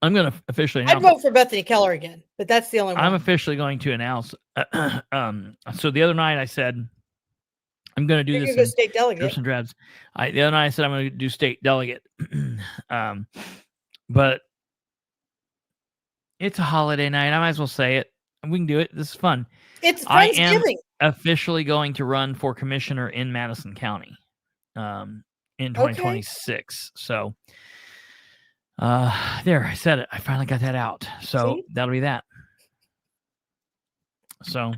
I'm going to officially announce. I'd vote for Bethany Keller again, but that's the only one. I'm officially going to announce. So the other night I said, I'm going to do this. Go state delegate. Drips and drabs. The other night I said I'm going to do state delegate. But it's a holiday night. I might as well say it. We can do it. This is fun. It's Thanksgiving. I am officially going to run for commissioner in Madison County in 2026. Okay. So there, I said it. I finally got that out. So that'll be that. So,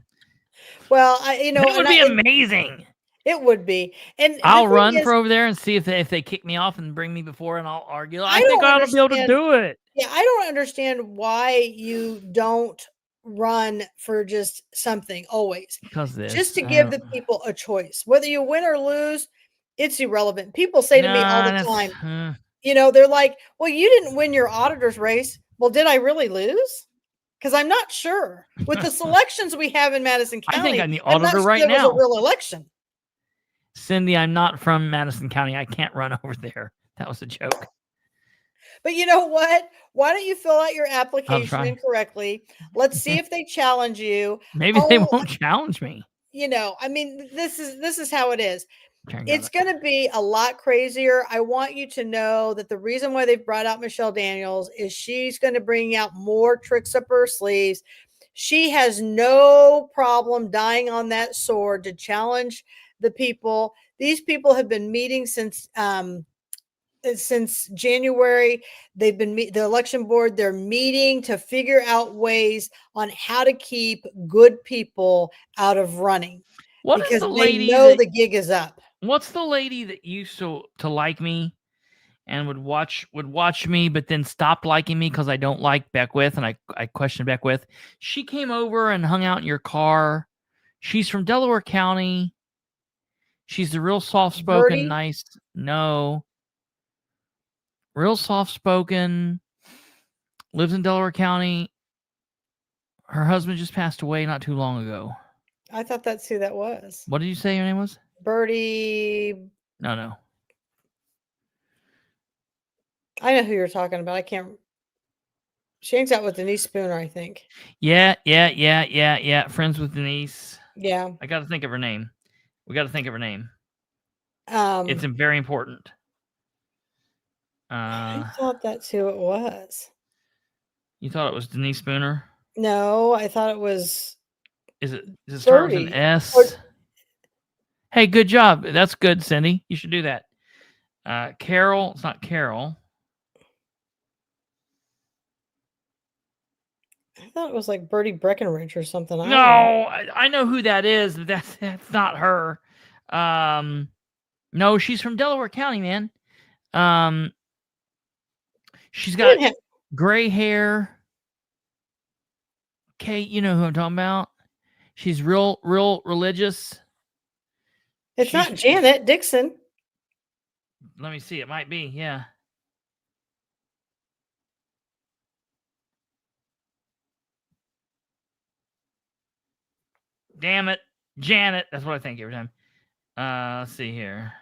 well, it would be amazing. It would be, and I'll run for over there and see if they kick me off and bring me before, and I'll argue. I think I ought to be able to do it. Yeah, I don't understand why you don't run for just something always. Because just to give the people a choice, whether you win or lose, it's irrelevant. People say to me all the time. They're like, well, you didn't win your auditor's race. Well, did I really lose? Because I'm not sure. With the selections we have in Madison County, I think I'm the auditor right now. It was a real election. Cindy, I'm not from Madison County. I can't run over there. That was a joke. But you know what? Why don't you fill out your application incorrectly? Let's see if they challenge you. Maybe they won't challenge me. This is how it is. It's going to be a lot crazier. I want you to know that the reason why they've brought out Michelle Daniels is she's going to bring out more tricks up her sleeves. She has no problem dying on that sword to challenge the people. These people have been meeting since January. They've been the election board. They're meeting to figure out ways on how to keep good people out of running What is because the they lady know that, the gig is up. what's the lady that used to like me and would watch me, but then stopped liking me because I don't like Beckwith, and I questioned Beckwith. She came over and hung out in your car. She's from Delaware County. She's a real soft-spoken, Birdie? nice. No. Real soft-spoken. Lives in Delaware County. Her husband just passed away not too long ago. I thought that's who that was. What did you say your name was? Birdie. No. I know who you're talking about. I can't. She hangs out with Denise Spooner, I think. Yeah. Friends with Denise. Yeah. I got to think of her name. We got to think of her name. It's I very important. thought that's who it was. You thought it was Denise Spooner? No, I thought it was. Does it start with an Birdie. S? Hey, good job. That's good, Cindy. You should do that. Carol. It's not Carol. I thought it was like Bertie Breckenridge or something. No, I know who that is, but that's not her. No, she's from Delaware County, man. She's got gray hair. Kate, you know who I'm talking about. She's real religious. It's not Janet Dixon. Let me see. It might be. Yeah. Damn it. Janet. That's what I think every time. Let's see here.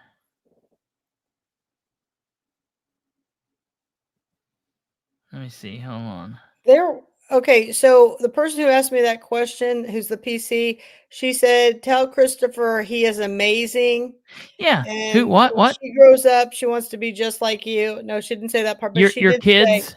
Let me see. Hold on. Okay, so the person who asked me that question, who's the PC, she said, "Tell Christopher he is amazing." Yeah. And Who? What? when she grows up, she wants to be just like you. No, she didn't say that part, but she Your did kids?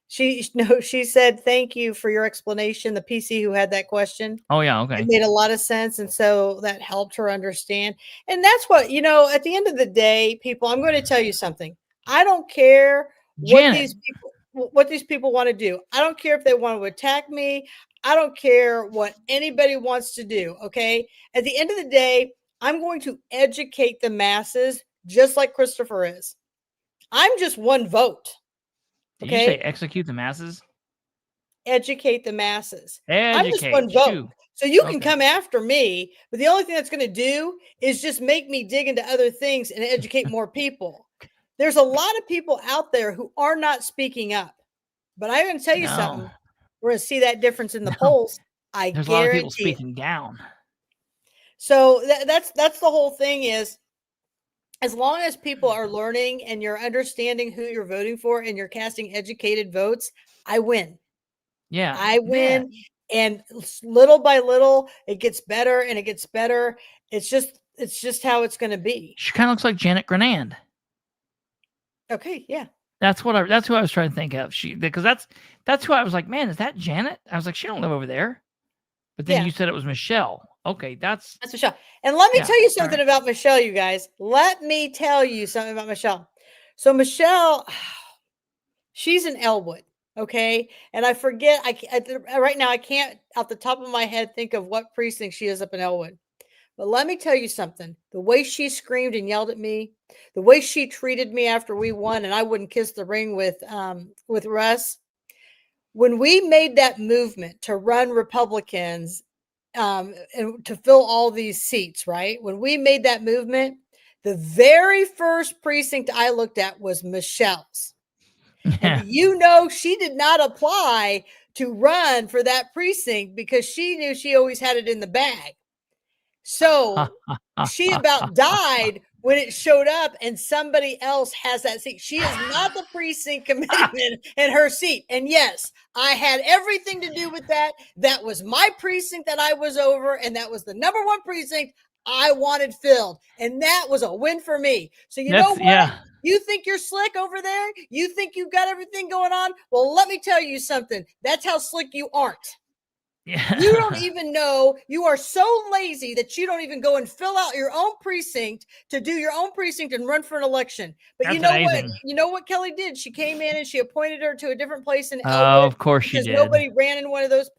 say she said, "Thank you for your explanation." The PC who had that question. Oh yeah. Okay. It made a lot of sense, and so that helped her understand. And that's what, at the end of the day, people, I'm going to tell you something. I don't care what these people want to do. I don't care if they want to attack me. I don't care what anybody wants to do, okay? At the end of the day, I'm going to educate the masses just like Kristopher is. I'm just one vote. Did you say execute the masses? Educate the masses. Educate. I'm just one vote. So you can come after me, but the only thing that's going to do is just make me dig into other things and educate more people. There's a lot of people out there who are not speaking up, but I'm going to tell you something. We're going to see that difference in the polls. There's a lot of people speaking down. So that's the whole thing is, as long as people are learning and you're understanding who you're voting for and you're casting educated votes, I win. Yeah. I win. Yeah. And little by little, it gets better and it gets better. It's just how it's going to be. She kind of looks like Janet Grenand. Okay. Yeah. That's who I was trying to think of. Because that's who I was like, man, is that Janet? I was like, she don't live over there. But then you said it was Michelle. Okay, that's Michelle. And let me tell you something about Michelle, you guys. Let me tell you something about Michelle. So Michelle, she's in Elwood, okay? And I forget, right now I can't, off the top of my head, think of what precinct she is up in Elwood. But let me tell you something. The way she screamed and yelled at me, the way she treated me after we won, and I wouldn't kiss the ring with Russ. When we made that movement to run Republicans and to fill all these seats, right? When we made that movement, the very first precinct I looked at was Michelle's. And she did not apply to run for that precinct because she knew she always had it in the bag. So she about died when it showed up and somebody else has that seat. She is not the precinct committeeman in her seat. And yes, I had everything to do with that. That was my precinct that I was over, and that was the number one precinct I wanted filled. And that was a win for me. So know what? Yeah. You think you're slick over there? You think you've got everything going on? Well, let me tell you something. That's how slick you aren't. Yeah. You don't even know. You are so lazy that you don't even go and fill out your own precinct to do your own precinct and run for an election. But That's you know amazing. what? You know what Kelly did? She came in and she appointed her to a different place in Oh, Elwood of course she because did. nobody ran in one of those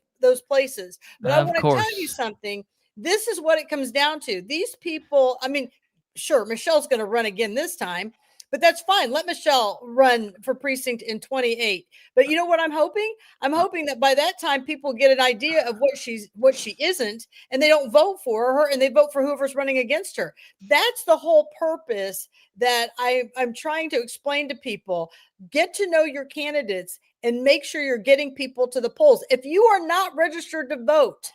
places. But I Of want to tell you course. something. This is what it comes down to. These people, I mean, sure, Michelle's going to run again this time, but that's fine. Let Michelle run for precinct in 28. But you know what I'm hoping? I'm hoping that by that time people get an idea of what she isn't, and they don't vote for her and they vote for whoever's running against her. That's the whole purpose that I'm trying to explain to people. Get to know your candidates and make sure you're getting people to the polls. If you are not registered to vote,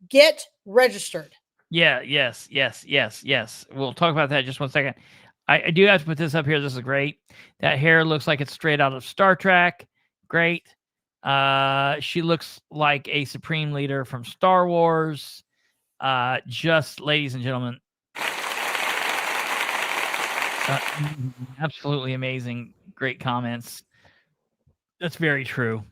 get registered. Yeah, yes. We'll talk about that in just 1 second. I do have to put this up here. This is great. That hair looks like it's straight out of Star Trek. Great. She looks like a supreme leader from Star Wars. Just, ladies and gentlemen, absolutely amazing. Great comments. That's very true.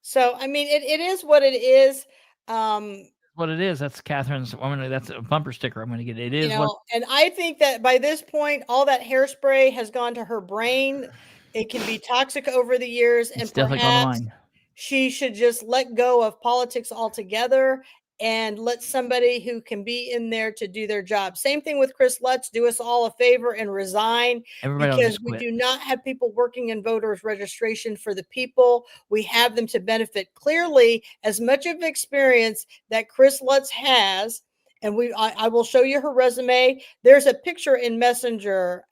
So, I mean, it is what it is. What it is. That's Catherine's. That's a bumper sticker I'm going to get. It is what. And I think that by this point, all that hairspray has gone to her brain. It can be toxic over the years, It's and definitely gone to perhaps mine. she should just let go of politics altogether and let somebody who can be in there to do their job. Same thing with Chris Lutz. Do us all a favor and resign, Everybody else because just we quit. do not have people working in voters registration for the people. We have them to benefit. Clearly, as much of experience that Chris Lutz has, and I will show you her resume. There's a picture in Messenger,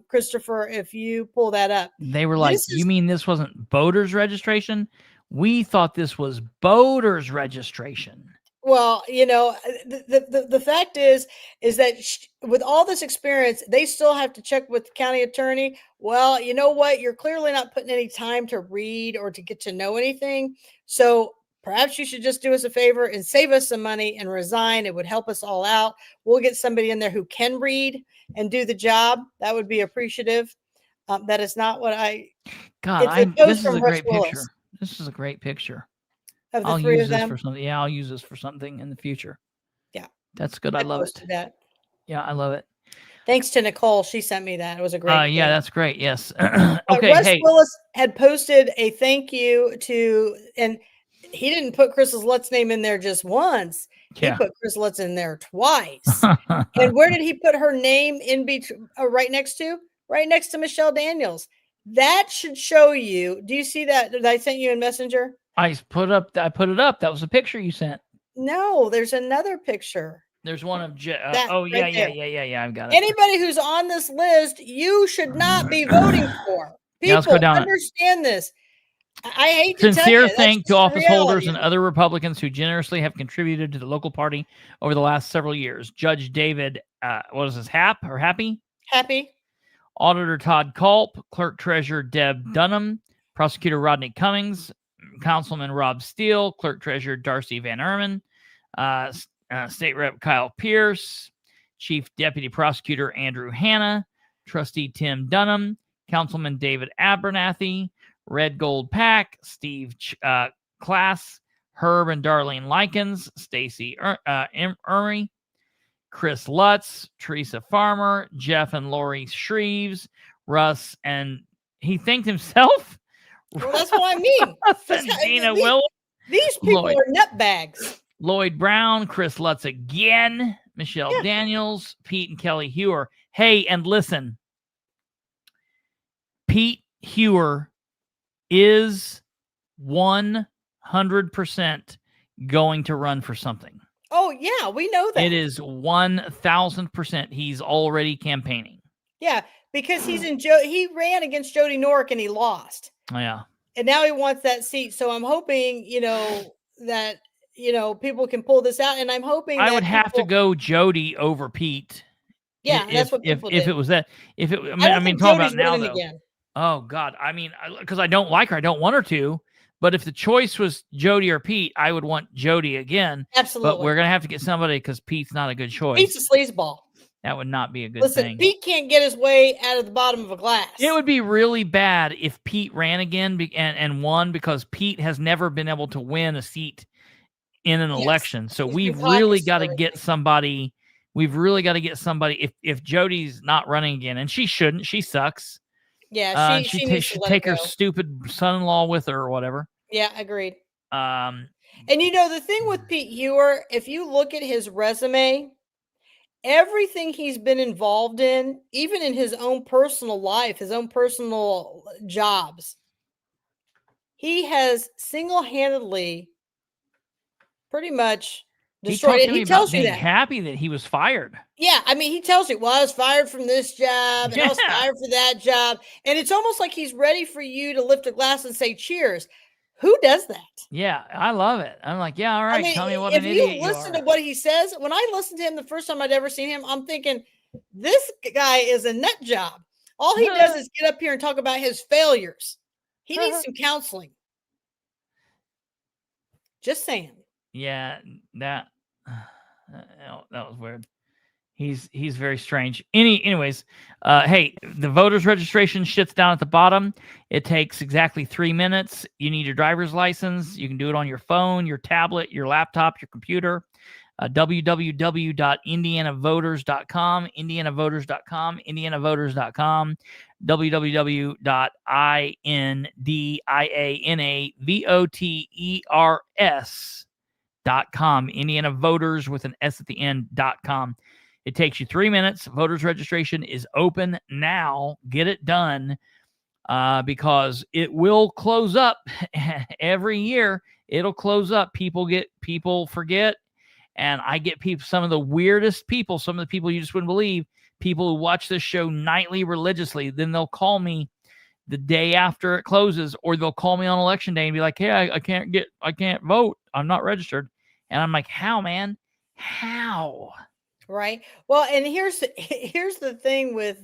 Christopher, if you pull that up. They were like, you mean this wasn't voters registration? We thought this was voters registration. Well, the fact is that with all this experience, they still have to check with the county attorney. Well, you know what? You're clearly not putting any time to read or to get to know anything. So perhaps you should just do us a favor and save us some money and resign. It would help us all out. We'll get somebody in there who can read and do the job. That would be appreciative. That is not what God, this is a great picture. This is a great picture. Of the I'll three use of this them. for something. Yeah, I'll use this for something in the future. Yeah. That's good. I love it. posted that. Yeah, I love it. Thanks to Nicole. She sent me that. It was a great Yeah, thing. that's great. Yes. Okay. Russ Hey, Willis had posted a thank you to, and he didn't put Chris Lutz name in there just once. Yeah. He put Chris Lutz in there twice. And where did he put her name in between? Right next to Michelle Daniels. That should show you. Do you see that I sent you in Messenger? I put it up. That was a picture you sent. No, there's another picture. There's one of That oh yeah, right there. yeah. I've got it. Anybody who's on this list, you should not be voting for. Yeah, let's go People, down it. understand this. I hate to tell Sincere you, that's thank to just office reality. holders and other Republicans who generously have contributed to the local party over the last several years. Judge David, what is this, Happy? Auditor Todd Culp, Clerk Treasurer Deb Dunham, Prosecutor Rodney Cummings, Councilman Rob Steele, Clerk Treasurer Darcy Van Erman, State Rep Kyle Pierce, Chief Deputy Prosecutor Andrew Hanna, Trustee Tim Dunham, Councilman David Abernathy, Red Gold Pack, Steve Class, Herb and Darlene Likens, Stacy Emery, Chris Lutz, Teresa Farmer, Jeff and Lori Shreves, Russ, and he thanked himself. Well, that's what I mean. And Dina Willis. These people are nutbags. Lloyd Brown, Chris Lutz again, Michelle Daniels, Pete and Kelly Hewer. Hey, and listen, Pete Hewer is 100% going to run for something. Oh, yeah, we know that. It is 1,000%. He's already campaigning. Yeah, because he ran against Jody Norick and he lost. Oh, yeah. And now he wants that seat. So I'm hoping, that, people can pull this out. And I'm hoping I would have to go Jody over Pete. Yeah, that's what people if did. it was that. If it, I mean, talking Jody's about now winning though. again. Oh God, I mean, because I don't like her, I don't want her to. But if the choice was Jody or Pete, I would want Jody again. Absolutely. But we're gonna have to get somebody because Pete's not a good choice. Pete's a sleazeball. That would not be a good Listen, thing. Pete can't get his way out of the bottom of a glass. It would be really bad if Pete ran again and won, because Pete has never been able to win a seat in an election. So we've really got to get somebody. We've really got to get somebody. If Jody's not running again, and she shouldn't, she sucks. Yeah, she needs should to let take it her go. stupid son-in-law with her or whatever. Yeah, agreed. Um, And you know, the thing with Pete Hewer, if you look at his resume, everything he's been involved in, even in his own personal life, his own personal jobs, he has single-handedly pretty much destroyed it. He tells you that. Happy that he was fired. Yeah, I mean, he tells you, well, I was fired from this job and I was fired for that job. And it's almost like he's ready for you to lift a glass and say cheers. Who does that? Yeah, I love it. I'm like, yeah, all right. I mean, Tell me what if an you idiot you listen are. to what he says, when I listened to him the first time I'd ever seen him, I'm thinking, this guy is a nut job. All he does is get up here and talk about his failures. He needs some counseling. Just saying. Yeah, that was weird. He's very strange. Anyways, hey, the voters registration shit's down at the bottom. It takes exactly 3 minutes. You need your driver's license. You can do it on your phone, your tablet, your laptop, your computer. www.indianavoters.com, indianavoters.com, indianavoters.com, www.indianavoters.com, Indiana Voters with an S at the end.com. It takes you 3 minutes. Voters registration is open now. Get it done because it will close up every year. It'll close up. People forget. And I get some of the weirdest people, some of the people you just wouldn't believe, people who watch this show nightly religiously. Then they'll call me the day after it closes, or they'll call me on election day and be like, hey, I can't vote. I'm not registered. And I'm like, how, man? How? Right. Well, and here's the thing with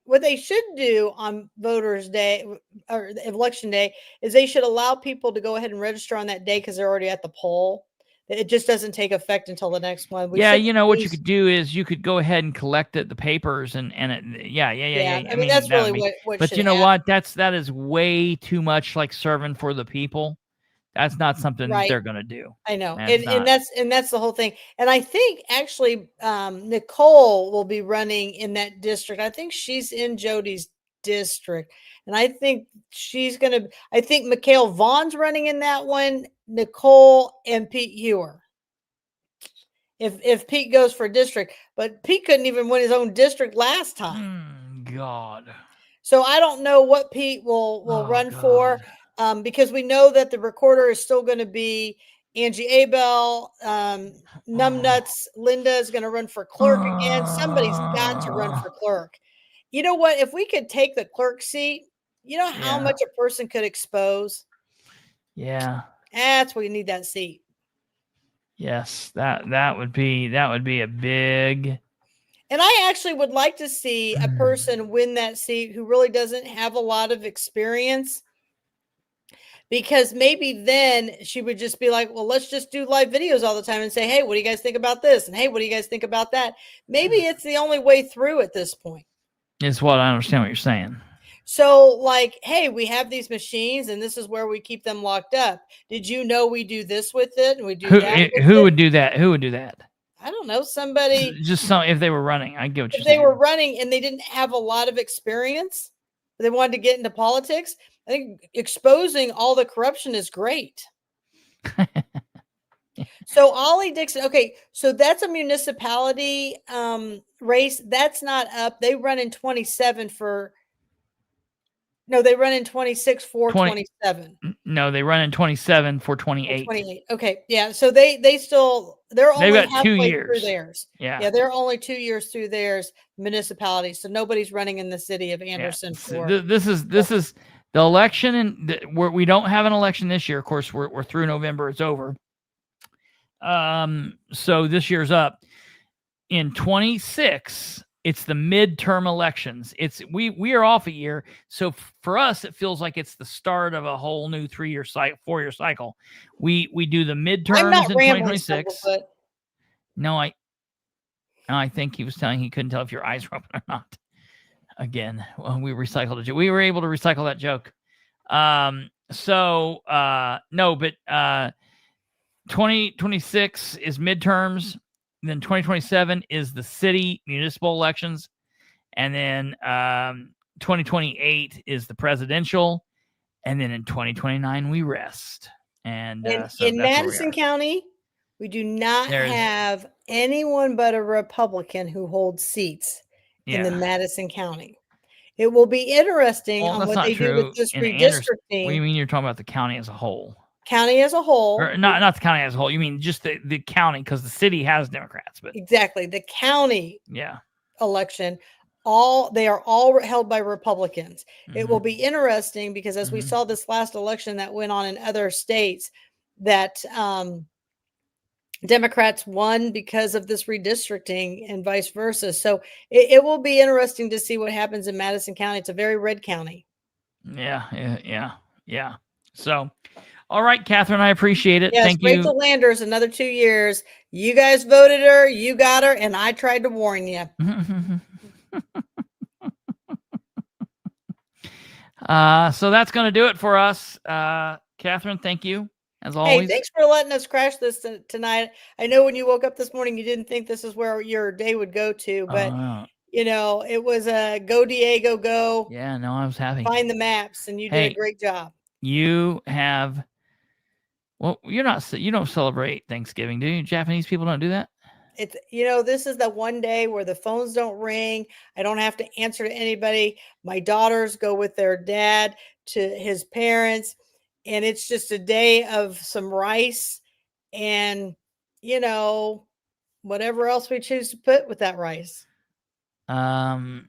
what they should do on voters day or election day is they should allow people to go ahead and register on that day because they're already at the poll. It just doesn't take effect until the next one. You know what you could do is you could go ahead and collect the papers and yeah. I mean that's really what. But you know what? That is way too much like serving for the people. That's not something they're going to do. I know. And that's the whole thing. And I think actually Nicole will be running in that district. I think she's in Jody's district. And I think I think Mikhail Vaughn's running in that one, Nicole and Pete Hewer. If Pete goes for district, but Pete couldn't even win his own district last time. God. So I don't know what Pete will run for. Because we know that the recorder is still going to be Angie Abel, Numbnuts. Linda is going to run for clerk again. Somebody's got to run for clerk. You know what? If we could take the clerk seat, you know how much a person could expose? Yeah. That's where you need that seat. Yes, that would be a big. And I actually would like to see a person win that seat who really doesn't have a lot of experience. Because maybe then she would just be like, well, let's just do live videos all the time and say, hey, what do you guys think about this? And hey, what do you guys think about that? Maybe it's the only way through at this point. Is what I understand what you're saying. So like, hey, we have these machines and this is where we keep them locked up. Did you know we do this with it? And we do that. Who would do that? Who would do that? I don't know. Somebody. Just if they were running. I get what you're saying. If they were running and they didn't have a lot of experience, but they wanted to get into politics. I think exposing all the corruption is great. So Ollie Dixon, okay, so that's a municipality race. That's not up. They run in 27 for. No, they run in 26 for 27. No, they run in 27 for 28. 28. Okay, yeah. So they're only got 2 halfway years. through theirs. Yeah, they're only 2 years through theirs municipality. So nobody's running in the city of Anderson. Yeah. This is the election, and we don't have an election this year. Of course, we're through November. It's over. So this year's up. In 26, it's the midterm elections. We are off a year. So for us, it feels like it's the start of a whole new 4-year cycle. We do the midterms in 2026. No, I think he was telling he couldn't tell if your eyes were open or not. Again, well, we recycled a joke. We were able to recycle that joke. No, but 2026 is midterms. Then 2027 is the city municipal elections. And then 2028 is the presidential. And then in 2029, we rest. And so in Madison County, we do not have anyone but a Republican who holds seats in the Madison County. It will be interesting on what they do with this redistricting. What do you mean you're talking about the county as a whole? County as a whole. Or not the county as a whole. You mean just the county, because the city has Democrats. But exactly. The county election, they are all held by Republicans. Mm-hmm. It will be interesting because as we saw this last election that went on in other states, that Democrats won because of this redistricting and vice versa. So it will be interesting to see what happens in Madison County. It's a very red county. Yeah. So, all right, Katherine, I appreciate it. Yes, Thank you. Rachel Landers, another 2 years. You guys voted her, you got her, and I tried to warn you. So that's going to do it for us. Katherine, thank you. As always. Hey, thanks for letting us crash this tonight. I know when you woke up this morning, you didn't think this is where your day would go to, but it was a go Diego, go. Yeah, no, I was happy. Find the maps, and you did a great job. You have, you don't celebrate Thanksgiving, do you? Japanese people don't do that? It's, this is the one day where the phones don't ring. I don't have to answer to anybody. My daughters go with their dad to his parents. And it's just a day of some rice and, whatever else we choose to put with that rice. There'll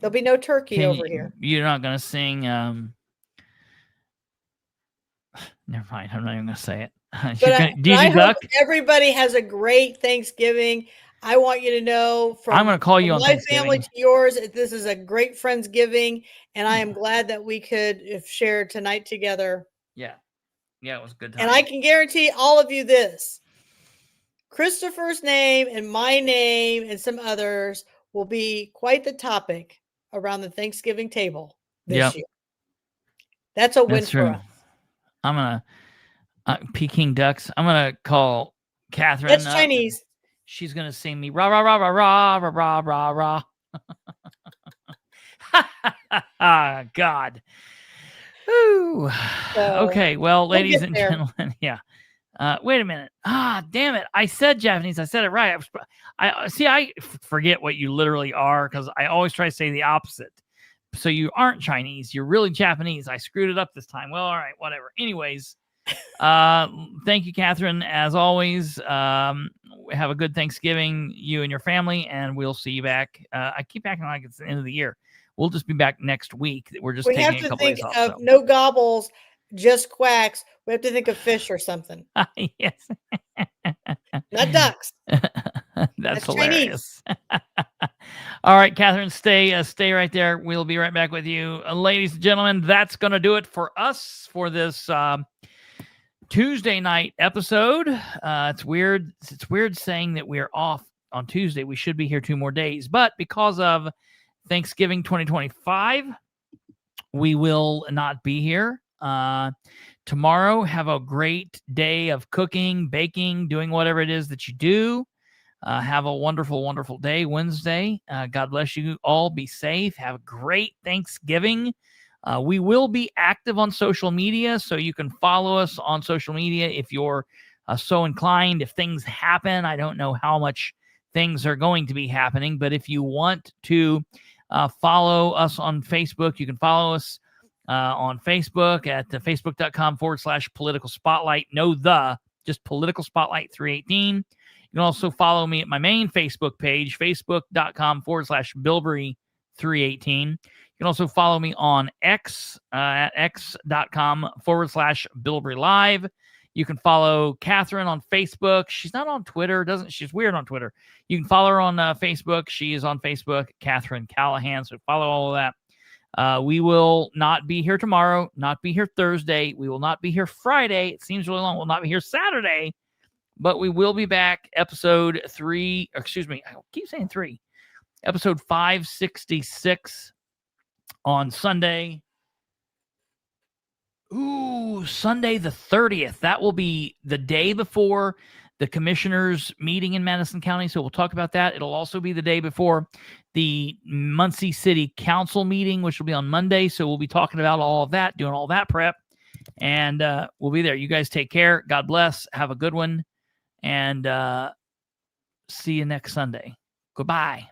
be no turkey over here. You're not going to sing. Never mind. I'm not even going to say it. I hope everybody has a great Thanksgiving. I want you to know I'm going to call you on my family to yours. This is a great Friendsgiving, and I am glad that we could share tonight together. Yeah, it was a good time. And I can guarantee all of you this: Kristopher's name and my name and some others will be quite the topic around the Thanksgiving table this year. That's a win for us. I'm gonna Peking ducks. I'm gonna call Katherine. That's Chinese. She's gonna sing me rah rah rah rah rah rah rah rah rah. God. Ooh. Okay. Well, ladies and gentlemen, wait a minute. Damn it! I said Japanese. I said it right. I forget what you literally are because I always try to say the opposite. So you aren't Chinese. You're really Japanese. I screwed it up this time. Well, all right, whatever. Anyways, thank you, Katherine. As always, have a good Thanksgiving, you and your family, and we'll see you back. I keep acting like it's the end of the year. We'll just be back next week. We're just taking a couple days off. We have to think of no gobbles, just quacks. We have to think of fish or something. Yes. Not ducks. That's hilarious. All right, Katherine, stay right there. We'll be right back with you. Ladies and gentlemen, that's going to do it for us for this Tuesday night episode. It's weird. It's weird saying that we're off on Tuesday. We should be here 2 more days, but because of Thanksgiving 2025, we will not be here. Tomorrow, have a great day of cooking, baking, doing whatever it is that you do. Have a wonderful, wonderful day Wednesday. God bless you all. Be safe. Have a great Thanksgiving. We will be active on social media, so you can follow us on social media if you're so inclined. If things happen, I don't know how much things are going to be happening, but if you want to follow us on Facebook, you can follow us on Facebook at facebook.com/political spotlight. Just political spotlight 318. You can also follow me at my main Facebook page, facebook.com/Bilbrey 318. You can also follow me on X at x.com/Bilbrey Live. You can follow Katherine on Facebook. She's not on Twitter, she's weird on Twitter. You can follow her on Facebook. She is on Facebook, Katherine Callahan. So follow all of that. We will not be here tomorrow, not be here Thursday. We will not be here Friday. It seems really long. We'll not be here Saturday. But we will be back episode 3, excuse me, I keep saying 3. Episode 566 on Sunday. Ooh, Sunday the 30th. That will be the day before the commissioners meeting in Madison County. So we'll talk about that. It'll also be the day before the Muncie City Council meeting, which will be on Monday. So we'll be talking about all of that, doing all that prep, and we'll be there. You guys take care. God bless. Have a good one. And see you next Sunday. Goodbye.